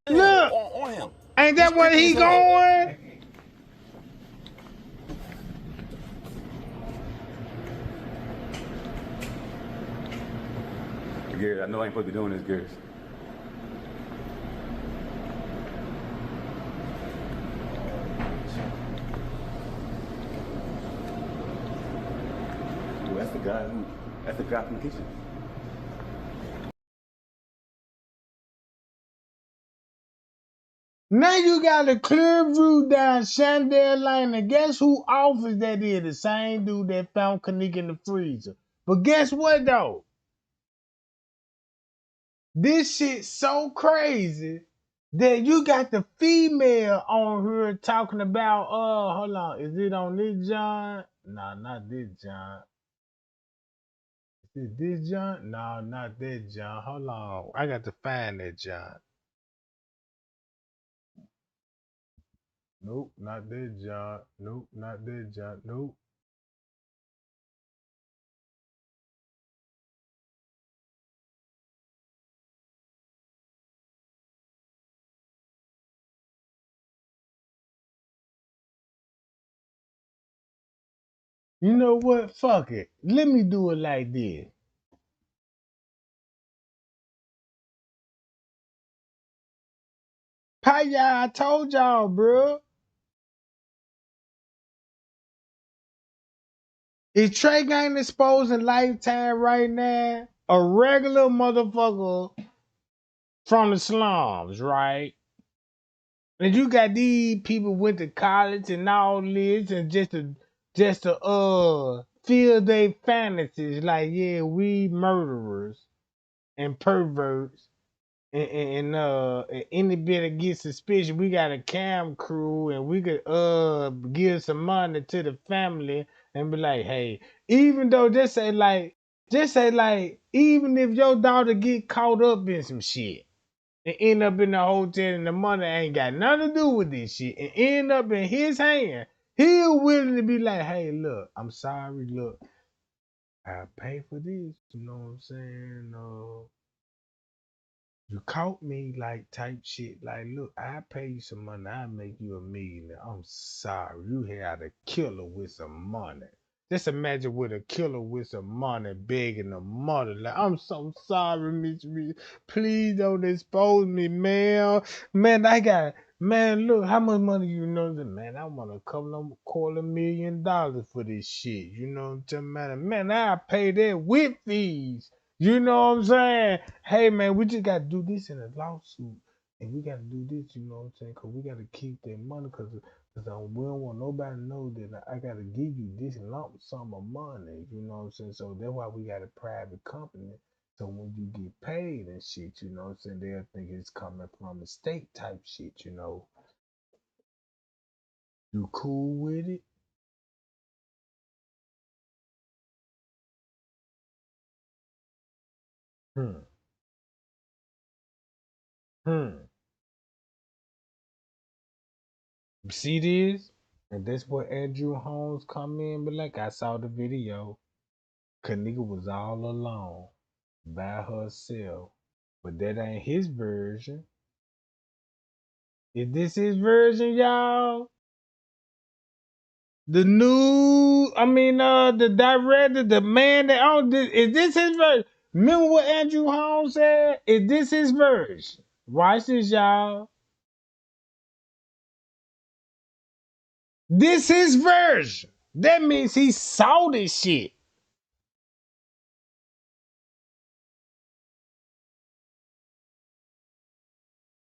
S1: Look.
S7: On him.
S1: Ain't that where he going?
S7: Gary, I know I ain't supposed to be doing this, Gary. Well, that's the guy from the kitchen.
S1: Now you got a clear view down Chandler Lane, and guess who office that is? The same dude that found Kenneka in the freezer. But guess what though? This shit's so crazy that you got the female on here talking about, hold on, is it on this John? No, not this John. Is it this John? No, not that John. Hold on. I got to find that John. Nope, not that John. Nope, not that John. Nope. You know what? Fuck it. Let me do it like this. Y'all, I told y'all, bro. Is Trey Gang exposing Lifetime right now? A regular motherfucker from the slums, right? And you got these people went to college and all this, and just to feel their fantasies, like, yeah, we murderers and perverts. And any bit of get suspicious, we got a cam crew and we could give some money to the family and be like, hey, even though they say like Just say like, even if your daughter get caught up in some shit and end up in the hotel and the money ain't got nothing to do with this shit and end up in his hand, he willing to be like, hey, look, I'm sorry, look, I pay for this, you know what I'm saying? You caught me like type shit. Like, look, I pay you some money, I make you a millionaire. I'm sorry, you had a killer with some money. Just imagine with a killer with some money begging the mother, like, I'm so sorry, Miss Reed. Please don't expose me, man. Man, man, look, how much money you know? Man, I want a $250,000 for this shit. You know what I'm talking about? Man, I pay that with fees. You know what I'm saying? Hey, man, we just got to do this in a lawsuit. And we got to do this, you know what I'm saying? Because we got to keep that money because we don't want nobody to know that I got to give you this lump sum of money. You know what I'm saying? So that's why we got a private company. So when you get paid and shit, you know what I'm saying? They'll think it's coming from the state type shit, you know. You cool with it? Hmm. Hmm. You see this? And that's where Andrew Holmes come in. But like I saw the video. Kenneka was all alone by herself. But that ain't his version. Is this his version, y'all? The director, the man that owned this, is this his version? Remember what Andrew Holmes said? Is this his version? Watch this, y'all. This his version. That means he saw this shit.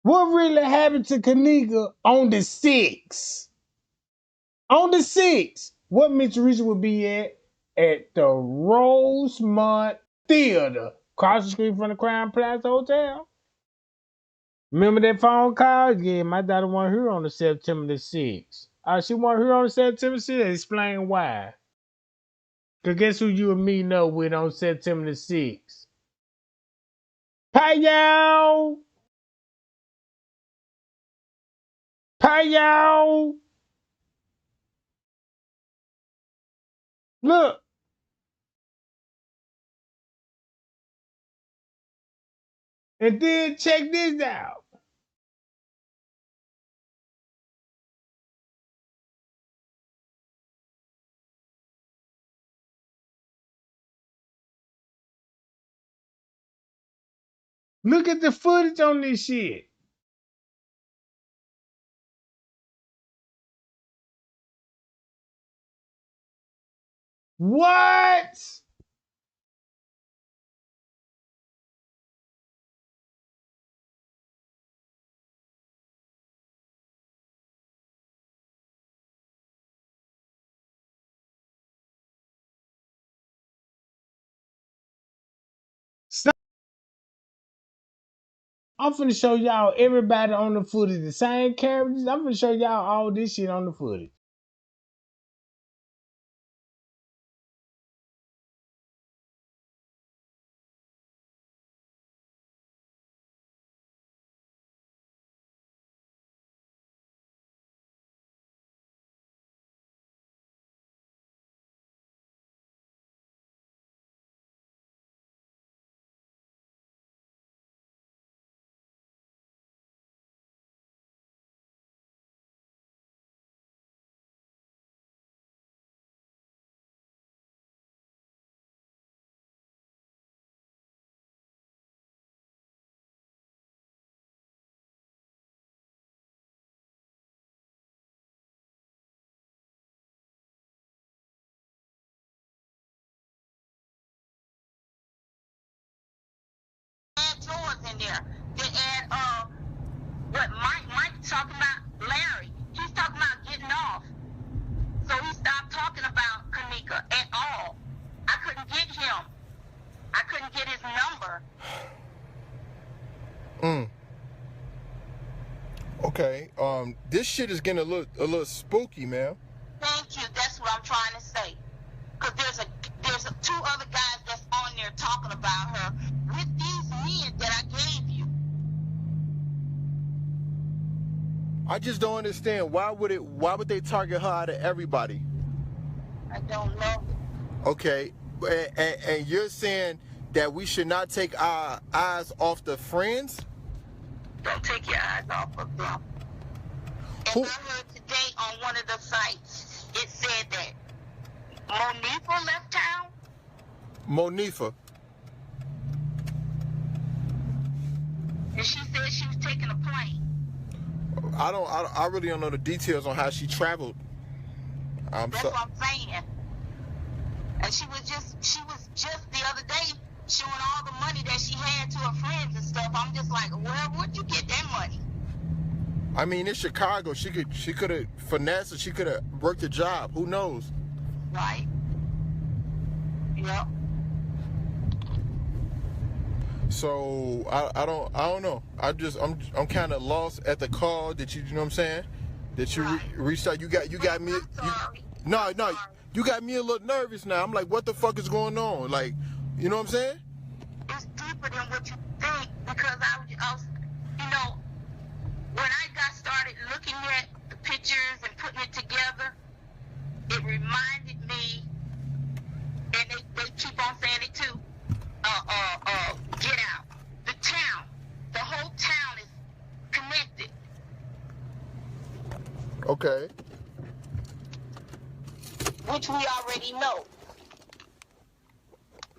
S1: What really happened to Kenneka on the 6th? On the 6th, what Miss Teresa would be at the Rosemont Theater, across the street from the Crown Plaza Hotel. Remember that phone call? Yeah, my daughter wanted her on the September the 6th. She wanted her on the September 6th. Explain why. Because guess who you were meeting up with on September the 6th? Payao! Payao! Look, and then check this out. Look at the footage on this shit. What? I'm finna show y'all everybody on the footage, the same characters. I'm finna show y'all all this shit on the footage.
S4: Add yours in there. They add what Mike talking about Larry. He's talking about getting off. So he stopped talking about Kenneka at all. I couldn't get him. I couldn't get his number.
S5: Okay. This shit is getting a little spooky, man.
S4: Thank you. That's what I'm trying to say. Cause there's two other guys that's on there
S5: I just don't understand. Why would they target her out of everybody?
S4: I don't know.
S5: Okay, and you're saying that we should not take our eyes off the friends?
S4: Don't take your eyes off of them. And I heard today on one of the sites, it said that Monifa left town.
S5: Monifa.
S4: And she said she was taking a plane.
S5: I really don't know the details on how she traveled.
S4: That's what I'm saying. And she was just the other day showing all the money that she had to her friends and stuff. I'm just like, well, where'd you get that money?
S5: I mean, in Chicago, she could have finessed, or she could have worked a job. Who knows?
S4: Right. Yep.
S5: So I don't know. I'm kind of lost at the call that you know what I'm saying, that you reached out. You got me. No, you got me a little nervous now. I'm like, what the fuck is going on? Like, you know what I'm saying?
S4: It's deeper than what you think, because I was, you know, when I got started looking at the pictures and putting it together, it reminded me, and they keep on saying it too. Get Out. The town, the whole town is connected.
S5: Okay.
S4: Which we already know.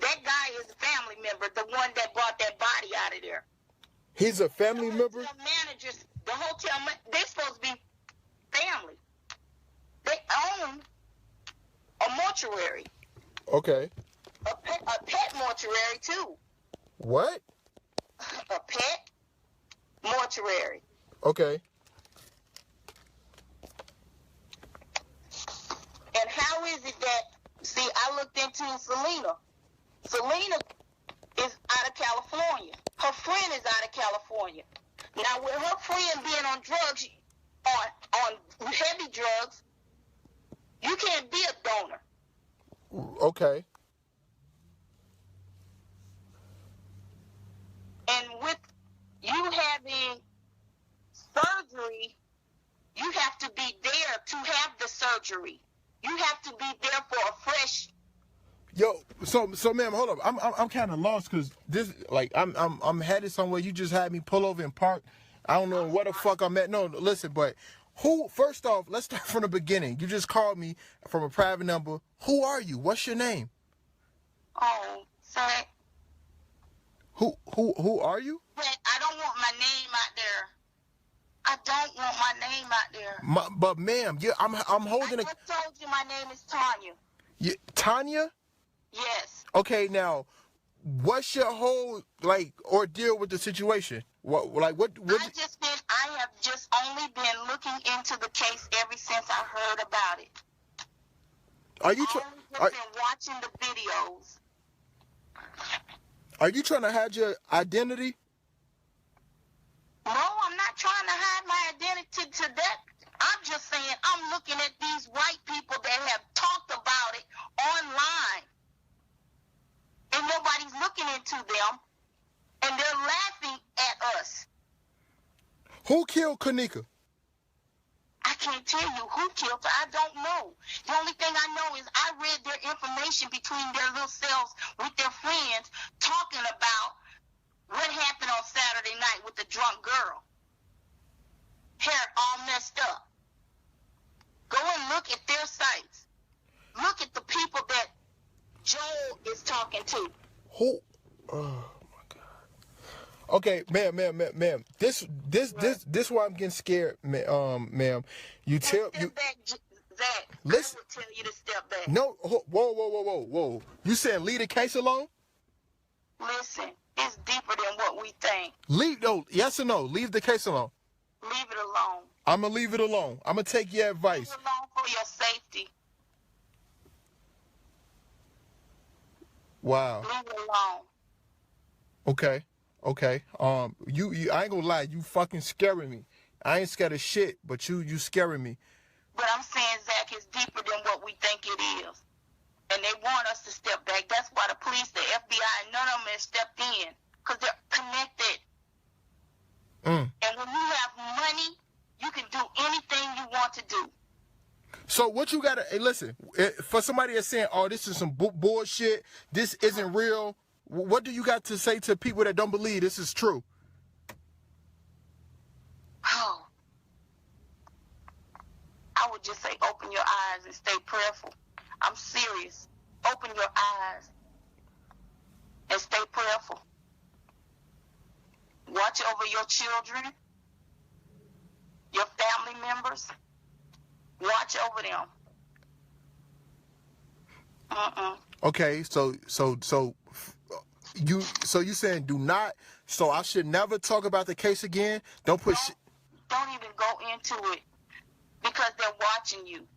S4: That guy is a family member, the one that brought that body out of there.
S5: He's a family member?
S4: The hotel, they're supposed to be family. They own a mortuary.
S5: Okay.
S4: A pet mortuary, too.
S5: What?
S4: A pet mortuary.
S5: Okay.
S4: And how is it that, see, I looked into Selena. Selena is out of California. Her friend is out of California. Now, with her friend being on drugs, on heavy drugs, you can't be a donor.
S5: Okay.
S4: And with you having surgery, you have to be there to have the surgery. You have to be there for a fresh.
S5: Yo, so ma'am, hold up. I'm kind of lost, because this, like, I'm headed somewhere. You just had me pull over and park. I don't know where the fuck I'm at. No, listen, but first off, let's start from the beginning. You just called me from a private number. Who are you? What's your name?
S4: Oh, sorry.
S5: Who are you?
S4: I don't want my name out there. I don't want my name out there.
S5: But ma'am, I'm holding
S4: I just told you my name is Tanya.
S5: Tanya?
S4: Yes.
S5: Okay, now, what's your whole, like, ordeal with the situation? What?
S4: I have just only been looking into the case ever since I heard about it.
S5: Are you
S4: been watching the videos.
S5: Are you trying to hide your identity?
S4: No, I'm not trying to hide my identity to that. I'm just saying I'm looking at these white people that have talked about it online. And nobody's looking into them. And they're laughing at us.
S5: Who killed Kenneka?
S4: I can't tell you who killed her. I don't know. The only thing I know is I read their information between their little selves with their friends talking about what happened on Saturday night with the drunk girl. Hair all messed up. Go and look at their sites. Look at the people that Joel is talking to.
S5: Who? Oh my God. Okay, ma'am. This why I'm getting scared, ma'am. You tell you.
S4: Back, Zach.
S5: Listen.
S4: I would tell you to step back.
S5: No. Whoa. You said leave the case alone?
S4: Listen, it's deeper than what we think.
S5: Yes or no? Leave the case alone.
S4: Leave it alone.
S5: I'm gonna leave it alone. I'm gonna take your advice.
S4: Leave it alone for your safety.
S5: Wow.
S4: Leave it alone.
S5: Okay. You I ain't gonna lie, you fucking scaring me. I ain't scared of shit, but you scaring me.
S4: But I'm saying, Zach, it's deeper than what we think it is. And they want us to step back. That's why the police, the FBI, none of them have stepped in. Because they're connected. And when you have money, you can do
S5: So what you gotta, hey, listen, for somebody that's saying, oh, this is some bullshit, this isn't real, what do you got to say to people that don't believe this is true?
S4: Oh, I would just say open your eyes and stay prayerful. I'm serious. Open your eyes and stay prayerful. Watch over your children, your family members. Watch over them.
S5: Okay, so you saying do not, so I should never talk about the case again? Don't
S4: Don't even go into it because they're watching you.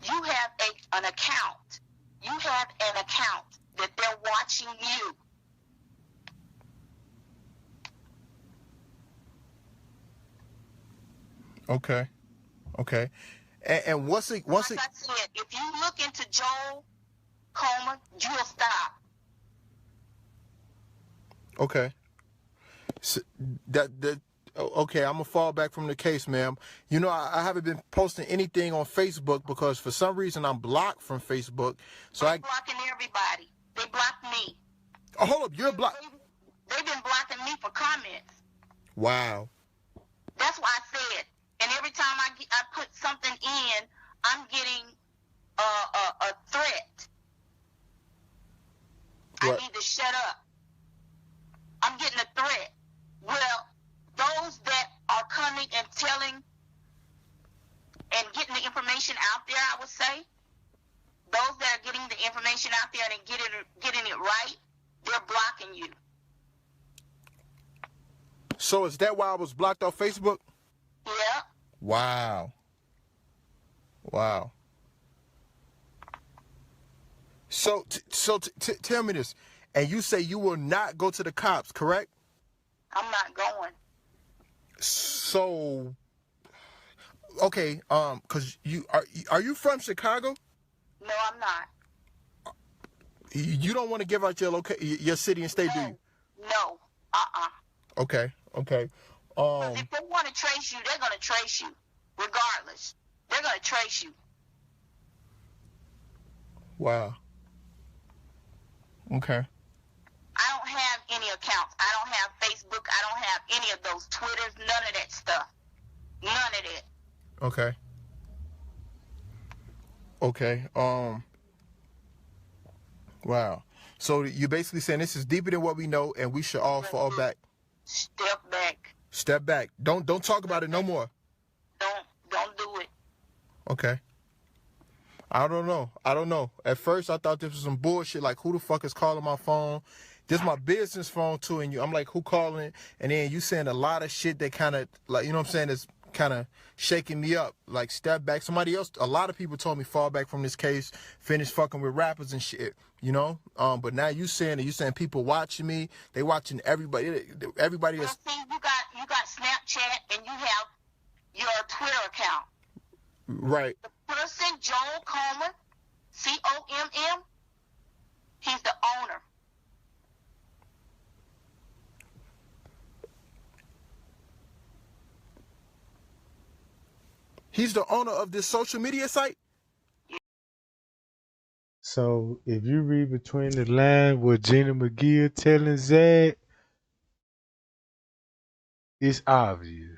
S4: You have an account. You have an account that they're watching you.
S5: Okay. And once
S4: Like I said, if you look into Joel Comer, you'll stop.
S5: Okay. So okay, I'm gonna fall back from the case, ma'am. You know, I haven't been posting anything on Facebook because for some reason I'm blocked from Facebook. So
S4: They're blocking everybody. They blocked me.
S5: Oh, hold up, you're blocked.
S4: They've been blocking me for comments.
S5: Wow.
S4: That's why I said. And every time I put something in, I'm getting a threat.
S5: What?
S4: I need to shut up. I'm getting a threat. Well, those that are coming and telling and getting the information out there, I would say, those that are getting the information out there and getting it right, they're blocking you.
S5: So is that why I was blocked off Facebook?
S4: Yeah.
S5: Wow. So tell me this, and you say you will not go to the cops, correct?
S4: I'm not going.
S5: So, okay, cause are you from Chicago?
S4: No, I'm not.
S5: You don't want to give out your city and state, do you?
S4: No.
S5: Okay.
S4: Because if they want to trace you, they're gonna trace you, regardless. They're gonna trace you.
S5: Wow. Okay.
S4: I don't have any accounts. I don't have Facebook. I don't have any of those Twitters. None of that stuff. None of that.
S5: Okay. Wow. So you're basically saying this is deeper than what we know, and we should all fall back.
S4: Step back.
S5: Don't talk about it no more.
S4: Don't do it.
S5: Okay. I don't know. At first, I thought this was some bullshit. Like, who the fuck is calling my phone? This is my business phone too, and I'm like, who calling? And then you saying a lot of shit that kind of, like, you know what I'm saying, is kind of shaking me up. Like, step back. A lot of people told me fall back from this case, finish fucking with rappers and shit. You know. But now you saying people watching me. They watching everybody. Everybody is.
S4: Well, see, you got Snapchat and you have your Twitter account.
S5: Right.
S4: The person, Joel Comer, COMM, he's the owner.
S5: He's the owner of this social media site?
S1: So if you read between the lines what Gina McGill telling Zach, it's obvious.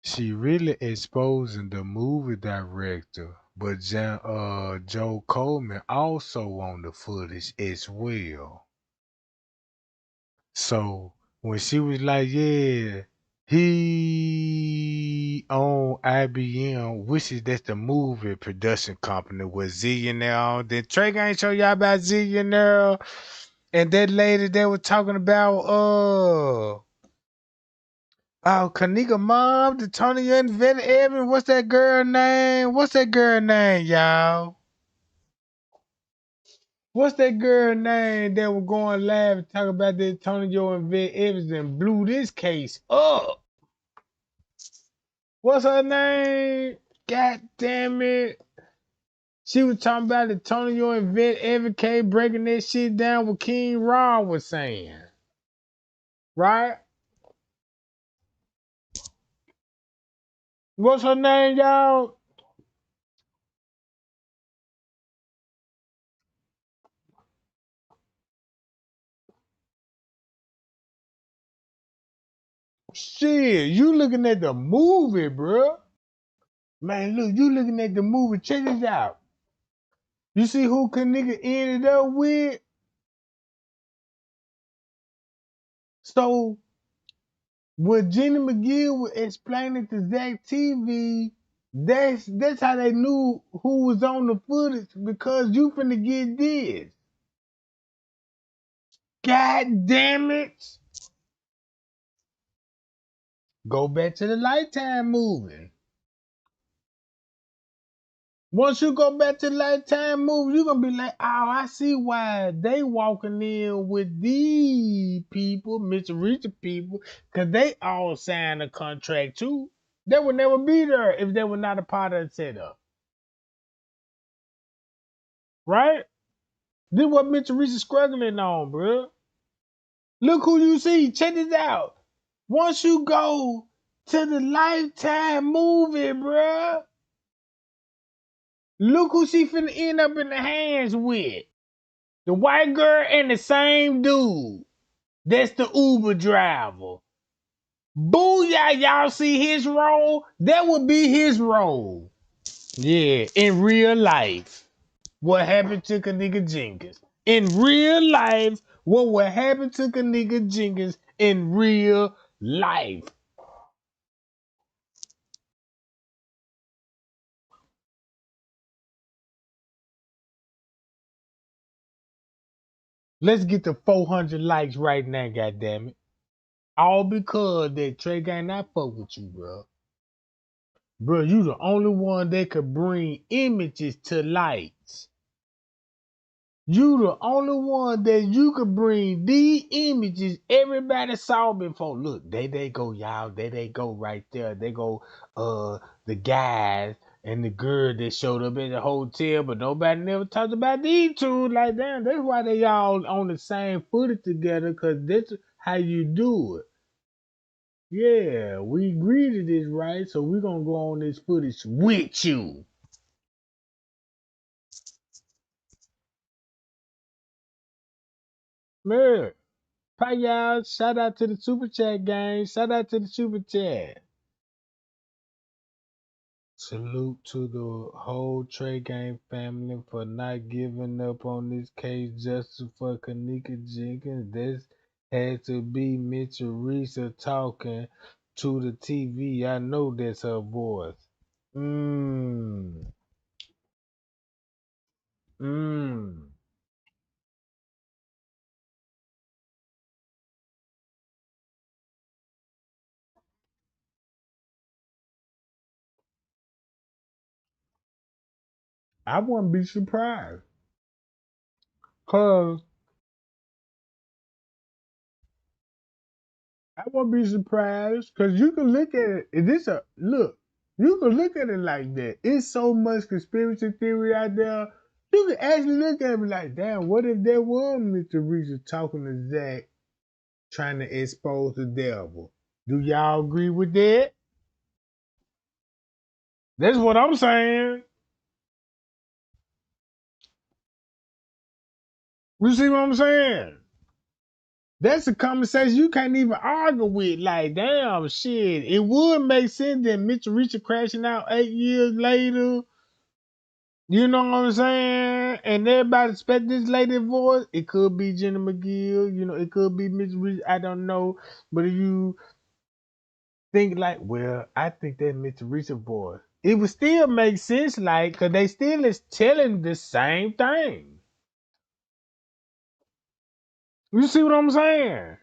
S1: She really exposing the movie director, but Joe Coleman also on the footage as well. So when she was like, yeah, he on IBM, which is that's the movie production company with Zillionaire. Then Trey ain't show y'all about Zillionaire. And that lady they were talking about Kenneka mom, the Tony and Vetty Evans. What's that girl name? Y'all? What's that girl name that was going live and talk about that Tony and Vetty Evans and blew this case up? What's her name? God damn it. She was talking about the Tony and Vetty Evans case breaking that shit down what King Ron was saying. Right? What's her name, y'all? Shit, you looking at the movie, bro. Man, look, you looking at the movie. Check this out. You see who Kenneka ended up with? So when Jenny McGill was explaining to Zach TV, that's how they knew who was on the footage because you finna get this. God damn it. Go back to the Lifetime movie. Once you go back to the Lifetime movie, you're gonna be like, oh, I see why they walking in with these people, Mr. Richard people, because they all signed a contract too. They would never be there if they were not a part of the setup. Right? This is what Mr. Reese is struggling on, bro. Look who you see. Check this out. Once you go to the Lifetime movie, bro, look who she finna end up in the hands with. The white girl and the same dude. That's the Uber driver. Booyah, y'all see his role? That would be his role. Yeah, in real life. What happened to Kenneka Jenkins? In real life, what would happen to Kenneka Jenkins in real life? Let's get to 400 likes right now, goddammit. All because that Trey Gang not fuck with you, bro. Bro, you the only one that could bring images to lights. You the only one that you could bring the images everybody saw before. Look, there they go, y'all. There they go right there. They go the guys and the girl that showed up at the hotel, but nobody never talked about these two. Like damn, that's why they all on the same footage together, cause that's how you do it. Yeah, we agreed to this, right? So we're gonna go on this footage with you. Man. Hi y'all, shout out to the super chat gang. Shout out to the super chat. Salute to the whole Trey Gang family for not giving up on this case justice for Kenneka Jenkins. This had to be Mitch Teresa talking to the TV. I know that's her voice. Mmm. Mmm. I wouldn't be surprised. Cause I won't be surprised because you can look at it. Is this a look? You can look at it like that. It's so much conspiracy theory out there. You can actually look at it like, damn, what if there was Mr. Reese talking to Zach, trying to expose the devil? Do y'all agree with that? That's what I'm saying. You see what I'm saying? That's a conversation you can't even argue with. Like, damn, shit. It would make sense that Mr. Richard crashing out 8 years later. You know what I'm saying? And everybody expect this lady voice. It could be Jenny McGill. You know, it could be Miss Reese. I don't know. But if you think like, well, I think that Mr. Reese voice, it would still make sense, like, because they still is telling the same thing. You see what I'm saying?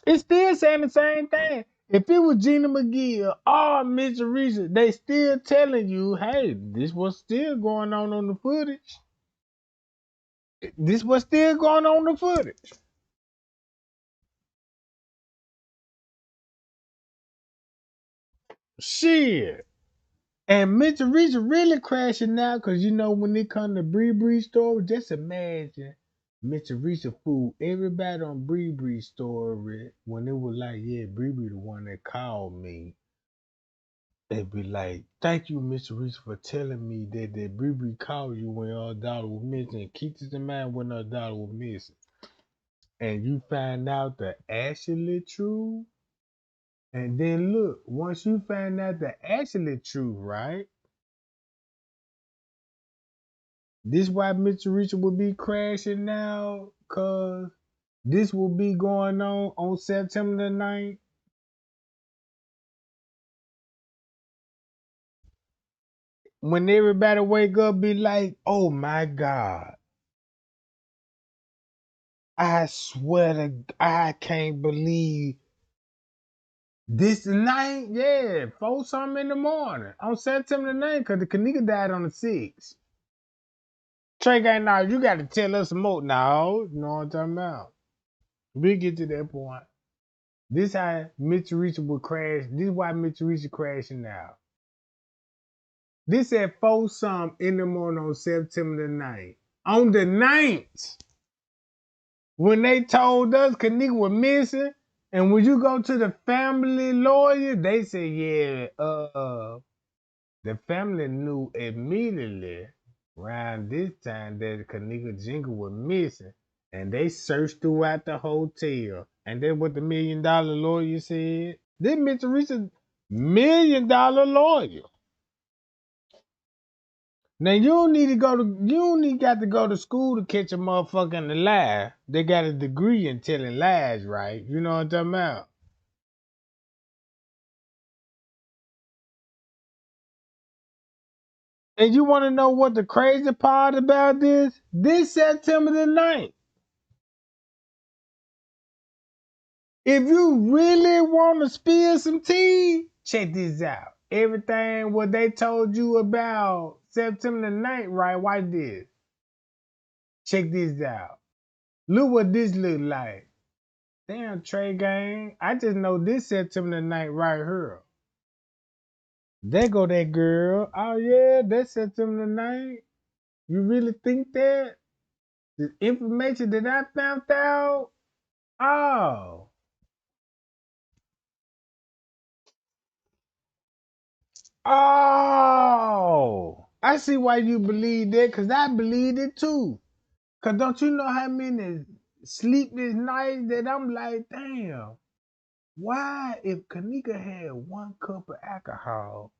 S1: It's still saying the same thing. If it was Gina McGill or Mr. Reese, they still telling you, hey, this was still going on the footage. This was still going on the footage. Shit. And Mitch Reese really crashing out because you know when it come to Bree Bree story, just imagine Mitch Reese fooled everybody on Bree Bree story when it was like, yeah, Bree Bree the one that called me. They'd be like, thank you, Mr. Reese, for telling me that Bree Bree called you when our daughter was missing. Keep this in mind when our daughter was missing. And you find out the actually true, And then look, once you find out the actual truth, right? This why Mitsubishi will be crashing now, cause this will be going on September the 9th. When everybody wake up, be like, oh my God. I swear to I can't believe this night, yeah, 4 something in the morning on September the 9th, cause the Kenneka died on the 6th. Trey Gang, now you gotta tell us some more. No, you know what I'm talking about. We get to that point. This how Mitsubishi will crash. This is why Mitsubishi crashing now. This at 4 something in the morning on September the 9th. On the 9th, when they told us Kenneka was missing, and when you go to the family lawyer, they say, yeah, the family knew immediately around this time that Kenneka Jenkine was missing. And they searched throughout the hotel. And that's what the $1 million lawyer said. This Mr. Richard $1 million lawyer. Now you don't need to go to you don't need got to go to school to catch a motherfucker in the lie. They got a degree in telling lies, right? You know what I'm talking about? And you want to know what the crazy part about this? This September the 9th. If you really want to spill some tea, check this out. Everything what they told you about September the 9th, right? Watch this. Check this out. Look what this look like. Damn, Trey Gang. I just know this September the 9th right here. There go that girl. Oh yeah, that's September the 9th. You really think that? The information that I found out? Oh. Oh. I see why you believe that, because I believed it too. Because don't you know how many sleepless nights that I'm like, damn, why if Kenneka had 1 cup of alcohol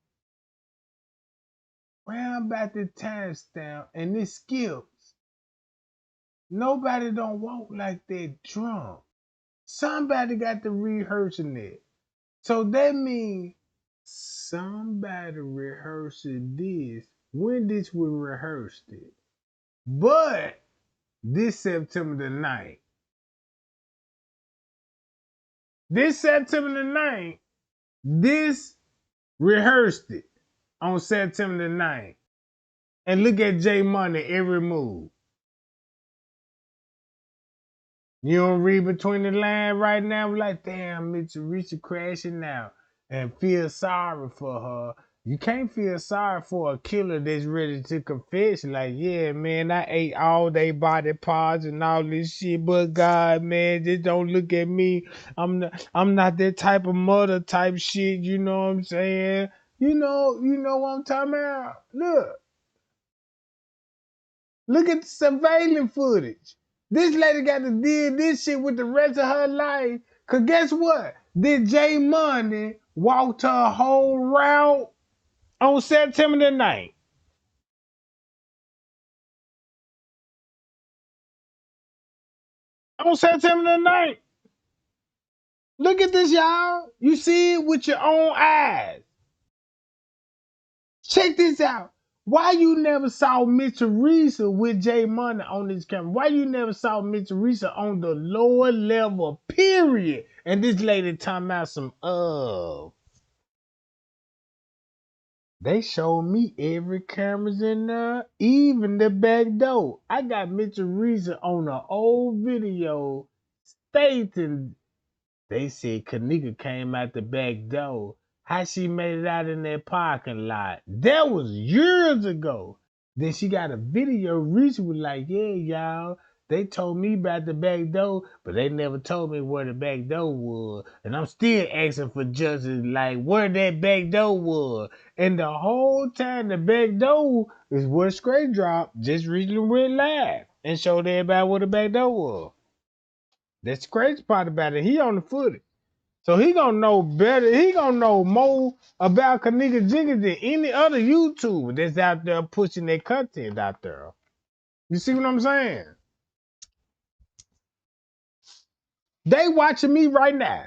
S1: round about the timestamp and it skips, nobody don't walk like that drunk. Somebody got to rehearsing it. So that means somebody rehearsing this when this was rehearsed it. But this September the 9th. This September the 9th, this rehearsed it on September the 9th. And look at J Money every move. You don't read between the lines right now, like, damn, Mitsubishi crashing now and feel sorry for her. You can't feel sorry for a killer that's ready to confess. Like, yeah, man, I ate all they body parts and all this shit, but God, man, just don't look at me. I'm not that type of mother type shit, you know what I'm saying? You know what I'm talking about? Look at the surveillance footage. This lady got to deal this shit with the rest of her life. Cause guess what? Did J Money walk her whole route on September the 9th? On September the 9th. Look at this, y'all. You see it with your own eyes. Check this out. Why you never saw Mr. Risa with J Money on this camera? Why you never saw Mr. Risa on the lower level, period? And this lady talking about some they showed me every cameras in there, even the back door. I got Mr. Risa on an old video stating they said Kenneka came out the back door. How she made it out in that parking lot. That was years ago. Then she got a video recently like, yeah, y'all, they told me about the back door, but they never told me where the back door was. And I'm still asking for justice, like where that back door was. And the whole time the back door is where Straight Drop just recently went live and showed everybody where the back door was. That's the crazy part about it. He on the footage. So he gonna know better. He gonna know more about Kenneka Jenkins than any other YouTuber that's out there pushing their content out there. You see what I'm saying? They watching me right now.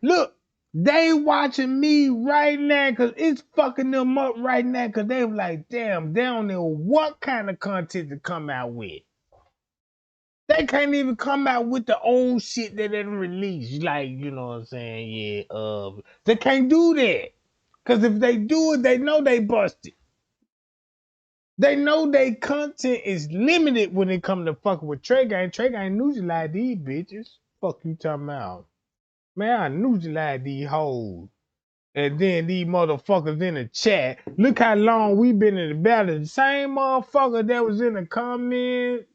S1: Look, they watching me right now because it's fucking them up right now because they were like, damn, they don't know what kind of content to come out with. They can't even come out with the old shit that they release. Like, you know what I'm saying? Yeah, they can't do that. Cause if they do it, they know they busted. They know their content is limited when it come to fucking with Trey Gang. Trey Gang neutralize these bitches. Fuck you talking about? Man, I neutralize these hoes. And then these motherfuckers in the chat. Look how long we been in the battle. The same motherfucker that was in the comment.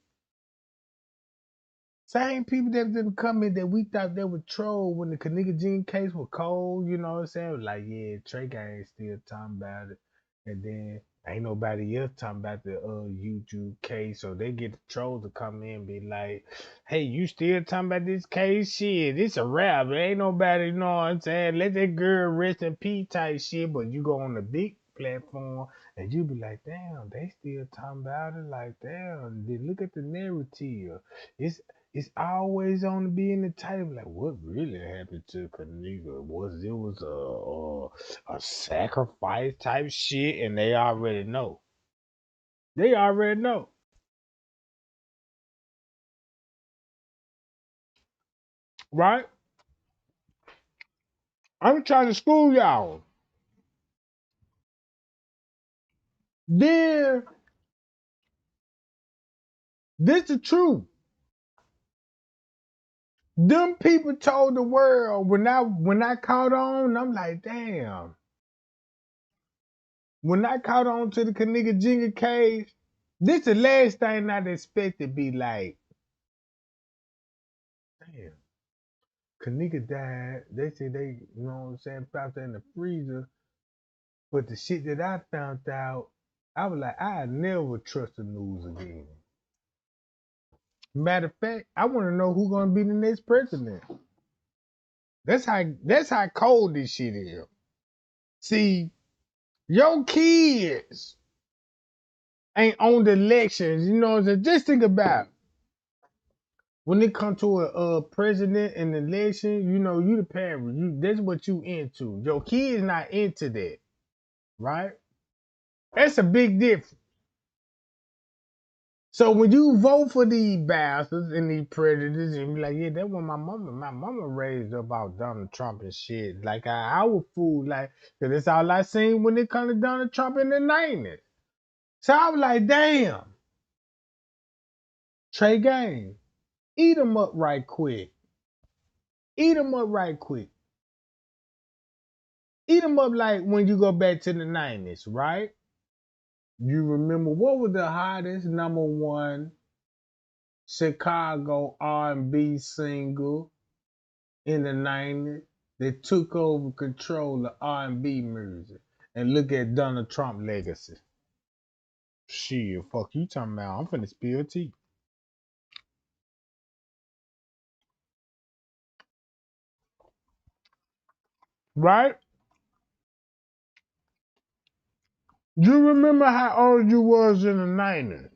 S1: Same people that didn't come in that we thought they would troll when the Kenneka Jean case was cold, you know what I'm saying? Like, yeah, Trey Gang still talking about it. And then ain't nobody else talking about the YouTube case. So they get the trolls to come in and be like, hey, you still talking about this case? Shit, it's a wrap. Ain't nobody, you know what I'm saying? Let that girl rest in peace type shit. But you go on the big platform and you be like, damn, they still talking about it. Like, damn, then look at the narrative. It's always on to be in the title. Like, what really happened to Kenneka? Was a sacrifice type shit, and they already know. They already know, right? I'm trying to school y'all. Then this the truth. Them people told the world when I caught on. I'm like, damn. When I caught on to the Kenneka Jenga case, this the last thing I'd expect to be like, damn. Kenneka died. They say they, you know what I'm saying, found her in the freezer. But the shit that I found out, I was like, I never trust the news again. Matter of fact, I want to know who's gonna be the next president. That's how cold this shit is. See, your kids ain't on the elections. You know what I'm saying? Just think about it. When it comes to a president and election, you know, you the parent. That's what you into. Your kids not into that, right? That's a big difference. So when you vote for these bastards and these predators, and be like, yeah, that was my mama raised up about Donald Trump and shit. Like I was fooled, like, cause that's all I seen when it come to Donald Trump in the 90s. So I was like, damn, Trey Gang, eat them up right quick. Eat them up right quick. Eat them up like when you go back to the 90s, right? You remember what was the hottest number one Chicago R&B single in the 90s that took over control of R&B music? And look at Donald Trump legacy. Shit, fuck you talking about. I'm finna spill tea. Right? You remember how old you was in the 90s?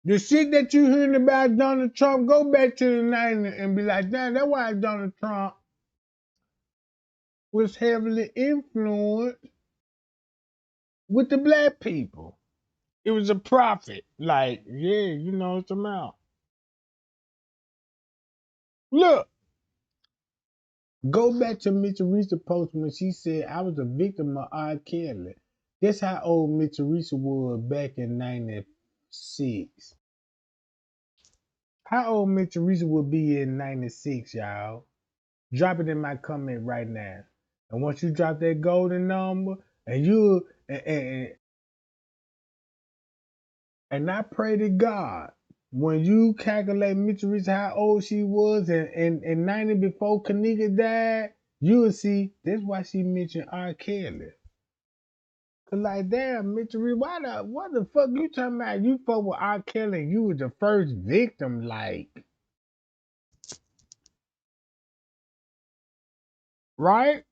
S1: The shit that you hearing about Donald Trump, go back to the 90s and be like, damn, that's why Donald Trump was heavily influenced with the black people. It was a prophet. Like, yeah, you know what I'm about. Look, go back to Miss Teresa post when she said I was a victim of R. Kelly. That's how old Miss Teresa was back in 96. How old Miss Teresa would be in 96, y'all? Drop it in my comment right now. And once you drop that golden number, and you and I pray to God, when you calculate Miss Teresa how old she was in 90 before Kenneka died, you will see that's why she mentioned R. Kelly. Cause like damn, Miss Teresa, what the fuck you talking about? You fuck with R. Kelly, you was the first victim, like right?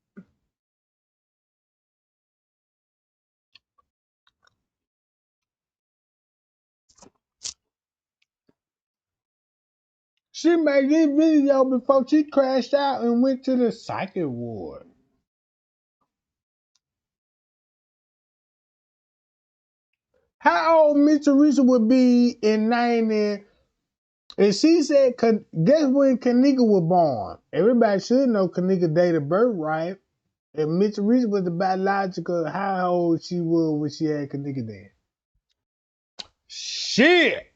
S1: She made this video before she crashed out and went to the psychic ward. How old Miss Teresa would be in 90? And she said, guess when Kenneka was born? Everybody should know Kenneka date of birth, right? And Miss Teresa was the biological, how old she was when she had Kenneka then. Shit!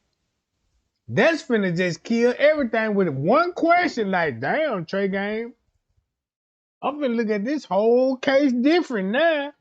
S1: That's finna just kill everything with one question. Like, damn, Trey Game. I'm finna look at this whole case different now.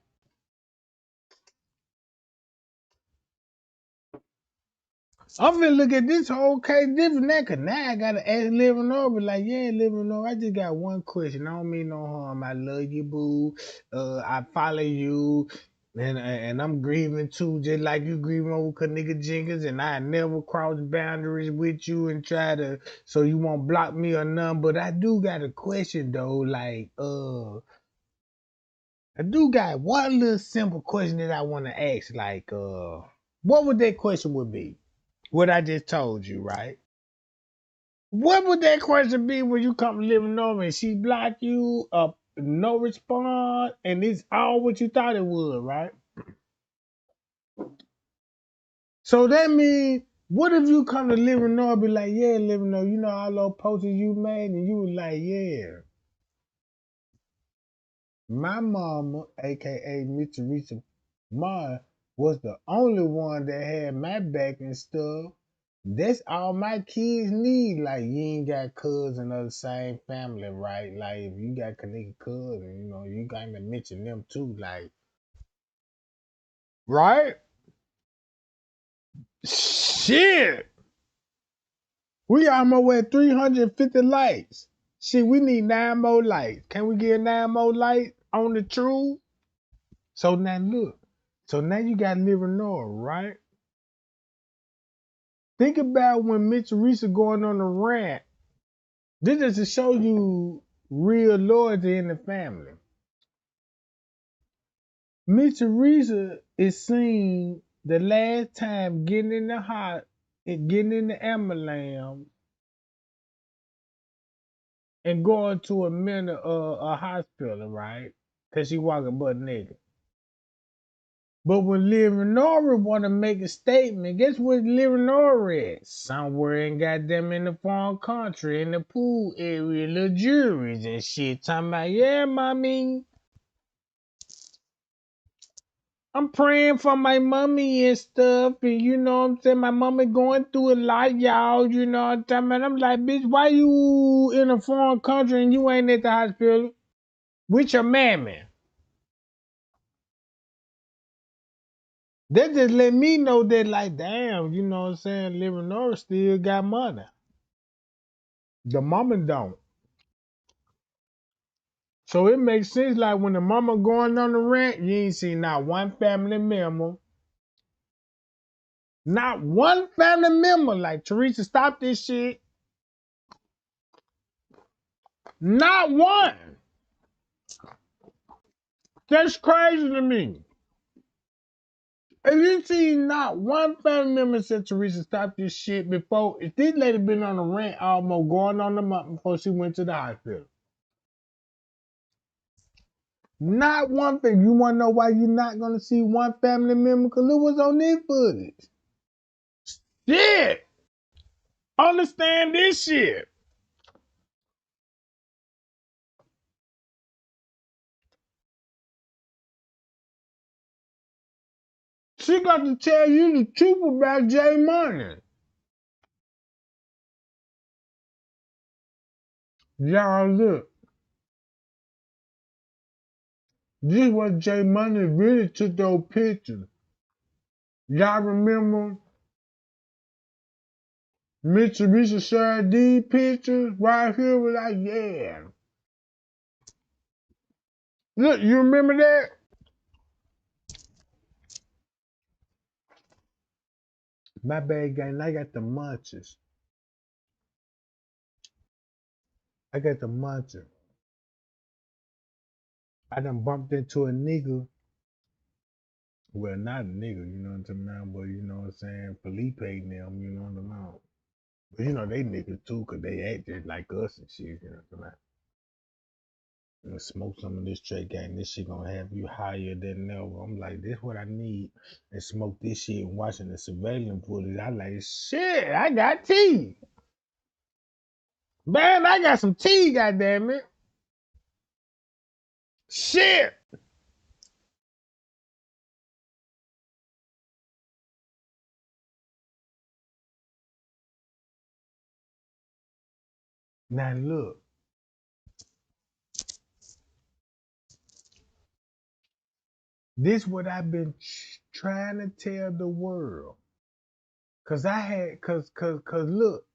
S1: I'm finna look at this whole case different now, cause now I gotta ask Living Over, like, yeah, Living Over, I just got one question. I don't mean no harm. I love you, boo. I follow you, and I'm grieving too, just like you grieving over Kenneka Jenkins, and I never cross boundaries with you and try to, so you won't block me or none. But I do got a question though, like, I do got one little simple question that I want to ask, like, what would that question would be? What I just told you, right? What would that question be when you come living over and she block you up, no response, and it's all what you thought it was, right? So that means, what if you come to living over and be like, yeah, living over, you know all those posters you made, and you was like, yeah, my mama, aka Miss Teresa Ma, was the only one that had my back and stuff. That's all my kids need. Like, you ain't got cousins of the same family, right? Like, if you got connected cousins, you know, you got to mention them too. Like, right? Shit. We almost at 350 likes. Shit, we need 9 more likes. Can we get 9 more likes on the truth? So now look. So now you got Liver North, right? Think about when Mitch Teresa going on a rant. This is to show you real loyalty in the family. Miss Teresa is seen the last time getting in the hot and getting in the ambulance and going to a hospital, right? Cause she walking butt naked. But when Leonora wanna make a statement, guess what Leonora is? Somewhere in goddamn in the foreign country, in the pool area, luxurious and shit. Talking about, yeah, mommy. I'm praying for my mommy and stuff, and you know what I'm saying? My mommy going through a lot, y'all, you know what I'm talking about? I'm like, bitch, why you in a foreign country and you ain't at the hospital with your mammy? That just let me know that, like, damn, you know what I'm saying? Living North still got money. The mama don't. So it makes sense, like, when the mama going on the rent, you ain't see not one family member. Not one family member. Like, Teresa, stop this shit. Not one. That's crazy to me. If you see not one family member said Teresa stop this shit before, if this lady been on the rant almost going on the month before she went to the hospital. Not one thing. You want to know why you're not going to see one family member? Because it was on this footage. Shit. Understand this shit. She got to tell you the truth about J Money. Y'all look. This was J Money really took those pictures. Y'all remember Mitsubishi shared these pictures right here? Was like, yeah. Look, you remember that? My bad, gang. I got the munchies. I got the munchies. I done bumped into a nigga. Well, not a nigga, you know what I'm saying, but you know what I'm saying, Felipe and them, you know what I'm saying. But you know they niggas too, cause they act just like us and shit, you know what I'm saying. And smoke some of this Trey gang, this shit gonna have you higher than ever. I'm like, this what I need. And smoke this shit and watching the surveillance footage. I like, shit, I got tea. Man, I got some tea, goddamn it. Shit. Now look, this what I've been trying to tell the world. Cause I had, cause look,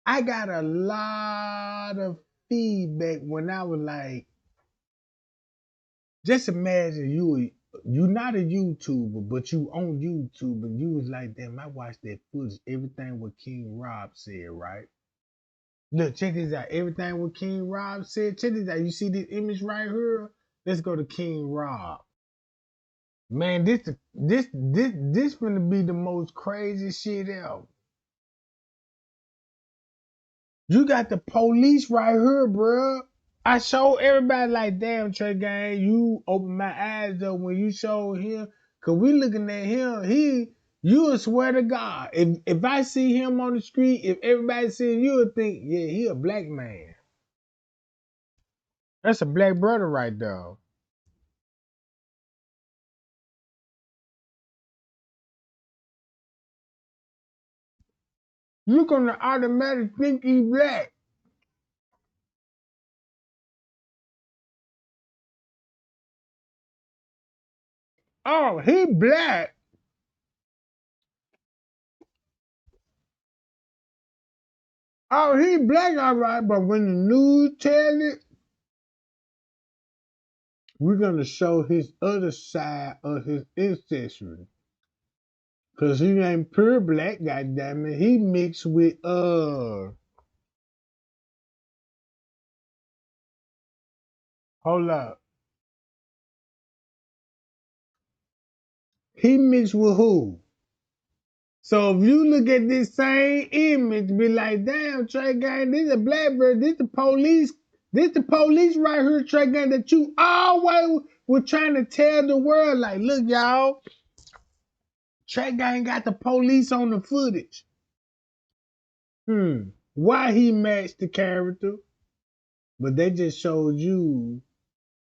S1: I got a lot of feedback when I was like, just imagine you not a YouTuber, but you on YouTube and you was like, damn, I watched that footage, everything what King Rob said, right? Look, check this out. Everything what King Rob said, check this out. You see this image right here? Let's go to King Rob. Man, this finna be the most crazy shit ever. You got the police right here, bruh. I showed everybody like, damn, Trey Gang, you opened my eyes up when you showed him. Cause we looking at him, you would swear to God, if I see him on the street, if everybody see him, you would think, yeah, he a black man. That's a black brother right there. You're gonna automatically think he black. Oh, he black. Oh, he black, all right. But when the news tell it, we're gonna show his other side of his ancestry. Cause he ain't pure black, goddammit. He mixed with hold up. He mixed with who? So if you look at this same image, be like, damn, Trey Gang, this is a blackbird, this the police right here, Trey Gang, that you always were trying to tell the world, like, look, y'all, Trey Gang got the police on the footage. Why he matched the character? But they just showed you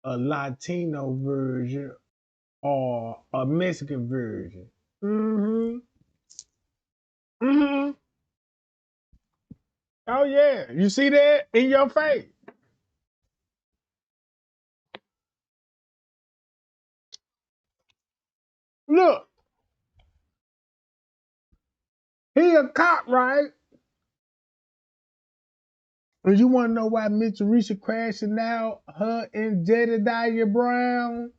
S1: a Latino version or a Mexican version. Mm-hmm. Mm-hmm. Oh yeah. You see that in your face. Look, he a cop, right? And you wanna know why Miss Teresa crashing out her and Jedediah Brown?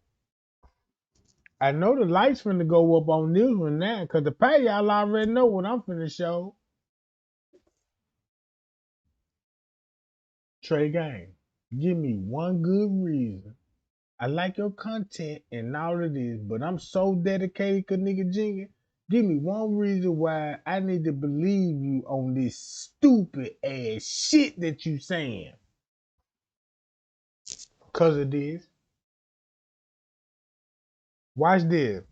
S1: I know the lights finna go up on this one now, cause the pay y'all already know what I'm finna show. Trey Gang, give me one good reason. I like your content and all it is, but I'm so dedicated to nigga Jenkine. Give me one reason why I need to believe you on this stupid ass shit that you saying. Cause of this. Watch this.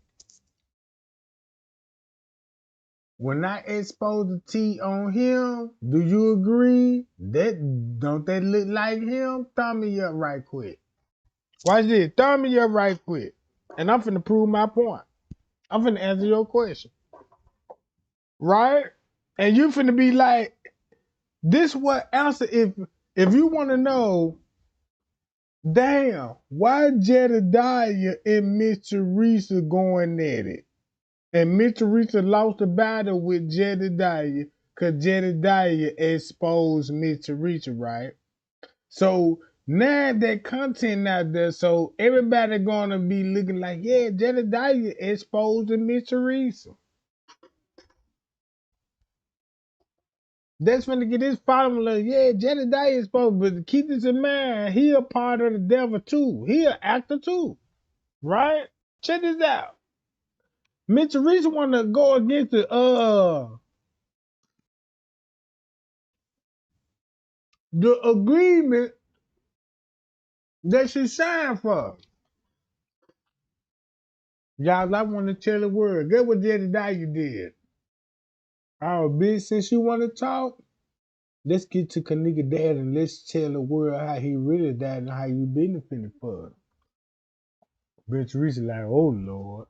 S1: When I expose the T on him, do you agree? Don't that look like him? Thumb me up right quick. Watch this. Thumb me up right quick. And I'm finna prove my point. I'm finna answer your question. Right? And you finna be like, this what answer if you want to know, damn, why Jedediah and Miss Teresa going at it? And Miss Teresa lost the battle with Jedediah because Jedediah exposed Miss Teresa, right? So now that content out there, so everybody gonna be looking like, yeah, Jedediah exposed Miss Teresa. That's finna get his formula. Yeah, Jedediah is supposed, but keep this in mind, he a part of the devil too. He an actor too, right? Check this out. Mitch Teresa want to go against the agreement that she signed for. Y'all, I want to tell the world. Get what Jedediah did. Oh, bitch, since you want to talk, let's get to Kenneka dad and let's tell the world how he really died and how you benefited for it. Bitch Teresa like, oh Lord.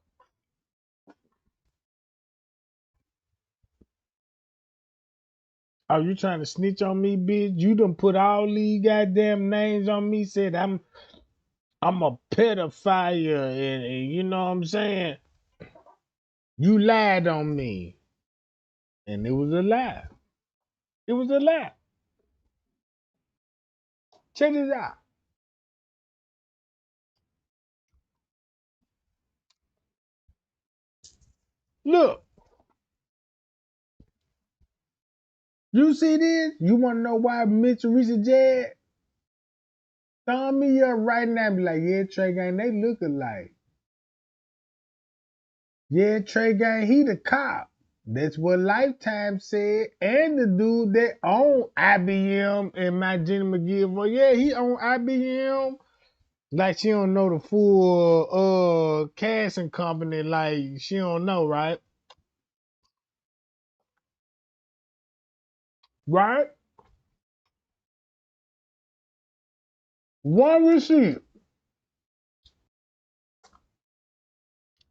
S1: Oh, you trying to snitch on me, bitch? You done put all these goddamn names on me, said I'm a pedophile and you know what I'm saying? You lied on me. And it was a lie. It was a lie. Check this out. Look, you see this? You wanna know why Mitch Teresa Jed? Thumb me up right now and be like, yeah, Trey Gang, they look alike. Yeah, Trey Gang, he the cop. That's what Lifetime said. And the dude that owned IBM and my Jenny McGill, well, yeah, he owned IBM. Like she don't know the full casting company, like she don't know, right? Right? One receipt.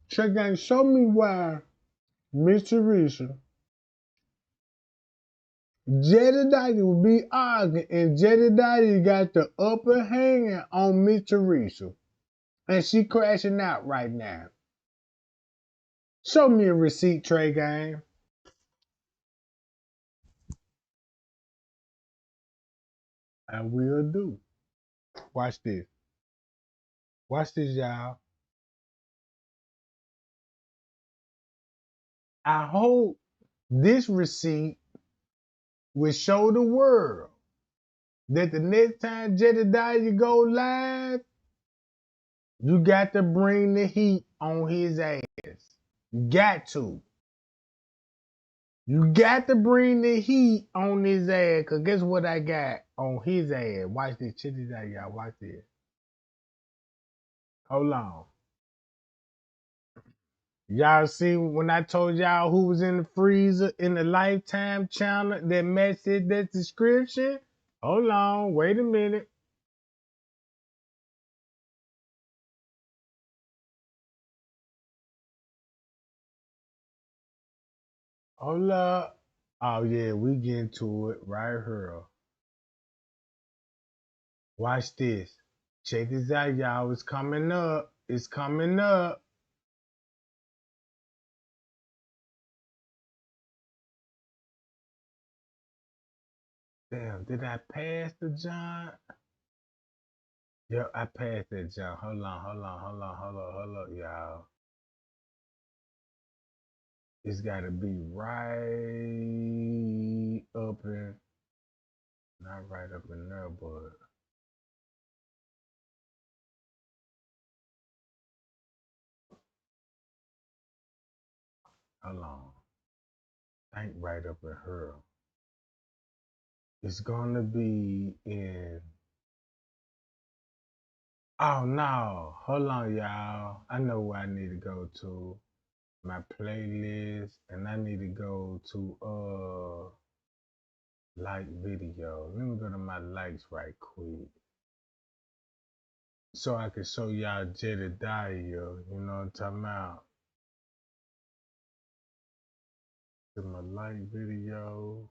S1: Trey Gang, show me why Miss Teresa, Jedediah will be arguing, and Jedediah got the upper hand on Miss Teresa. And she crashing out right now. Show me a receipt, Trey Gang. I will do. Watch this. Watch this, y'all. I hope this receipt will show the world that the next time Jedediah go live, you got to bring the heat on his ass. You got to. You got to bring the heat on his ass, because guess what I got on his ass? Watch this. Check this out, y'all. Watch this. Hold on. Y'all see when I told y'all who was in the freezer in the Lifetime channel that matched that description? Hold on. Wait a minute. Hold up. Oh, yeah. We get into it right here. Watch this. Check this out, y'all. It's coming up. It's coming up. Damn, did I pass the John? Yep, I passed that John. Hold on, y'all. It's gotta be right up in, not right up in there, but hold on. Ain't right up in her. It's gonna be in. Oh no, hold on, y'all. I know where I need to go to. My playlist, and I need to go to like video. Let me go to my likes right quick. So I can show y'all Jedediah, you know what I'm talking about? To my like video.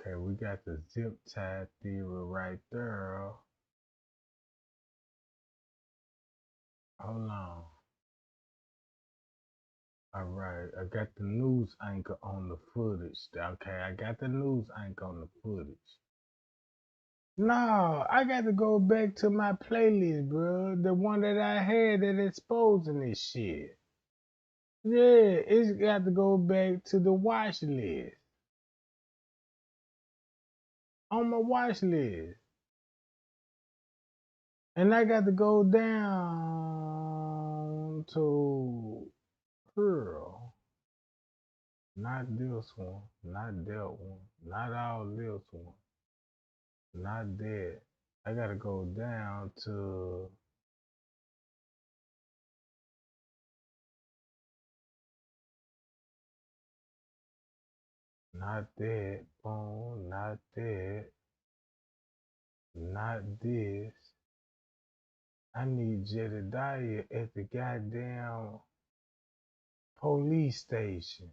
S1: Okay, we got the zip tie theory right there. Hold on. All right, I got the news anchor on the footage. Okay, I got the news anchor on the footage. No, I got to go back to my playlist, bro. The one that I had that exposing this shit. Yeah, it's got to go back to the watch list. on my watch list. And I got to go down to Pearl. Not this one. Not that one. Not all this one. Not that. I gotta go down to not that. Boom. Not that. Not this. I need Jedediah at the goddamn police station.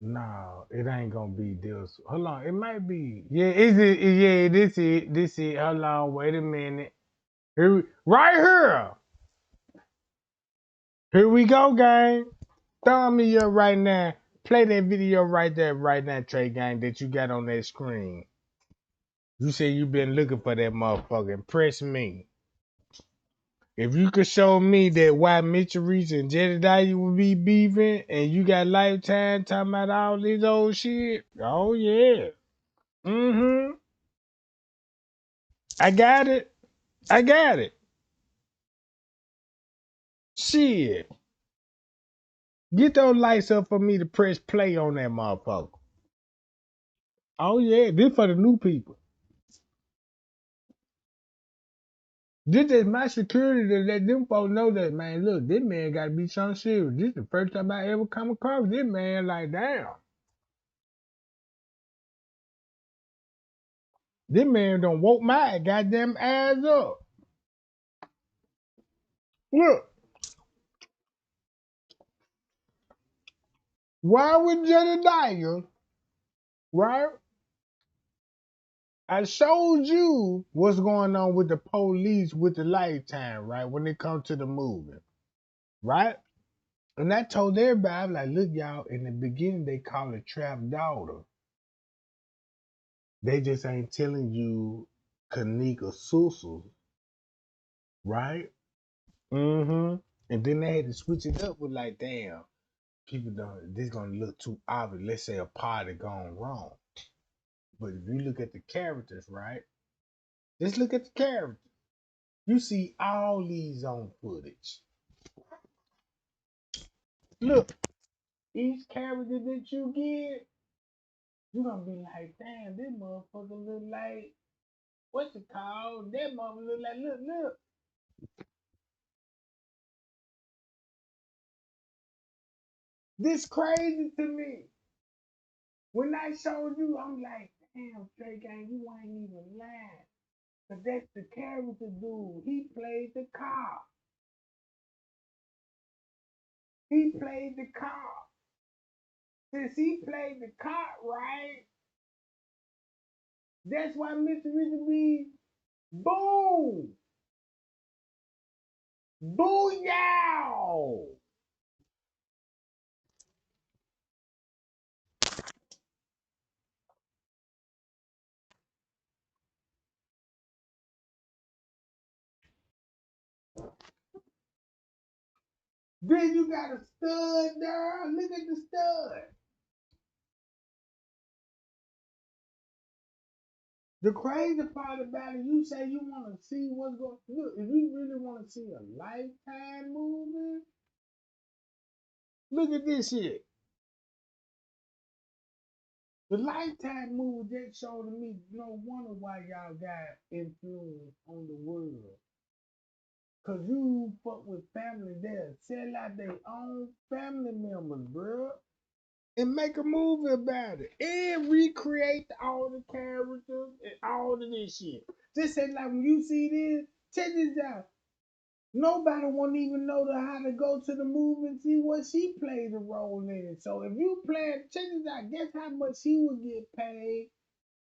S1: No, it ain't gonna be this. Hold on, it might be. Yeah, is it? Yeah, this it. This it. Hold on, wait a minute. Right here. Here we go, gang. Thumb me up right now. Play that video right there, right now, Trey Gang, that you got on that screen. You say you been looking for that motherfucker. Impress me. If you could show me that why Mitchell Reese and Jedediah would be beefing and you got Lifetime talking about all this old shit, oh yeah. Mm-hmm. I got it. I got it. Shit. Get those lights up for me to press play on that motherfucker. Oh yeah, this for the new people. This is my security to let them folks know that, man, look, this man gotta be something serious. This is the first time I ever come across this man like, damn. This man done woke my goddamn ass up. Look, why would Jedediah, right? I showed you what's going on with the police with the Lifetime, right? When it comes to the movie, right? And I told everybody, I was like, look, y'all, in the beginning, they call it trap daughter. They just ain't telling you Kenneka Susu, right? Mm-hmm. And then they had to switch it up with like, damn, people don't, this gonna look too obvious. Let's say a party gone wrong. But if you look at the characters, right? Just look at the characters. You see all these on footage. Look, each character that you get, you're gonna be like, damn, this motherfucker look like, what's it called? That motherfucker look like, look. This crazy to me. When I showed you, I'm like, damn, Trey Gang, you ain't even lying. But that's the character dude. He played the cop. He played the cop. Since he played the cop, right? That's why Mr. Richard B. Boom! Booyah! Then you got a stud there. Look at the stud. The crazy part about it, you say you want to see what's going. Look, if you really want to see a Lifetime movie, look at this shit. The Lifetime movie that showed to me, no wonder why y'all got influence on the world. Cause you fuck with family there, sell out their own family members, bro, and make a movie about it, and recreate all the characters and all of this shit. Just say like when you see this, check this out. Nobody won't even know how to go to the movie and see what she plays a role in it. So if you play, check this out. Guess how much he would get paid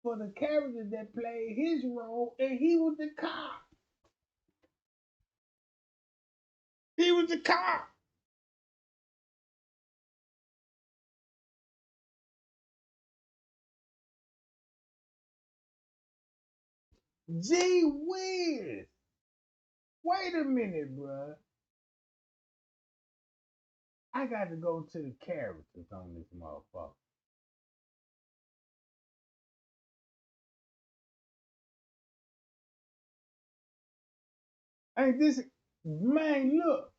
S1: for the character that played his role, and he was the cop. He was the cop. Gee whiz. Wait a minute, bruh. I got to go to the characters on this motherfucker. Ain't this man? Look,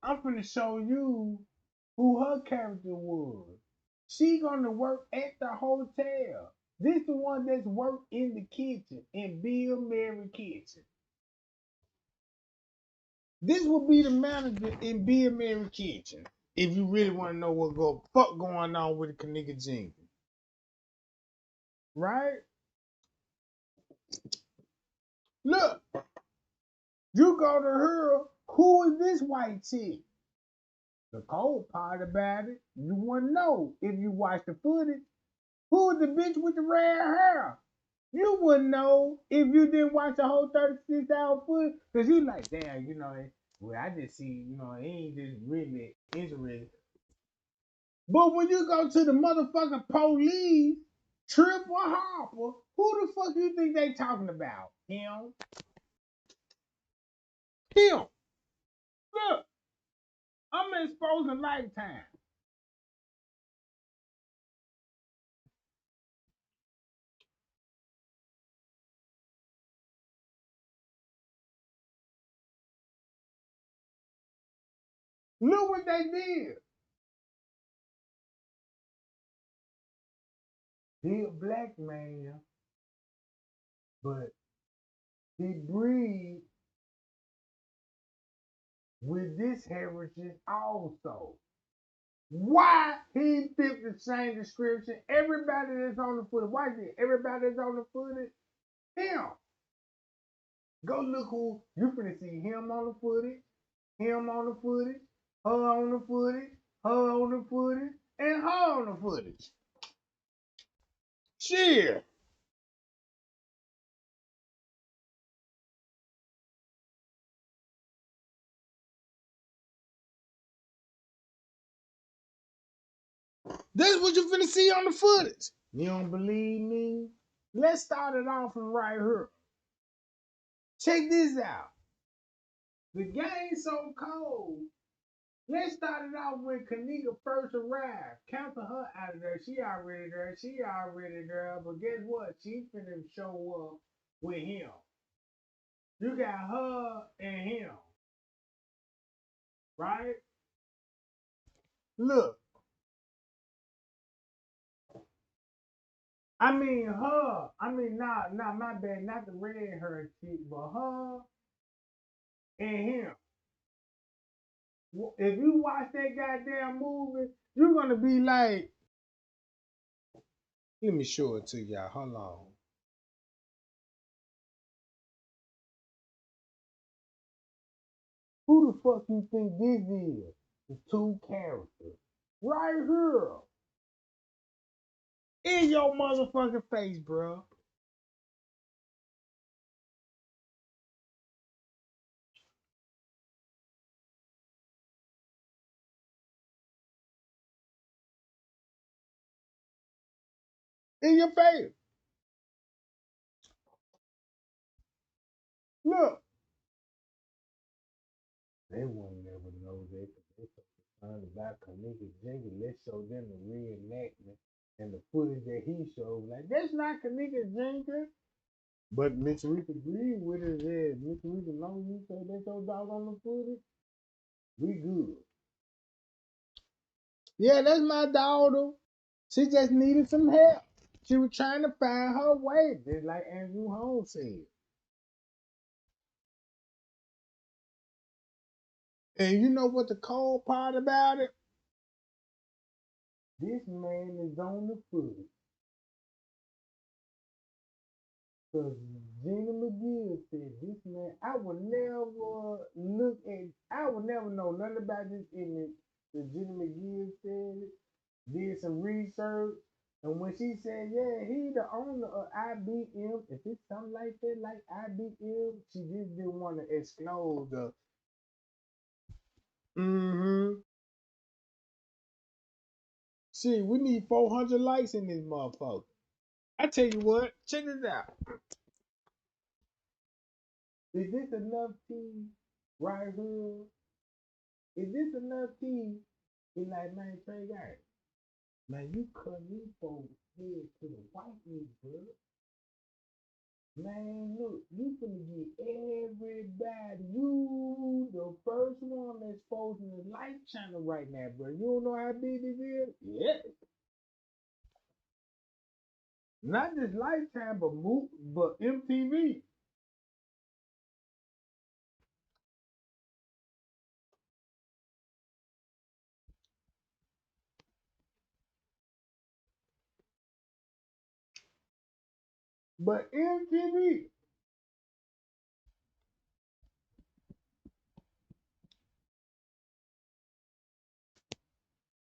S1: I'm finna show you who her character was. She gonna work at the hotel. This the one that's worked in the kitchen in Bill Mary kitchen. This will be the manager in Bill Mary kitchen. If you really want to know what fuck going on with the Kenneka Jenkine, right? Look, you go to her. Who is this white chick? The cold part about it, you wouldn't know if you watch the footage. Who's the bitch with the red hair? You wouldn't know if you didn't watch the whole 36-hour footage. Because you like, damn, well, I just see, he ain't just really interested. But when you go to the motherfucking police, Trip or Harper, who the fuck you think they talking about? Him. Look, I'm exposing Lifetime. Look what they did. He a black man, but he breathed with this heritage also. Why he fit the same description? Everybody that's on the footage, watch it. Everybody that's on the footage, him. Go look who you finna see him on the footage, him on the footage, her on the footage, her on the footage, and her on the footage. Shit. That's what you finna see on the footage. You don't believe me? Let's start it off from right here. Check this out. The game's so cold. Let's start it off when Kenneka first arrived. Cancel her out of there. She already there. She already there. But guess what? She finna show up with him. You got her and him. Right? Look. I mean her. Not my bad. Not the red hair chick, but her and him. If you watch that goddamn movie, you're gonna be like, let me show it to y'all. Hold on. Who the fuck you think this is? The two characters. Right here. In your motherfucking face, bro. In your face. Look. They won't never know that they're so concerned about Kenneka Jenkine. Let's show them the reenactment and the footage that he showed. Like, that's not Kenneka Jenkine. But Miss Rita agreed with it. Yeah, Miss Rita, long as you say that's your dog on the footage, we good. Yeah, that's my daughter. She just needed some help. She was trying to find her way, just like Andrew Holmes said. And you know what the cold part about it? This man is on the footage. Because Gina McGill said, this man, I would never know nothing about this image that Gina McGill said it, did some research, and when she said, yeah, he the owner of IBM, if it's something like that, like IBM, she just didn't want to expose the, See, we need 400 likes in this motherfucker. I tell you what, check this out. Is this enough tea right here? Is this enough tea? Be like, man, Trey guy, man, you cut me folks head to the white meat, bro. Man, look, you finna get everybody. You the first one that's exposing the Life Channel right now, bro. You don't know how big this is? Yeah. Not just Lifetime, but MTV. But MTV.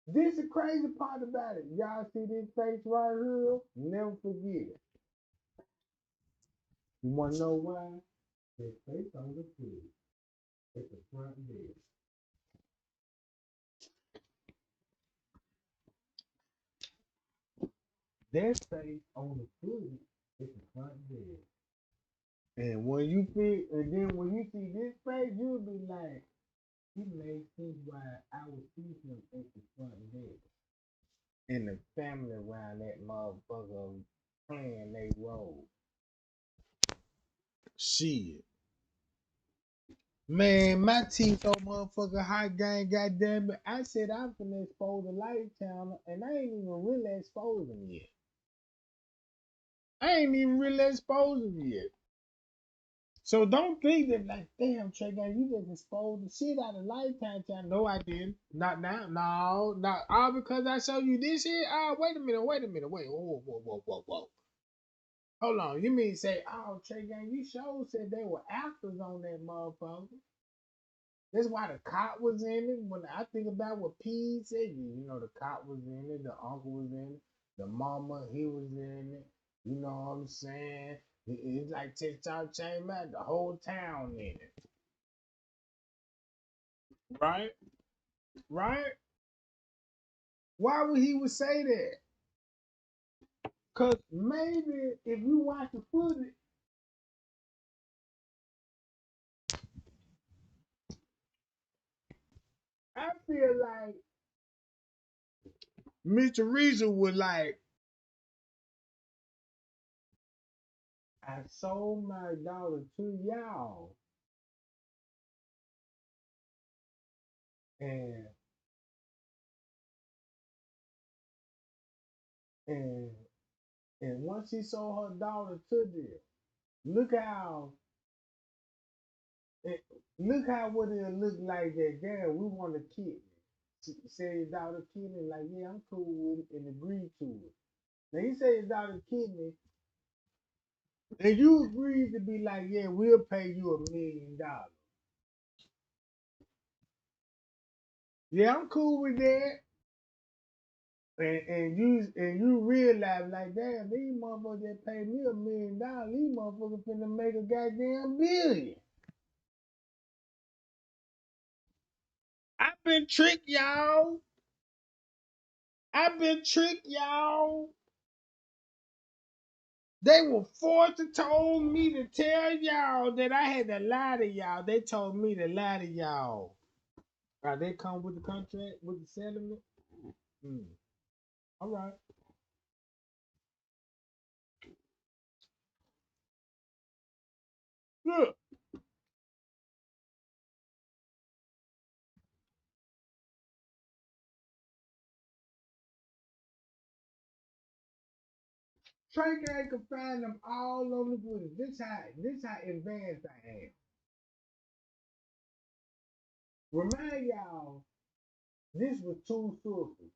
S1: This is the crazy part about it. Y'all see this face right here? Never forget it. You wanna know why? His face on the food. At the front desk. That face on the food at the front desk. And when you see, and then when you see this face, you'll be like, it makes sense why I would see him at the front desk. And the family around that motherfucker playing they role. Shit. Man, my teeth so motherfucking hot gang, goddamn it. I said I'm finna expose the Life Channel, and I ain't even really exposing yet. I ain't even really exposing yet. So don't think that like, damn, Trey Gang, you just exposed the shit out of Lifetime Channel. No, I didn't. Not now. No, not all because I showed you this shit. Oh, wait a minute, wait. Whoa. Hold on. You mean say, oh, Trey Gang, you sure said they were actors on that motherfucker. That's why the cop was in it. When I think about what P said, you know, the cop was in it, the uncle was in it, the mama, he was in it. You know what I'm saying? It's like TikTok chain man, the whole town in it. Right? Right? Why would he would say that? Cause maybe if you watch the footage, I feel like Mr. Reason would like, I sold my daughter to y'all, and and and once she sold her daughter to them, look how look how what it look like that. Damn, we want to kid me. Say his daughter kidney, like yeah, I'm cool with it and agree to it. Now he say his daughter kidney, and you agreed to be like, yeah, we'll pay you $1 million. Yeah, I'm cool with that. And you realize like, damn, these motherfuckers that pay me $1 million, these motherfuckers finna make a goddamn billion. I've been tricked, y'all. I've been tricked, y'all. They were forced to told me to tell y'all that I had to lie to y'all. They told me to lie to y'all. They come with the contract, with the settlement? Mm. All right. Look, Trey Gang can find them all on the footage. This how advanced I am. Remind y'all, this was two sisters.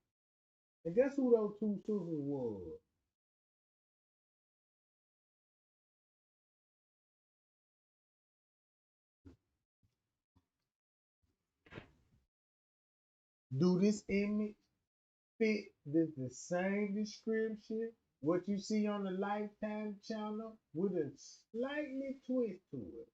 S1: And guess who those two sisters was? Do this image fit the same description? What you see on the Lifetime channel with a slightly twist to it.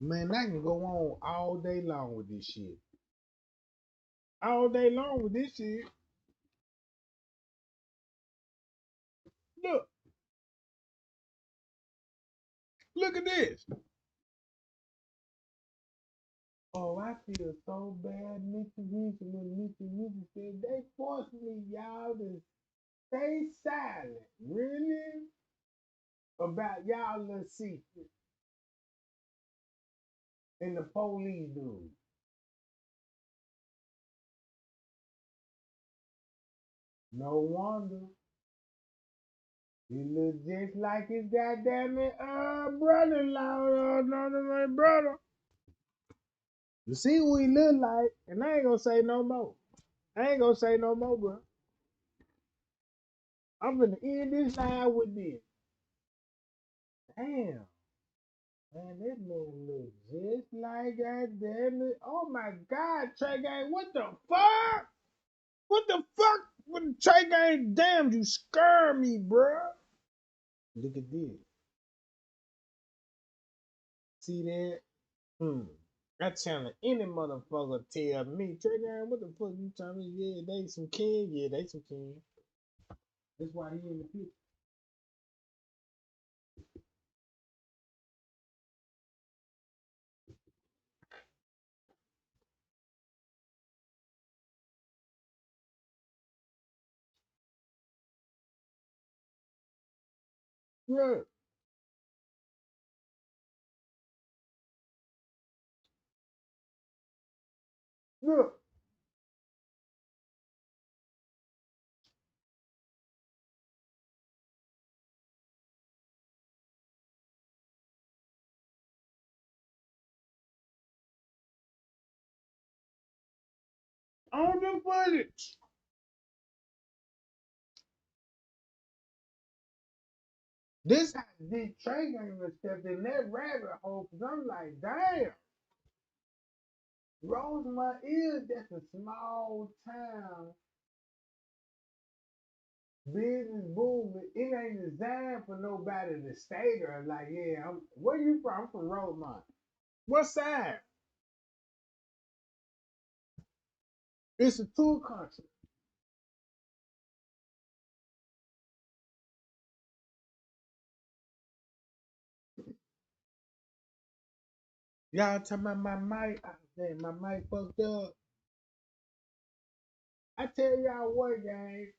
S1: Man, I can go on all day long with this shit. All day long with this shit. Look, look at this. Oh, I feel so bad, Mr. Reese, when Mr. Reese said they forced me, y'all, to stay silent. Really? About y'all little secret. And the police dude. No wonder. He look just like his goddamn it, brother-in-law, my brother. You see what he look like, and I ain't gonna say no more. I ain't gonna say no more, bro. I'm gonna end this line with this. Damn, man, this man look just like goddamn it. Oh my God, Trey Gang, what the fuck? What the fuck? What the Trey Gang? Damn, you scare me, bro. Look at this. See that? I challenge any motherfucker tell me, Trey Gang, what the fuck you telling me? Yeah, they some kin. Yeah, they some kin. That's why he in the picture. Look, look. On the footage. This how the Trey Gang was stepped in that rabbit hole, because I'm like, damn. Rosemont is just a small town business booming. It ain't designed for nobody to stay there. Like, yeah, where you from? I'm from Rosemont. What side? It's a tour country. Y'all talking about my mic? Oh, damn, my mic fucked up. I tell y'all what, gang.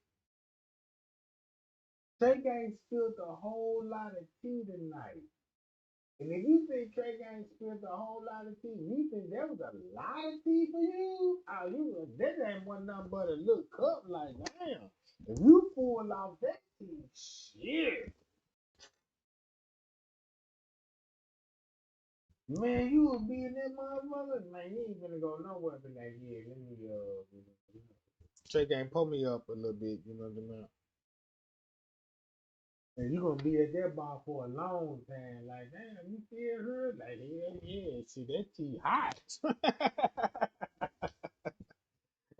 S1: Trey Gang spilled a whole lot of tea tonight. And if you think Trey Gang spilled a whole lot of tea, you think there was a lot of tea for you? Oh, that ain't one nothing but a little cup. Like, damn. If you pull off that tea, shit. Man, you will be in that motherfucker. Man, you ain't gonna go nowhere for that year. Let me Trey Gang, pull me up a little bit, you know what I mean? And you gonna be at that bar for a long time. Like, damn, you feel her? Like, hell yeah, see that tea hot.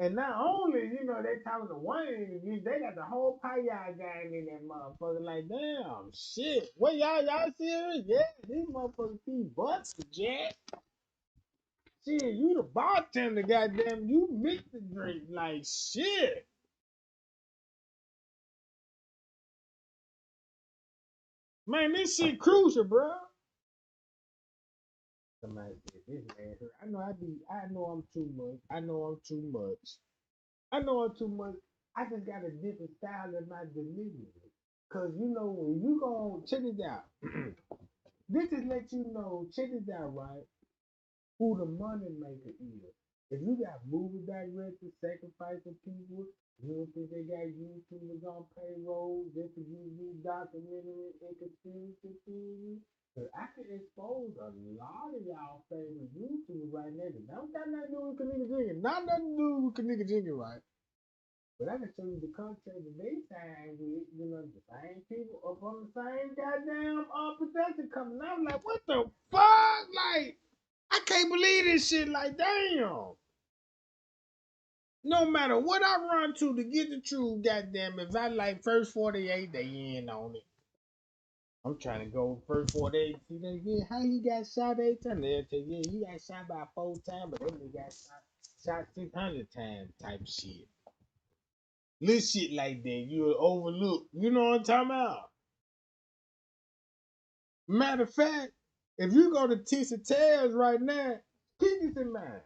S1: And not only, they talking to one interview, they got the whole pie gang in that motherfucker. Like, damn, shit. What y'all serious? Yeah, these motherfuckers see butts, Jack. Shit, you the bartender, goddamn. You mix the drink. Like, shit. Man, this shit crucial, bro. Somebody said, this man here. I know I'm too much. I know I'm too much. I know I'm too much. I just got a different style in my delivery. Cause when you go check it out. This is let you know, check this out, right? Who the money maker is. If you got movie directors sacrificing people, you don't think they got YouTubers on payroll just to give you documentary and conspiracy theories? Cause I can expose a lot of y'all favorite YouTubers right now. That don't got nothing to do with Kenneka Jenkine. Not nothing to do with Kenneka Jenkine, right? But I can show you the contract that they signed with, the same people up on the same goddamn production company. I'm like, what the fuck? Like, I can't believe this shit. Like, damn. No matter what I run to get the truth, goddamn, if I like first 48, they in on it. I'm trying to go first 48. See, yeah, how he got shot 8 times? They'll tell you, yeah, he got shot by 4 times, but then he got shot 600 times type shit. Little shit like that, you'll overlook. You know what I'm talking about? Matter of fact, if you go to Tissa Tales right now, Keep this in mind.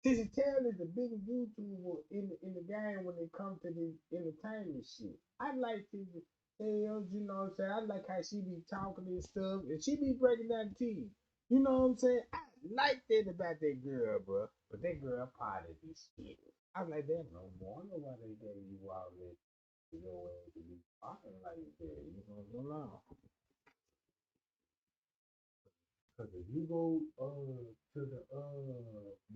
S1: Tissy Tail is the biggest YouTuber in the game when it comes to this entertainment shit. I like Tissy Tails, you know what I'm saying? I like how she be talking and stuff, and she be breaking down the tea. You know what I'm saying? I like that about that girl, bro. But that girl part of this shit. I like that no more. I know why they gave you all this to go ahead to be talking like that. You know what I'm saying? Cause if you go to the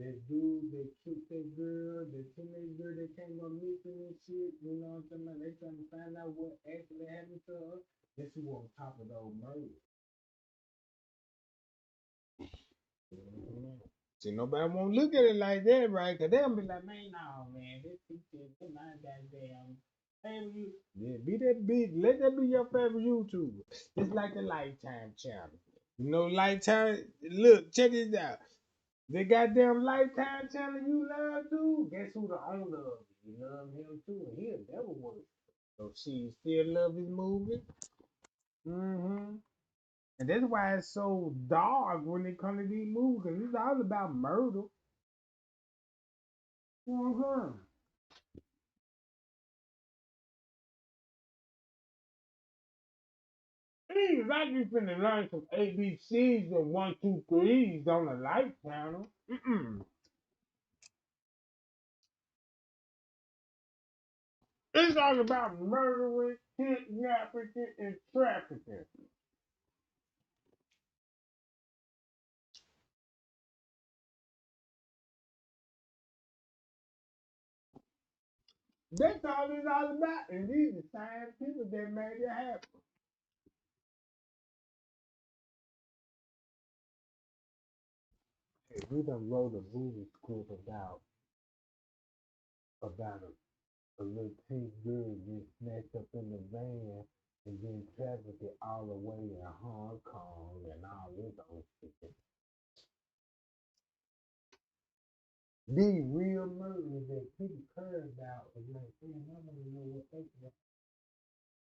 S1: that dude that killed that girl, that teenage girl that came up missing and shit, you know what I'm saying? Like, they trying to find out what actually happened to her. Guess who on top of those murders? See, nobody won't look at it like that, right? Cause they'll be like, man, no, man, this teacher, this my goddamn favorite you. Yeah, be that big. Let that be your favorite YouTuber. It's like the Lifetime channel. You know, Lifetime. Look, check this out. The goddamn Lifetime channel you love too. Guess who the owner of it? You love him too, and he'll never work. So she still love his movie. Mm-hmm. And that's why it's so dark when it comes to these movies, because it's all about murder. Mm-hmm. Please, I just finna learn some ABCs and 1, 2, 3s on the Life channel. Mm-mm. It's all about murdering, kidnapping, and trafficking. That's all it's all about. And these are the same people that made it happen. Hey, we done wrote a movie script about a little teen girl getting snatched up in the van and then trafficked it all the way in Hong Kong and all this old shit. These real murders that people care about is like, man, I want to know what they think.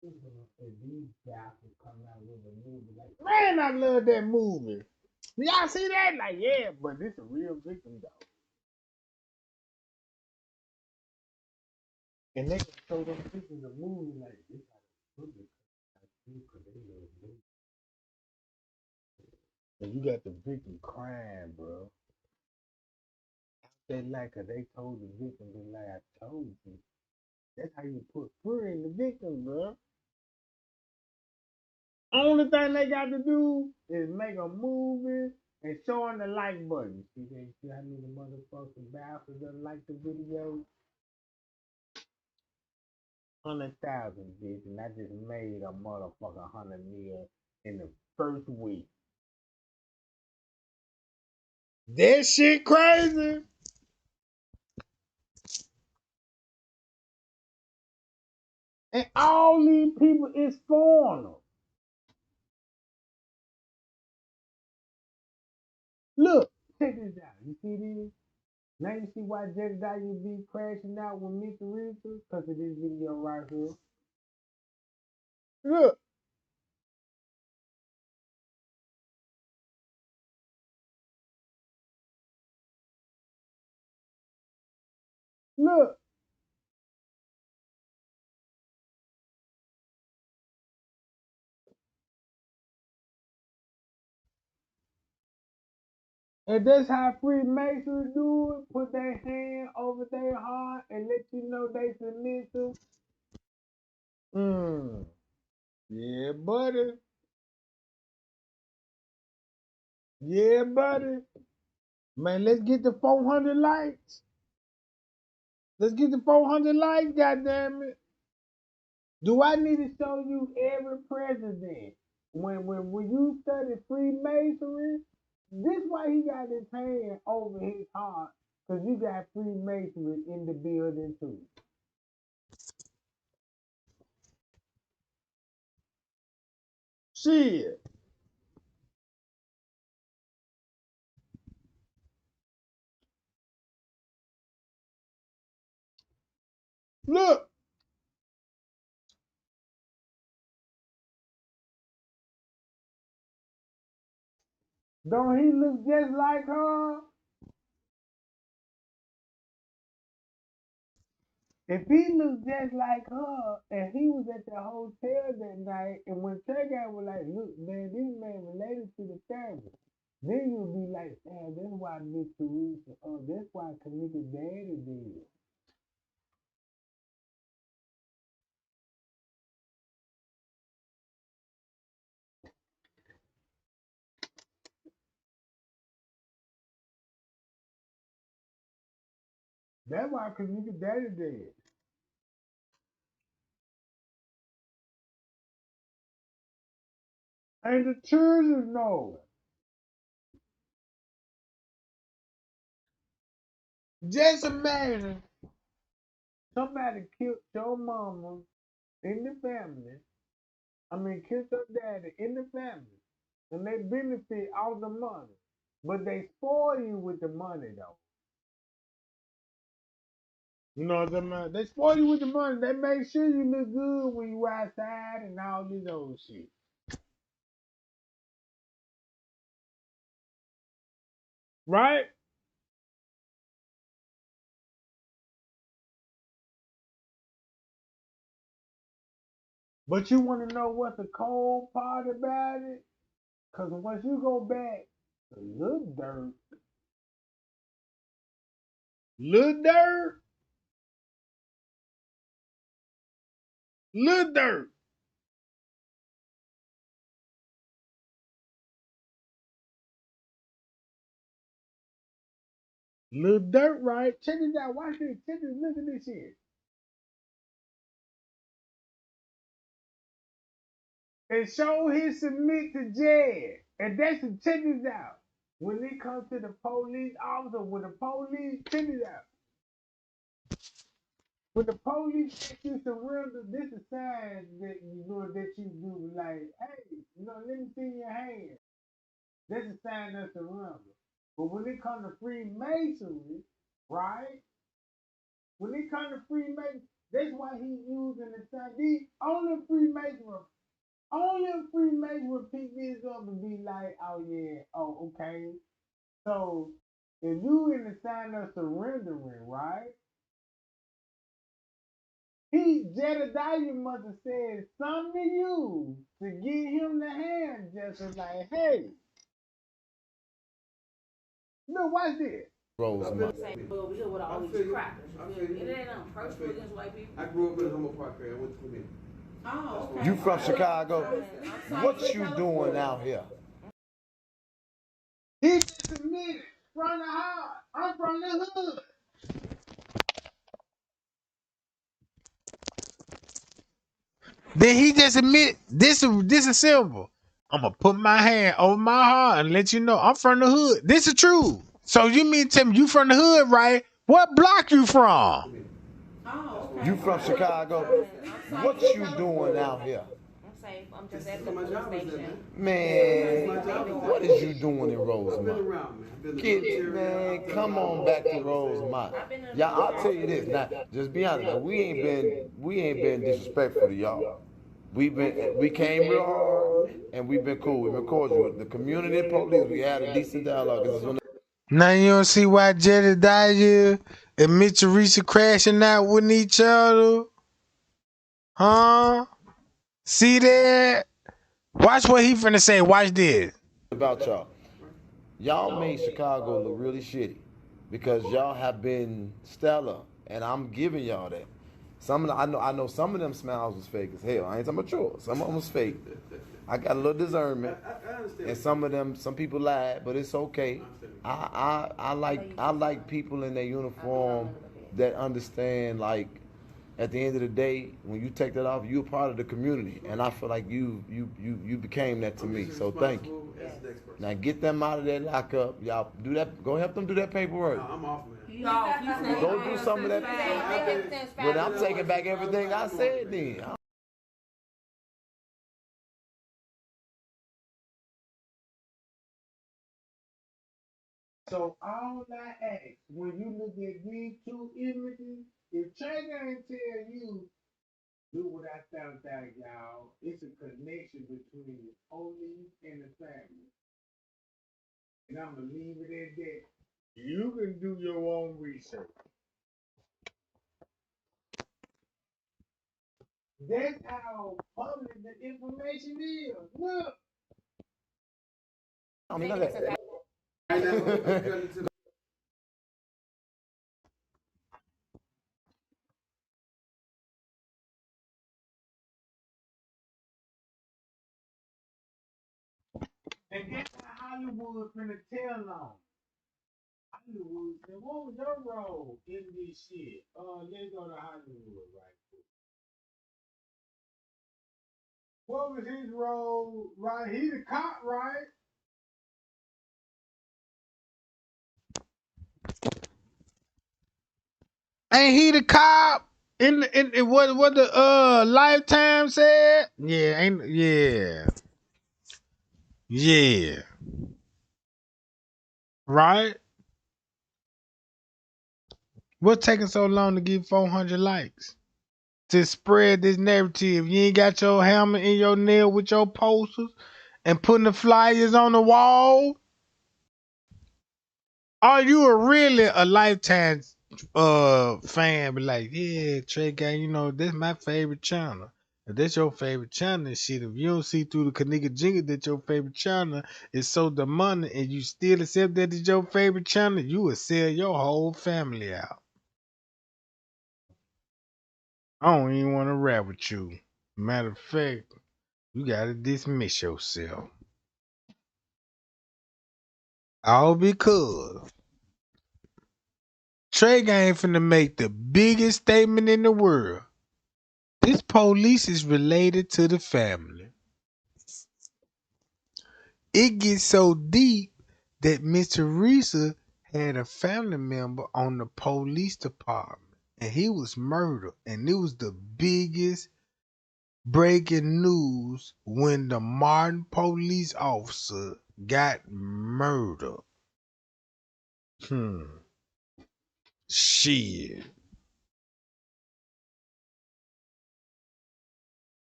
S1: And these guys will come out with a movie like, man, I love that movie. Y'all see that? Like, yeah, but this a real victim though. And they can show them pictures of movie like this. Because they love movies. And you got the victim crying, bro. They like her. They told the victim, they like, I told you. That's how you put fear in the victim, bro. Only thing they got to do is make a movie and show on the like button. See how many motherfucking bastards that like the video? 100,000, bitch, and I just made a motherfucking 100 mil in the first week. That shit crazy. And all these people is foreigners. Look, check this out. You see this? Now you see why Jeff Daniels be crashing out with Mr. Richards? Because of this video right here. Look, look. And that's how Freemasons do it. Put their hand over their heart and let you know they submissive. Yeah, buddy. Yeah, buddy. Man, let's get the 400 likes. Let's get the 400 likes, goddammit. Do I need to show you every president? When you study Freemasonry, this why he got his hand over his heart, because you got Freemasonry in the building too. Shit. Look. Don't he look just like her? If he looked just like her and he was at the hotel that night and when Kenneka was like, look, man, this man related to the family. Then you'll be like, damn, that's why Miss Teresa, that's why Kenneka daddy did. That's why Kenneka daddy did. And the children know. Just imagine somebody killed your mama in the family. I mean, killed your daddy in the family. And they benefit all the money. But they spoil you with the money, though. You know what I'm saying? They spoil you with the money. They make sure you look good when you outside and all this old shit. Right? But you want to know what the cold part about it? Because once you go back to Lil Dirt, Lil Dirt, Lil Dirt, right? Check this out. Watch this. Check this. Look at this shit. And show his submit to jail. And that's the check this out. When it comes to the police officer, when the police, check this out. When the police ask you surrender, this is sign that you know that you do like, hey, let me see your hand. This is sign of surrender. But when it comes to Freemasonry, right? When it comes to Freemasonry, that's why he using the sign. These only Freemason will pick this up and be like, oh yeah, oh okay. So if you in the sign of surrendering, right? Jedediah must have said something to you to get him the hand gesture like, hey, look, watch this.
S8: Rosemont. Over here with all these crackers. It ain't nothing personal against white people. I grew up in a humble park area. I went to community. Oh, okay.
S9: You from Chicago? What you doing out here?
S1: He just admitted from the heart. I'm from the hood. Then he just admit this is simple. I'm gonna put my hand over my heart and let you know I'm from the hood. This is true. So you mean to tell me you from the hood, right? What block you from?
S8: Oh, okay.
S9: You from Chicago? What you doing out here?
S8: I'm safe. I'm just at the police station.
S9: Man, what is you doing in Rosemont? Man, come on back to Rosemont. Yeah, I'll tell you this. Now, just be honest. Now, we ain't been disrespectful to y'all. We came real hard and we've been cool. We've been cordial with the community and police. We had a decent dialogue.
S1: Now you don't see why Jedediah and Mitch Teresa crashing out with each other? Huh? See that? Watch what he finna say. Watch this.
S9: About y'all. Y'all made Chicago look really shitty because y'all have been stellar, and I'm giving y'all that. I know some of them smiles was fake as hell. I ain't talking about yours. Some of them was fake. I got a little discernment, and some people lied, but it's okay. I like people in their uniform that understand. Like at the end of the day, when you take that off, you're part of the community, and I feel like you became that to me. So thank you. Now get them out of that lockup. Y'all do that. Go help them do that paperwork.
S8: I'm off, man.
S9: Go do some of that. But I'm taking back everything I said then.
S1: So all I ask when you look at these two images, if Kenneka ain't tell you, do what I found out, y'all. It's a connection between the police and the family. And I'm gonna leave it at that. You can do your own research. That's how public the information is. Look.
S9: I mean, none of that.
S1: And that's how Hollywood finna tell on. Hollywood said, what was your role in this shit? Let's go to Hollywood right quick. What was his role, right? He the cop, right? Ain't he the cop? In what the Lifetime said? Yeah, ain't yeah. Right? What's taking so long to get 400 likes? To spread this narrative. You ain't got your hammer in your nail with your posters and putting the flyers on the wall. Are you really a Lifetime fan? Be like, yeah, Trey Gang, this my favorite channel. If that's your favorite channel, shit, if you don't see through the Kenneka Jenkine that your favorite channel is so demonic and you still accept that it's your favorite channel, you will sell your whole family out. I don't even want to rap with you. Matter of fact, you gotta dismiss yourself. All because Trey Gang finna make the biggest statement in the world. This police is related to the family. It gets so deep that Miss Teresa had a family member on the police department and he was murdered. And it was the biggest breaking news when the Martin police officer got murdered. Shit.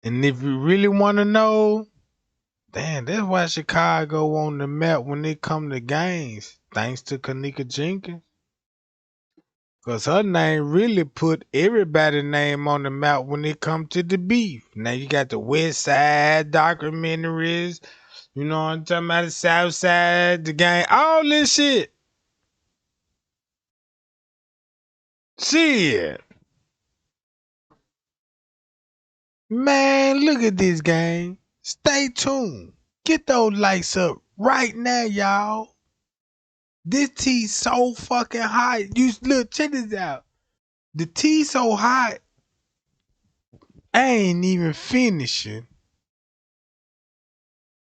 S1: And if you really want to know, damn, that's why Chicago on the map when it come to gangs, thanks to Kenneka Jenkins. Cause her name really put everybody's name on the map when it come to the beef. Now you got the West Side documentaries, you know what I'm talking about, the South Side, the gang, all this shit. Shit. Man, look at this gang. Stay tuned. Get those lights up right now, y'all. This tea so fucking hot. You look, check this out. The tea so hot, I ain't even finishing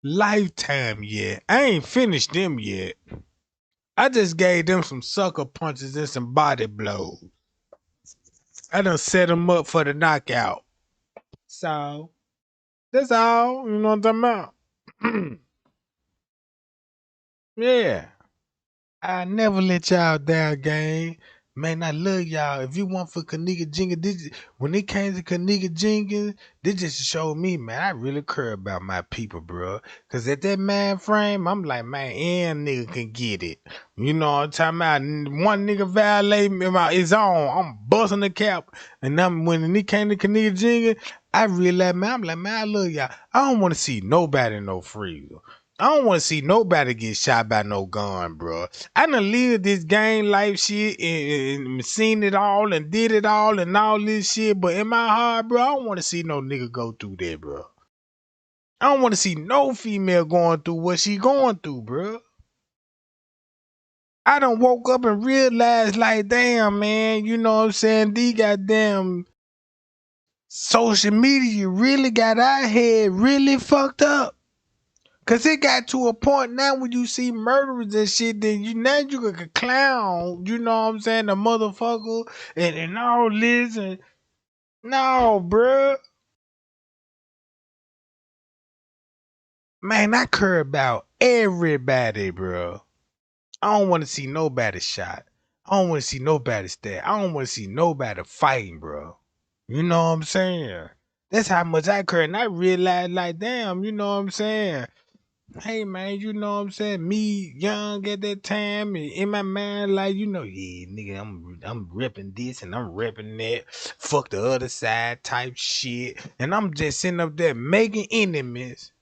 S1: Lifetime yet. I ain't finished them yet. I just gave them some sucker punches and some body blows. I done set them up for the knockout. So, that's all. You know what I'm talking about? Yeah. I never let y'all down, gang. Man, I love y'all. If you want for Kenneka Jenkins, when it came to Kenneka Jenkins, this just showed me, man, I really care about my people, bro. Cause at that man frame, I'm like, man, any nigga can get it. You know what I'm talking about? One nigga violate me about his own, I'm busting the cap. And when it came to Kenneka Jenkins, I realized, man, I'm like, man, I love y'all. I don't want to see nobody no freezer. I don't want to see nobody get shot by no gun, bro. I done lived this gang life shit and seen it all and did it all and all this shit, but in my heart, bro, I don't want to see no nigga go through that, bro. I don't want to see no female going through what she going through, bro. I done woke up and realized, like, damn, man, you know what I'm saying? These goddamn social media really got our head really fucked up. Cause it got to a point now when you see murderers and shit, then you can clown, you know what I'm saying, the motherfucker and all this and no, bruh. Man, I care about everybody, bro. I don't want to see nobody shot. I don't want to see nobody stabbed. I don't want to see nobody fighting, bro. You know what I'm saying? That's how much I care. And I realized, like, damn, you know what I'm saying? Hey man, you know what I'm saying? Me young at that time and in my mind, like, yeah, nigga, I'm repping this and I'm repping that. Fuck the other side type shit. And I'm just sitting up there making enemies.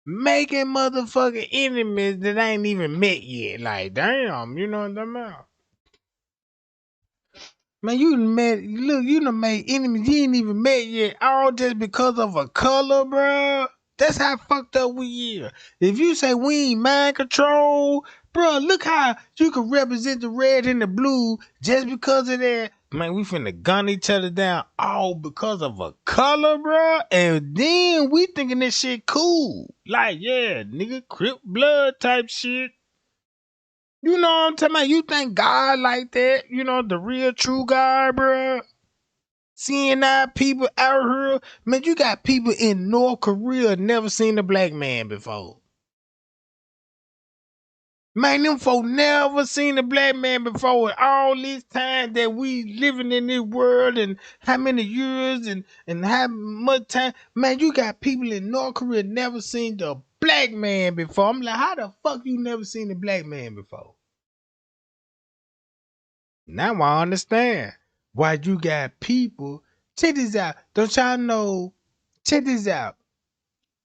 S1: Making motherfucking enemies that I ain't even met yet. Like, damn, you know what I'm about? Man, you done made enemies you ain't even met yet, all just because of a color, bruh. That's how fucked up we are. If you say we ain't mind control, bruh, look how you can represent the red and the blue just because of that. Man, we finna gun each other down all because of a color, bruh. And then we thinking this shit cool. Like, yeah, nigga, Crip blood type shit. You know what I'm talking about? You think God like that? You know, the real true God, bruh? Seeing that people out here, man, you got people in North Korea never seen a black man before. Man, them folk never seen a black man before. All this time that we living in this world and how many years and how much time. Man, you got people in North Korea never seen the black man before. I'm like, how the fuck you never seen a black man before? Now I understand why you got people. Check this out. Don't y'all know? Check this out.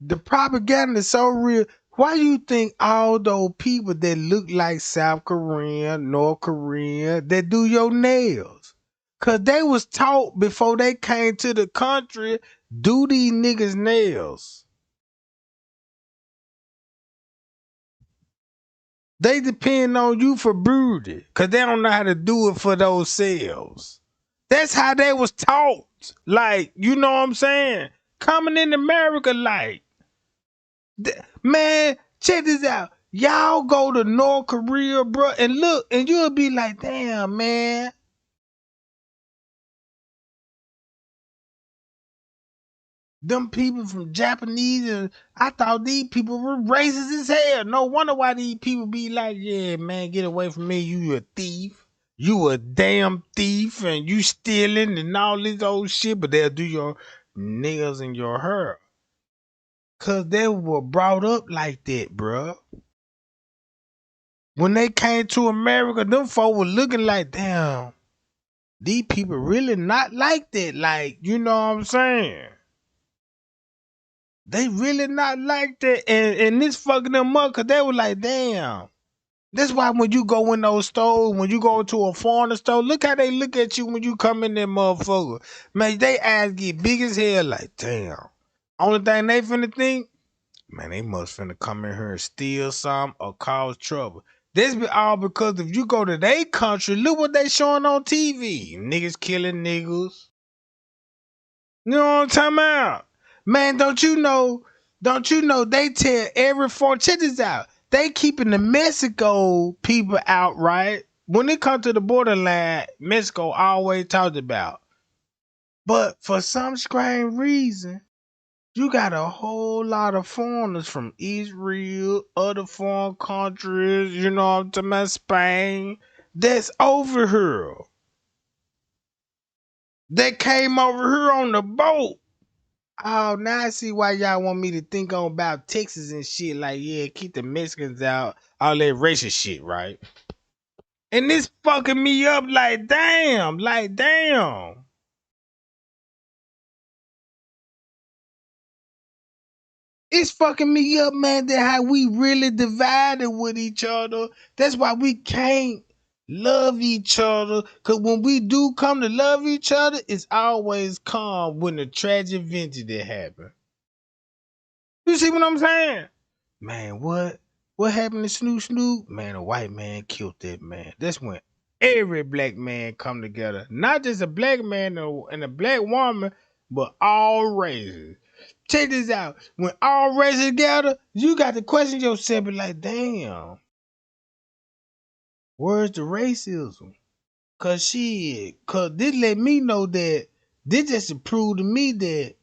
S1: The propaganda is so real. Why you think all those people that look like South Korean, North Korean, that do your nails? Cause they was taught before they came to the country, do these niggas nails. They depend on you for broody. Cause they don't know how to do it for themselves. That's how they was taught. Like, you know what I'm saying? Coming in America, like, man, check this out. Y'all go to North Korea, bro, and look, and you'll be like, damn, man. Them people from Japanese, and I thought these people were racist as hell. No wonder why these people be like, yeah, man, get away from me. You a thief. You a damn thief, and you stealing and all this old shit, but they'll do your nails and your hair. Cause they were brought up like that, bruh. When they came to America, them folk were looking like, damn, these people really not like that. Like, you know what I'm saying? They really not like that. And this fucking them up because they were like, damn. That's why when you go in those stores, when you go to a foreigner store, look how they look at you when you come in there, motherfucker. Man, they eyes get big as hell, like, damn. Only thing they finna think, man, they must finna come in here and steal some or cause trouble. This be all because if you go to their country, look what they showing on TV. Niggas killing niggas. You know what I'm talking about? Man, don't you know they tell every foreign, check this out. They keeping the Mexico people out, right? When it comes to the borderline, Mexico always talked about. But for some strange reason, you got a whole lot of foreigners from Israel, other foreign countries, you know what I'm talking about, Spain, that's over here. They came over here on the boat. Oh, now I see why y'all want me to think on about Texas and shit. Like, yeah, keep the Mexicans out, all that racist shit, right? And this fucking me up like, damn, like, damn. It's fucking me up, man, that how we really divided with each other. That's why we can't love each other. Cause when we do come to love each other, it's always calm when the tragic event that happen. You see what I'm saying? Man, what? What happened to Snoop Snoop? Man, a white man killed that man. That's when every black man come together. Not just a black man and a black woman, but all races. Check this out. When all races together, you got to question yourself, be like, damn, where's the racism? Cause this let me know that this just to prove to me that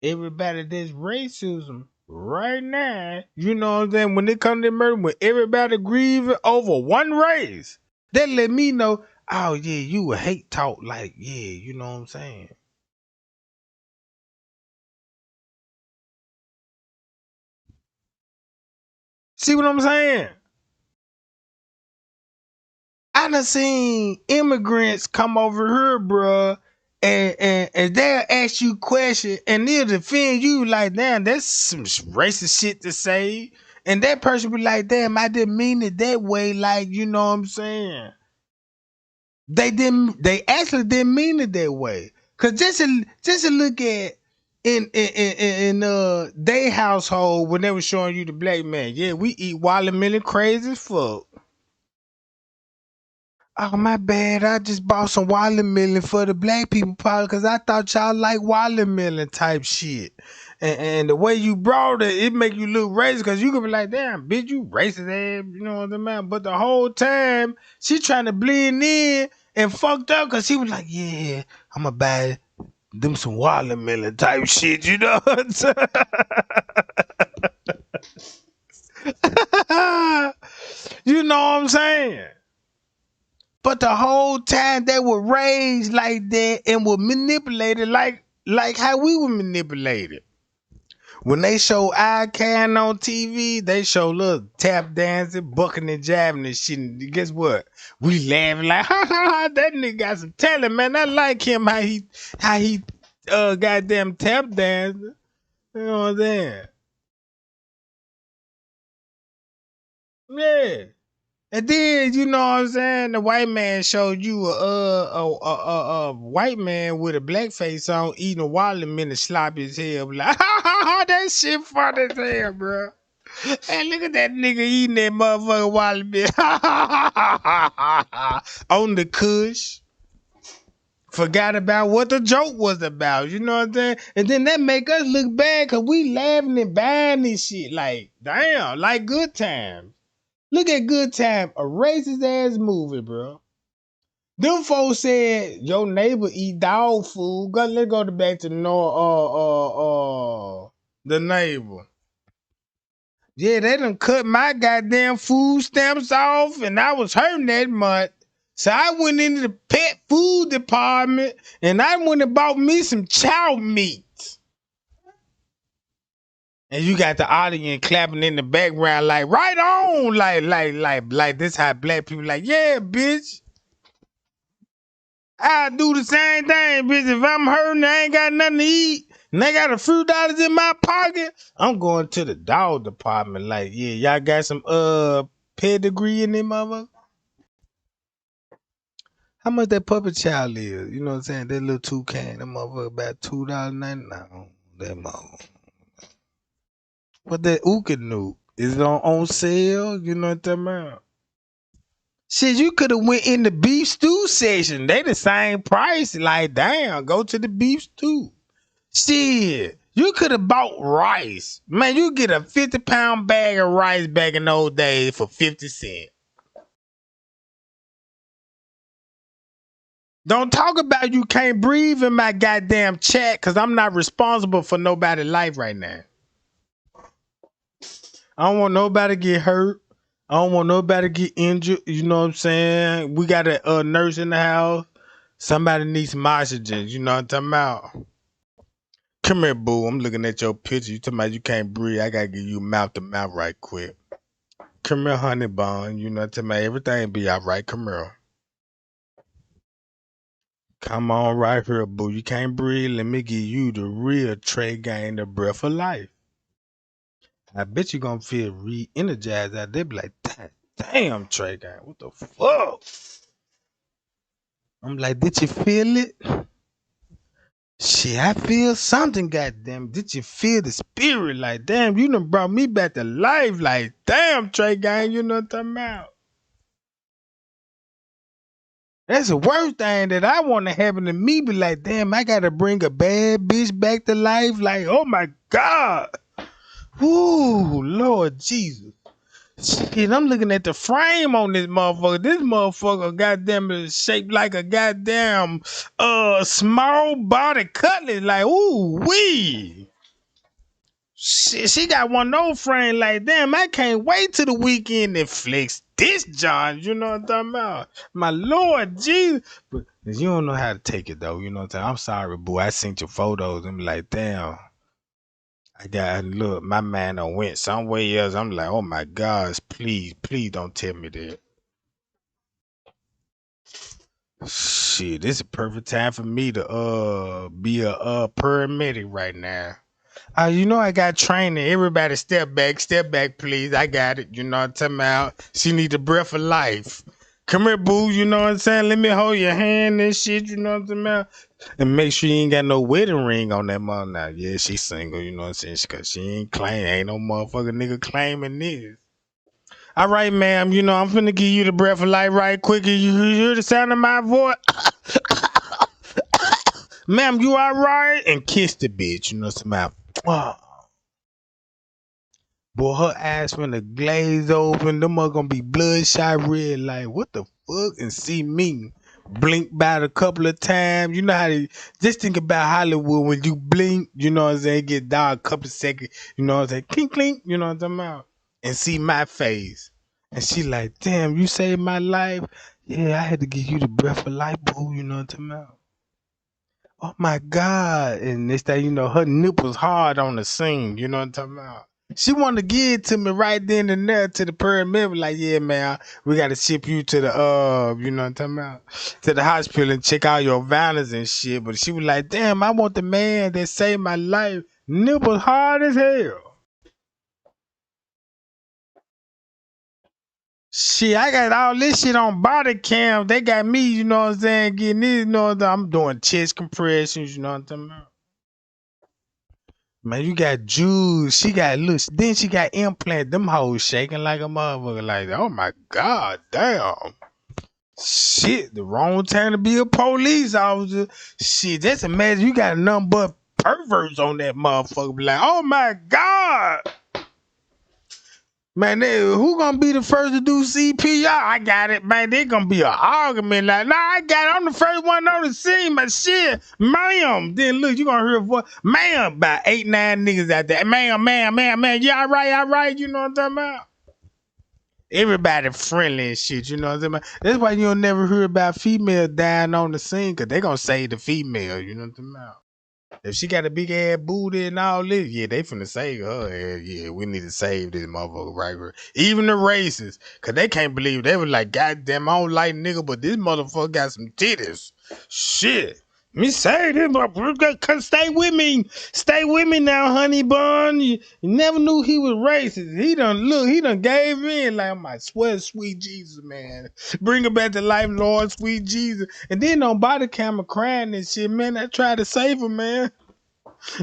S1: everybody that's racism right now, you know what I'm saying? When it comes to murder, when everybody grieving over one race, that let me know, oh yeah, you a hate talk, like, yeah, you know what I'm saying? See what I'm saying? I done seen immigrants come over here, bruh, and they'll ask you questions and they'll defend you like, damn, that's some racist shit to say. And that person be like, damn, I didn't mean it that way, like, you know what I'm saying? They actually didn't mean it that way. Cause just to look at in their household when they were showing you the black man, yeah, we eat watermelon crazy as fuck. Oh, my bad. I just bought some watermelon for the black people probably because I thought y'all like watermelon type shit. And the way you brought it, it make you look racist because you could be like, damn, bitch, you racist ass, you know what I mean? But the whole time, she trying to blend in and fucked up because she was like, yeah, I'm going to buy them some watermelon type shit, you know what I'm saying? You know what I'm saying? But the whole time they were raised like that and were manipulated like how we were manipulated. When they show Icon on TV, they show little tap dancing, bucking and jiving and shit. And guess what? We laughing like, ha ha ha, that nigga got some talent, man. I like him how he goddamn tap dancing. You know what I'm saying? Yeah. And then you know what I'm saying, the white man showed you a white man with a black face on eating a watermelon sloppy as hell. Like, ha ha ha, that shit funny as hell, bro. And look at that nigga eating that motherfucking watermelon. On the kush. Forgot about what the joke was about. You know what I'm saying? And then that make us look bad because we laughing and buying this shit. Like, damn, like Good Times. Look at Good Time, a racist ass movie, bro. Them folks said your neighbor eat dog food. Let's go back to the neighbor. Yeah, they done cut my goddamn food stamps off, and I was hurting that month. So I went into the pet food department, and I went and bought me some chow meat. And you got the audience clapping in the background, like right on, like this how black people like, yeah, bitch. I do the same thing, bitch. If I'm hurting, I ain't got nothing to eat, and I got a few dollars in my pocket, I'm going to the dog department. Like, yeah, y'all got some pedigree in them motherfucker. How much that puppet child is? You know what I'm saying? That little toucan, that motherfucker about $2.99. That motherfucker. But that Ooka is it on sale? You know what I'm talking about? Shit, you could have went in the beef stew section. They the same price. Like, damn, go to the beef stew. Shit, you could have bought rice. Man, you get a 50-pound bag of rice back in those days for 50 cents. Don't talk about you can't breathe in my goddamn chat because I'm not responsible for nobody's life right now. I don't want nobody to get hurt. I don't want nobody to get injured. You know what I'm saying? We got a nurse in the house. Somebody needs some oxygen. You know what I'm talking about? Come here, boo. I'm looking at your picture. You talking about you can't breathe. I gotta give you mouth to mouth right quick. Come here, honey bun. You know what I'm talking about? Everything be all right. Come here. Come on right here, boo. You can't breathe. Let me give you the real Trey Gang, the breath of life. I bet you gonna feel re-energized out there. Be like, damn, Trey Gang, what the fuck? I'm like, did you feel it? Shit, I feel something, goddamn. Did you feel the spirit? Like, damn, you done brought me back to life. Like, damn, Trey Gang, you know what I'm talking about? That's the worst thing that I want to happen to me. Be like, damn, I gotta bring a bad bitch back to life. Like, oh my God. Woo, Lord Jesus. Shit, I'm looking at the frame on this motherfucker. This motherfucker goddamn is shaped like a goddamn small body cutlet. Like, ooh wee. Shit, she got one old frame like, damn, I can't wait till the weekend to flex this John. You know what I'm talking about? My Lord Jesus. But you don't know how to take it though. You know what I'm saying? I'm sorry, boo. I seen your photos and be like, damn. I got look, my man done went somewhere else. I'm like, oh my gosh, please, please don't tell me that. Shit, this is a perfect time for me to be a paramedic right now. You know I got training. Everybody step back, please. I got it. You know what I'm talking about? She need the breath of life. Come here, boo. You know what I'm saying? Let me hold your hand and shit. You know what I'm talking about? And make sure you ain't got no wedding ring on that mother now. Yeah, she single. You know what I'm saying? Cause she ain't claim. Ain't no motherfucker nigga claiming this. All right, ma'am. You know I'm finna give you the breath of life right quick. You hear the sound of my voice? Ma'am, you all right? And kiss the bitch. You know what I'm talking about? Boy, her ass finna glaze open. Them mother gonna be bloodshot red. Like, what the fuck? And see me blink about a couple of times. You know how they just think about Hollywood when you blink, you know what I'm saying? It get dark a couple of seconds, you know what I'm saying? Clink, clink, you know what I'm talking about? And see my face. And she like, damn, you saved my life. Yeah, I had to give you the breath of life, boo, you know what I'm talking about? Oh my God. And this thing, you know, her nipples hard on the scene, you know what I'm talking about? She wanted to give it to me right then and there to the paramedic, like, yeah, man, we gotta ship you to the you know what I'm talking about, to the hospital and check out your vitals and shit. But she was like, damn, I want the man that saved my life. Nipples hard as hell. Shit, I got all this shit on body cam. They got me, you know what I'm saying, getting this, you know what I'm doing chest compressions, you know what I'm talking about. Man, you got Jews. She got looks. Then she got implant. Them hoes shaking like a motherfucker. Like, oh my God, damn. Shit, the wrong time to be a police officer. Shit, just imagine you got nothing but perverts on that motherfucker. Be like, oh my God. Man, who gonna be the first to do CPR? I got it, man. They gonna be an argument like, nah, I got it. I'm the first one on the scene, but shit, ma'am. Then look, you gonna hear a voice, ma'am, about 8, 9 niggas out there. Ma'am, yeah, all right, you know what I'm talking about? Everybody friendly and shit, you know what I'm talking about? That's why you don't never hear about female dying on the scene, cause they gonna save the female, you know what I'm talking about? If she got a big ass booty and all this, yeah, they finna save her ass. Yeah, we need to save this motherfucker right here. Even the racists, cause they can't believe they was like, goddamn, I don't like nigga, but this motherfucker got some titties. Shit. Me say this motherfucker, stay with me now, honey bun. You never knew he was racist. He done gave in like, I swear, sweet Jesus, man. Bring her back to life, Lord, sweet Jesus. And then on body camera crying and shit, man, I tried to save her, man.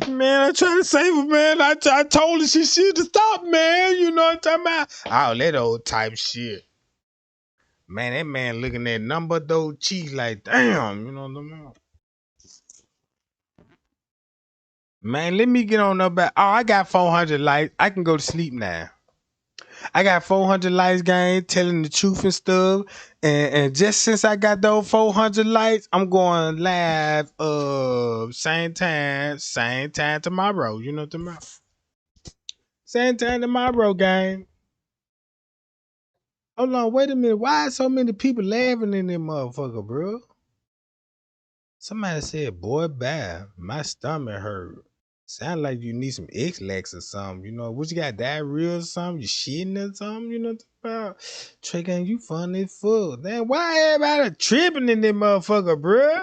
S1: Man, I tried to save her, man. I told her she should have stopped, man. You know what I'm talking about? All that old type shit. Man, that man looking at number those cheeks like, damn, you know what I'm talking about? Man, let me get on up back. Oh, I got 400 likes. I can go to sleep now. I got 400 likes, gang, telling the truth and stuff. And just since I got those 400 likes, I'm going live same time tomorrow. You know what I'm talking about? Same time tomorrow, gang. Hold on, wait a minute. Why so many people laughing in this motherfucker, bro? Somebody said, boy, bad. My stomach hurt. Sound like you need some X-Lax or something. You know, what you got, diarrhea or something? You shitting or something? You know what I'm talking about? Trey Gang, you funny as fuck. Man, why everybody tripping in this motherfucker, bro?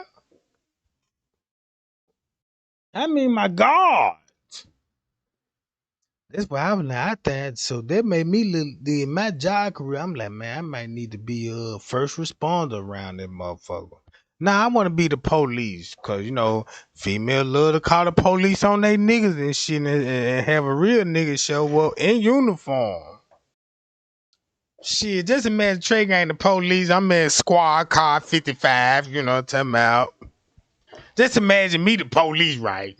S1: I mean, my God. That's why I was like, I thought, so that made me look, in my job career, I'm like, man, I might need to be a first responder around that motherfucker. Nah, I want to be the police, cause you know, female love to call the police on they niggas and shit, and have a real nigga show up in uniform. Shit, just imagine Trey ain't the police. I'm in squad car 55, you know what I'm talking about. Just imagine me the police, right?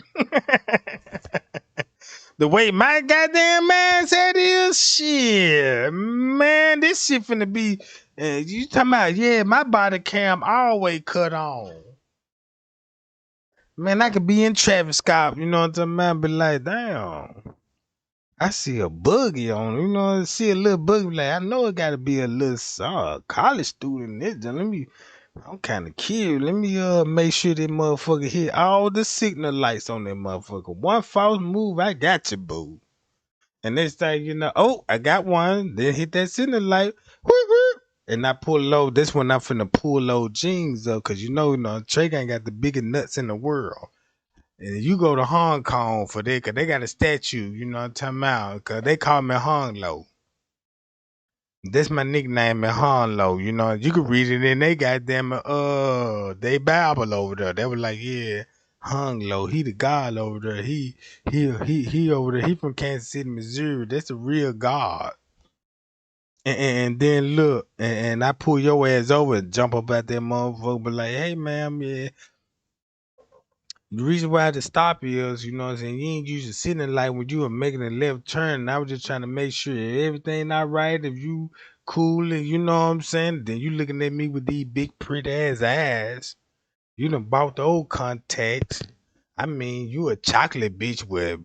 S1: The way my goddamn mindset is, shit, man, this shit finna be. You talking about? Yeah, my body cam always cut on. Man, I could be in traffic stop, you know what I'm talking about? Be like, damn, I see a boogie on, you know, see a little boogie. Like, I know it got to be a little college student. Let me I'm kind of curious. Let me make sure that motherfucker hit all the signal lights on that motherfucker. One false move, I got you, boo. And next thing you know, oh, I got one. Then hit that signal light. Whoop, whoop. And I pull low. This one I'm finna pull low jeans though, cause you know, Trey ain't got the biggest nuts in the world. And you go to Hong Kong for that, cause they got a statue, you know what I'm talking about? Cause they call me Hong Lo. That's my nickname in Hong Lo. You know, you can read it in they goddamn they Bible over there. They were like, yeah, Hong Lo, he the God over there. He over there. He from Kansas City, Missouri. That's a real God. And then look, and I pull your ass over and jump up at that motherfucker, but like, hey man, yeah. The reason why I had to stop you is, you know what I'm saying, you ain't used to sitting like when you were making a left turn, and I was just trying to make sure everything not right. If you cool and you know what I'm saying, then you looking at me with these big pretty ass eyes. You done bought the old contacts. I mean, you a chocolate bitch with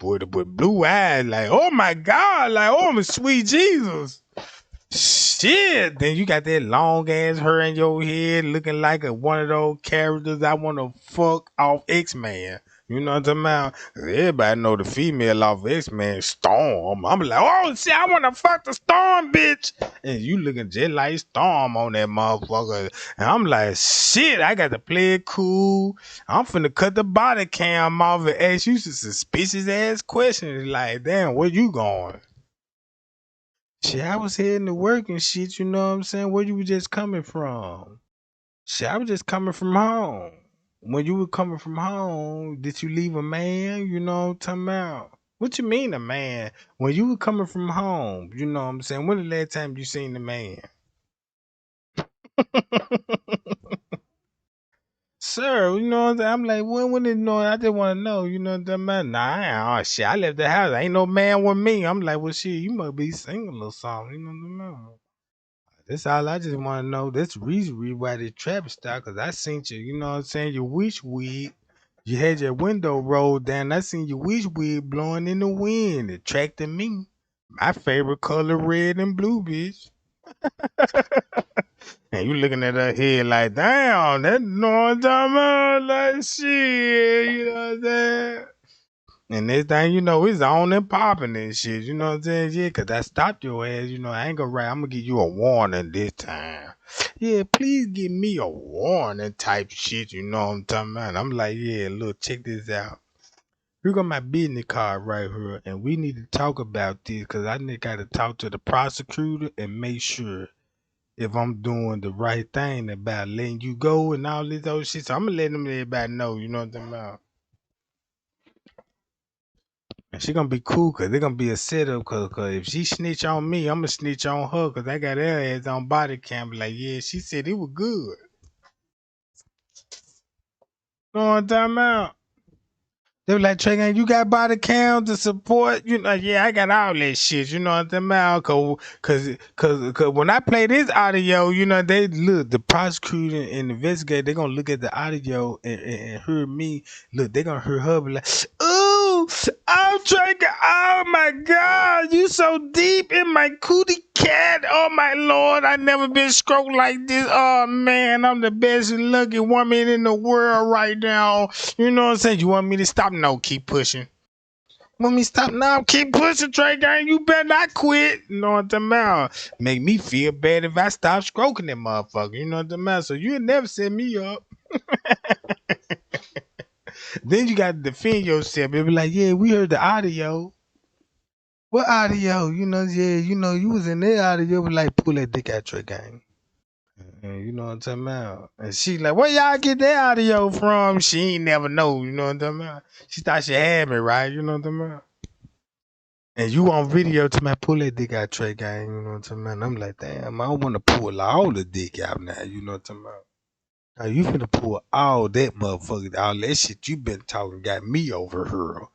S1: blue eyes, like, oh my God, like, oh my sweet Jesus. Shit, then you got that long ass hair in your head looking like one of those characters I want to fuck off X-Men. You know what I'm talking about? Everybody know the female off X-Men, Storm. I'm like, oh shit, I want to fuck the Storm, bitch. And you looking just like Storm on that motherfucker. And I'm like, shit, I got to play it cool. I'm finna cut the body cam off and ask you some suspicious ass questions. Like, damn, where you going? Shit, I was heading to work and shit, you know what I'm saying? Where you were just coming from? Shit, I was just coming from home. When you were coming from home, did you leave a man? You know what I'm talking about? What you mean a man? When you were coming from home, you know what I'm saying? When the last time you seen the man? Sir, you know what I'm saying? I'm like, when did you know? I just want to know, you know what I'm talking about? Nah, oh shit, I left the house. Ain't no man with me. I'm like, well, shit, you must be single or something. You know what I'm talking about? That's all I just want to know. That's the reason why they trap style, because I seen you, you know what I'm saying, your wish wig. You had your window rolled down. I seen your wish wig blowing in the wind, attracting me. My favorite color, red and blue, bitch. And you looking at her head like, damn, that know what I'm talking about? Like, shit, you know what I'm saying? And this thing, you know, it's on and popping and shit. You know what I'm saying? Yeah, because I stopped your ass. You know, I ain't gonna right. I'm gonna give you a warning this time. Yeah, please give me a warning type shit. You know what I'm talking about? I'm like, yeah, look, check this out. Here got my business card right here, and we need to talk about this because I need got to talk to the prosecutor and make sure if I'm doing the right thing about letting you go and all this other shit. So I'm gonna let them everybody know. You know what I'm talking about? And she gonna be cool cause they gonna be a setup cause if she snitch on me, I'm gonna snitch on her cause I got her ass on body cam. Like, yeah, she said it was good. You know what I'm talking about? They were like, Trey, you got body cam to support? You know, yeah, I got all that shit. You know what I'm about? Cause when I play this audio, you know, they look, the prosecutor and investigator, they gonna look at the audio and hear me. Look, they gonna hear her be like, ooh, I'm drinking. Oh my God, you so deep in my cootie cat. Oh my Lord, I never been stroked like this. Oh man, I'm the best lucky woman in the world right now. You know what I'm saying? You want me to stop? No, keep pushing. Want me to stop? No, keep pushing, Trey Gang. You better not quit. You know what I'm talking about? Make me feel bad if I stop stroking that motherfucker. You know what I'm talking about? So you'll never set me up. Then you got to defend yourself. They be like, yeah, we heard the audio. What audio? You know, yeah, you know, you was in that audio. Be like, pull that dick out, Trey Gang. And you know what I'm talking about? And she like, where y'all get that audio from? She ain't never know, you know what I'm talking about? She thought she had me, right? You know what I'm talking about? And you on video to my pull that dick out, Trey Gang, you know what I'm talking about? And I'm like, damn, I don't want to pull all the dick out now, you know what I'm talking about? Now you finna pull all that motherfucker, all that shit you been talking got me over here.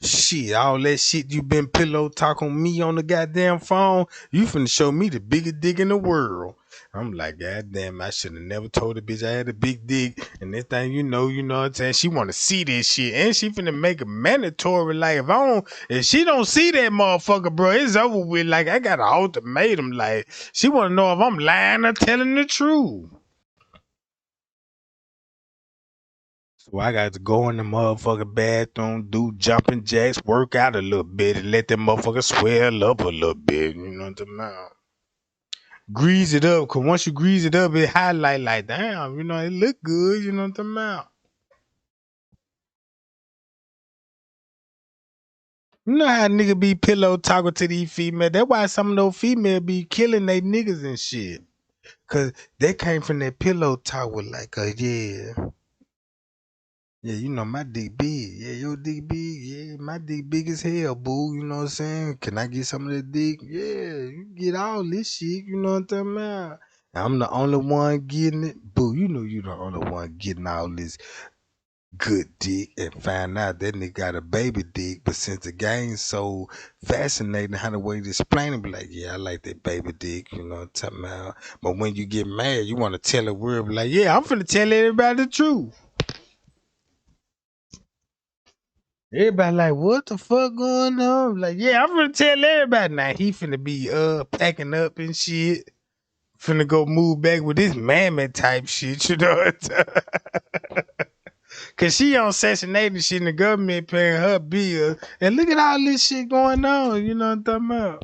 S1: Shit, all that shit you been pillow talking me on the goddamn phone, you finna show me the biggest dick in the world. I'm like, God damn, I should have never told the bitch I had a big dick. And this thing, you know what I'm saying? She want to see this shit. And she finna make it mandatory. Like, if she don't see that motherfucker, bro, it's over with. Like, I got an ultimatum. Like, she want to know if I'm lying or telling the truth. So I got to go in the motherfucking bathroom, do jumping jacks, work out a little bit, and let them motherfuckers swell up a little bit. You know what I'm saying? Grease it up, cause once you grease it up, it highlight like damn, you know, it look good. You know what I'm saying? You know how nigga be pillow talking to these females. That's why some of those females be killing they niggas and shit. Cause they came from that pillow talk with like, yeah. Yeah, you know my dick big. Yeah, your dick big. Yeah, my dick big as hell, boo. You know what I'm saying? Can I get some of that dick? Yeah, you get all this shit. You know what I'm talking about? I'm the only one getting it, boo. You know you the only one getting all this good dick, and find out that nigga got a baby dick. But since the game's so fascinating, how the way to explain it, be like, yeah, I like that baby dick. You know what I'm talking about? But when you get mad, you want to tell the world, be like, yeah, I'm finna tell everybody the truth. Everybody like, what the fuck going on? Like, yeah, I'm finna tell everybody now. He finna be packing up and shit. Finna go move back with this mammy type shit, you know what I'm saying? Cause she on Section 8 and shit and the government paying her bills. And look at all this shit going on, you know what I'm talking about?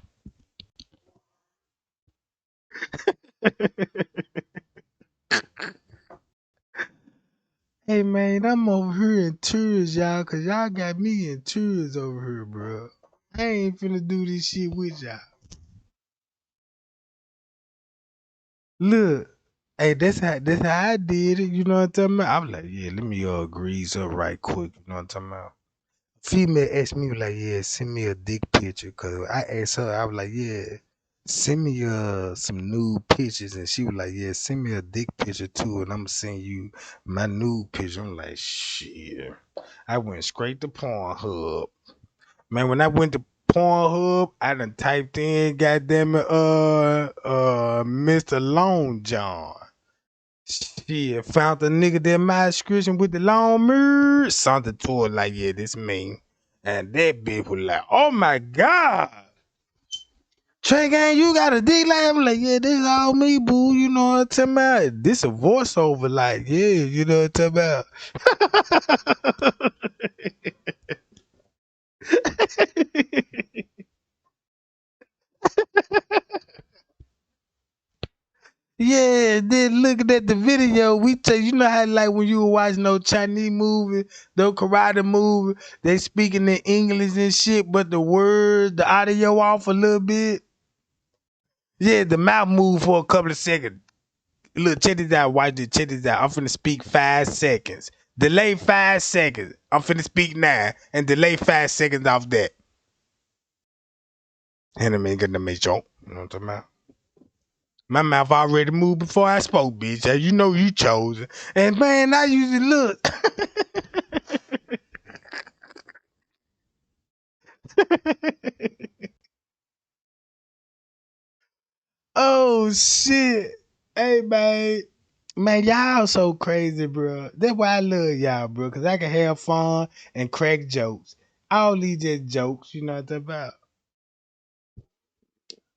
S1: Hey man, I'm over here in tears, y'all, cause y'all got me in tears over here, bro. I ain't finna do this shit with y'all. Look, hey, that's how I did it. You know what I'm talking about? I was like, yeah, let me grease up right quick. You know what I'm talking about? Female asked me like, yeah, send me a dick picture. Cause I asked her, I was like, yeah, send me some nude pictures, and she was like, yeah, send me a dick picture too, and I'm gonna send you my nude picture. I'm like, shit. I went straight to Pornhub. Man, when I went to Pornhub, I done typed in goddamn it, Mr. Long John. Shit, found the nigga that my description with the long mirror. Something to it like, yeah, this me. And that bitch was like, oh my God. Trey Gang, you got a dick like I'm like, yeah, this all me, boo. You know what I'm talking about? This a voiceover, like, yeah, you know what I'm talking about. Yeah, then looking at the video, we tell you know how like when you were watching no Chinese movie, no karate movie, they speaking in English and shit, but the words, the audio off a little bit. Yeah, the mouth move for a couple of seconds. Look, check this out, watch this, check this out. I'm finna speak 5 seconds. Delay 5 seconds. I'm finna speak now and delay 5 seconds off that. And I'm gonna make joke. You know what I'm talking about? My mouth already moved before I spoke, bitch. You know you chose it. And man, I usually look. Oh shit. Hey man. Man, y'all so crazy, bro. That's why I love y'all, bro. Cause I can have fun and crack jokes. All these just jokes, you know what I'm talking about?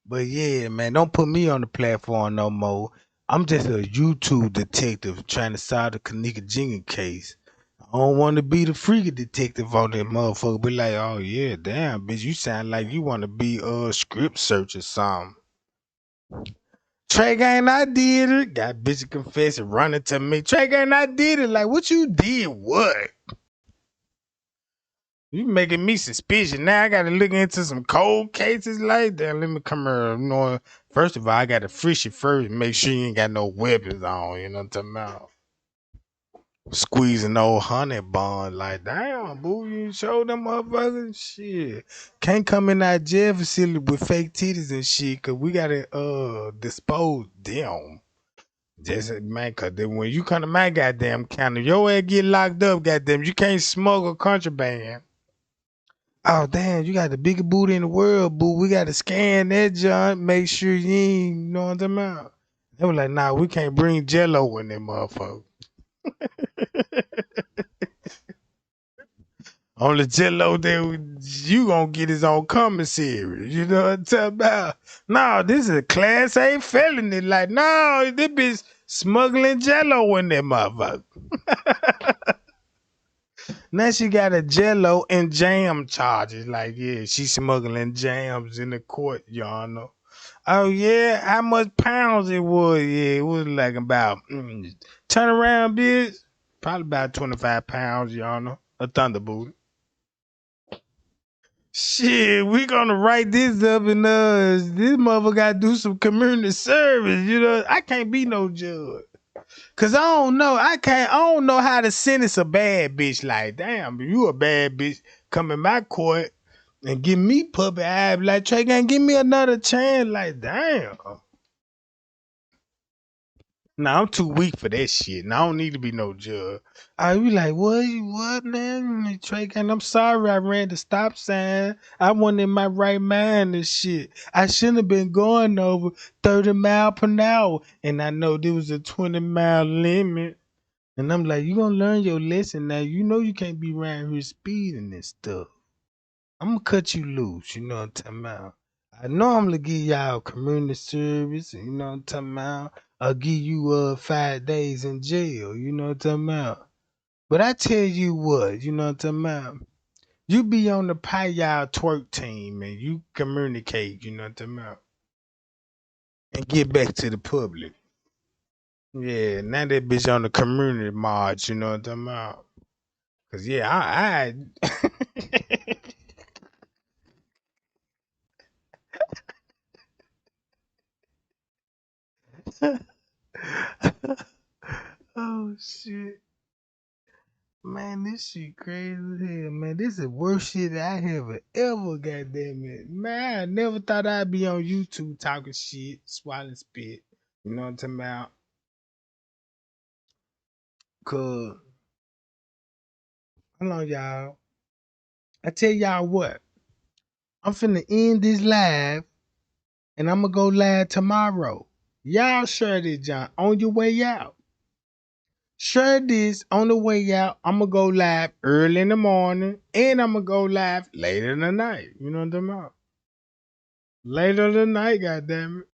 S1: But yeah, man, don't put me on the platform no more. I'm just a YouTube detective trying to solve the Kenneka Jenkine case. I don't want to be the freaky detective on that motherfucker. Be like, oh yeah, damn, bitch, you sound like you want to be a script search or something. Trey Gang, I did it. Got bitch confessing, running to me. Trey Gang, I did it. Like, what you did? What? You making me suspicious. Now I gotta look into some cold cases like that. Let me come here. You know, first of all, I gotta frisk you first. Make sure you ain't got no weapons on. You know what I'm talking about? Squeezing old honey bun. Like, damn, boo, you show them motherfuckers? Shit. Can't come in that jail facility with fake titties and shit, cause we gotta dispose them. Just man, cause then when you come to my goddamn county, your ass get locked up, goddamn. You can't smoke a contraband. Oh damn, you got the biggest booty in the world, boo. We gotta scan that junk, make sure you ain't you know what I'm talking about. They were like, nah, we can't bring jello in that motherfucker. Only jello that you gonna get his own commissary. You know what I'm talking about? No, this is a class A felony. Like, no, this bitch smuggling jello in that motherfucker. Now she got a jello and jam charges. Like, yeah, she smuggling jams in the court, Your Honor. Oh yeah, how much pounds it was? Yeah, it was like about turn around, bitch. Probably about 25 pounds, Your Honor. A thunderbolt. Shit, we gonna write this up and this mother gotta do some community service, you know. I can't be no judge. Cause I don't know. I don't know how to sentence a bad bitch. Like, damn, if you a bad bitch, come in my court and give me puppy eye, like Trey can't give me another chance. Like, damn. Nah, I'm too weak for that shit. And I don't need to be no judge. I be like, what, man? Trey Gang, I'm sorry I ran the stop sign. I wasn't in my right mind and shit. I shouldn't have been going over 30 miles per hour. And I know there was a 20-mile limit. And I'm like, you gonna learn your lesson now. You know you can't be around here speeding this stuff. I'm gonna cut you loose, you know what I'm talking about. I normally give y'all community service, you know what I'm talking about. I'll give you 5 days in jail, you know what I'm talking about. But I tell you what, you know what I'm talking about. You be on the pie y'all twerk team and you communicate, you know what I'm talking about. And get back to the public. Yeah, now that bitch on the community march, you know what I'm talking about. Cause yeah, oh shit. Man, this shit crazy as hell, man. This is the worst shit I have ever, goddamn it. Man, I never thought I'd be on YouTube talking shit, swallowing spit. You know what I'm talking about? Cause, hold on, y'all. I tell y'all what, I'm finna end this live and I'm gonna go live tomorrow. Y'all share this, John, on your way out. Share this on the way out. I'm gonna go live early in the morning and I'm gonna go live later in the night. You know what I'm talking about? Later tonight, goddamn it.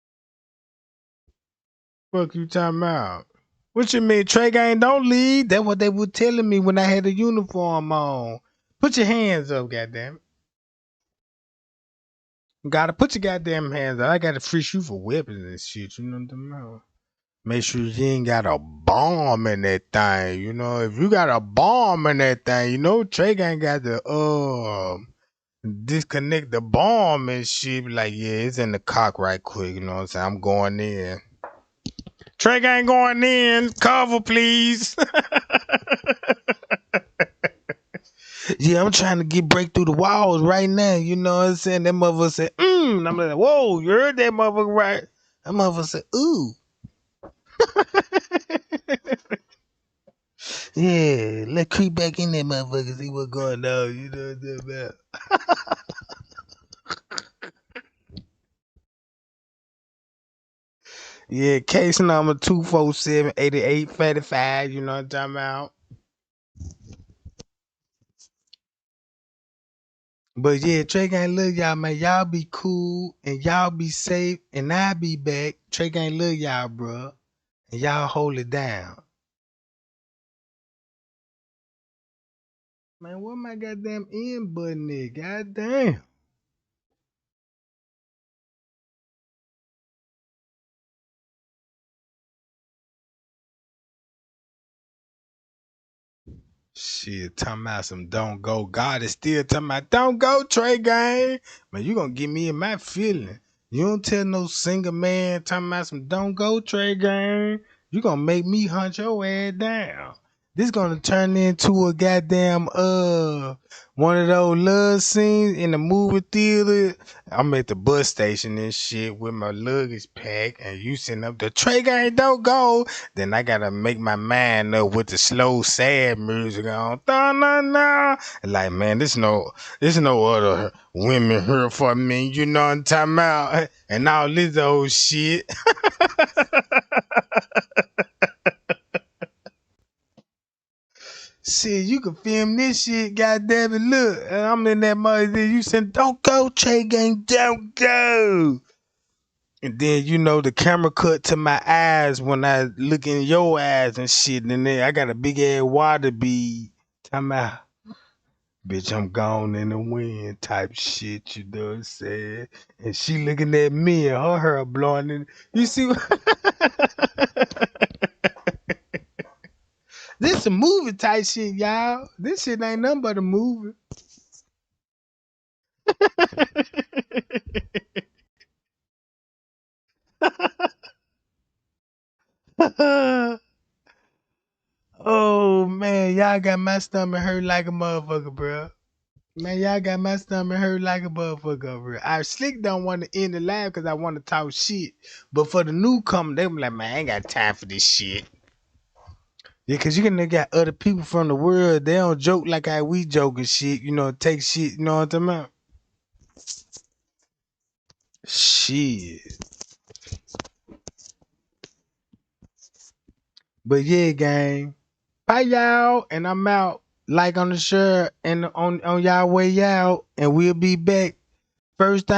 S1: Fuck you talking about? What you mean, Trey Gang don't lead? That's what they were telling me when I had the uniform on. Put your hands up, goddamn it. Gotta put your goddamn hands up. I gotta free you for weapons and shit, you know what I'm talking about? Make sure you ain't got a bomb in that thing, you know. If you got a bomb in that thing, you know Trey Gang got to disconnect the bomb and shit. Be like, yeah, it's in the cock right quick, you know what I'm saying? I'm going in. Trey Gang going in. Cover, please. Yeah, I'm trying to break through the walls right now. You know what I'm saying? That motherfucker said, And I'm like, whoa, you heard that motherfucker right? That motherfucker said, ooh. Yeah, let's creep back in there, motherfucker, see what's going on. You know what I'm talking about? Yeah, case number 247-8855. You know what I'm talking about? But yeah, Trey Gang love y'all, man. Y'all be cool and y'all be safe and I be back. Trey Gang love y'all, bro. And y'all hold it down. Man, where my goddamn end button is? Goddamn. Shit, talking about some don't go. God is still talking about don't go, Trey Gang. Man, you gonna get me in my feeling. You don't tell no single man talking about some don't go, Trey Gang. You gonna make me hunt your ass down. This gonna turn into a goddamn one of those love scenes in the movie theater. I'm at the bus station and shit with my luggage packed, and you sitting up the Trey Gang don't go. Then I gotta make my mind up with the slow, sad music on. Da-na-na. Like, man, there's no other women here for me. You know what I'm talking about? And all this old shit. Shit, you can film this shit, goddamn it. Look, I'm in that mother. You said, don't go, Trey Gang, don't go. And then, you know, the camera cut to my eyes when I look in your eyes and shit. And then I got a big ass water bead. Talking about, Bitch, I'm gone in the wind type shit, you know what I'm saying? And she looking at me and her hair blowing in. You see what? This a movie type shit, y'all. This shit ain't nothing but a movie. Oh man, y'all got my stomach hurt like a motherfucker, bro. Man, y'all got my stomach hurt like a motherfucker, bro. I slick don't want to end the live because I want to talk shit. But for the newcomer, they be like, man, I ain't got time for this shit. Yeah, cause you can got other people from the world. They don't joke like how we joke and shit. You know, take shit. You know what I'm talking about? Shit. But yeah, gang. Bye y'all, and I'm out. Like on the shirt and on y'all way out, and we'll be back. First time.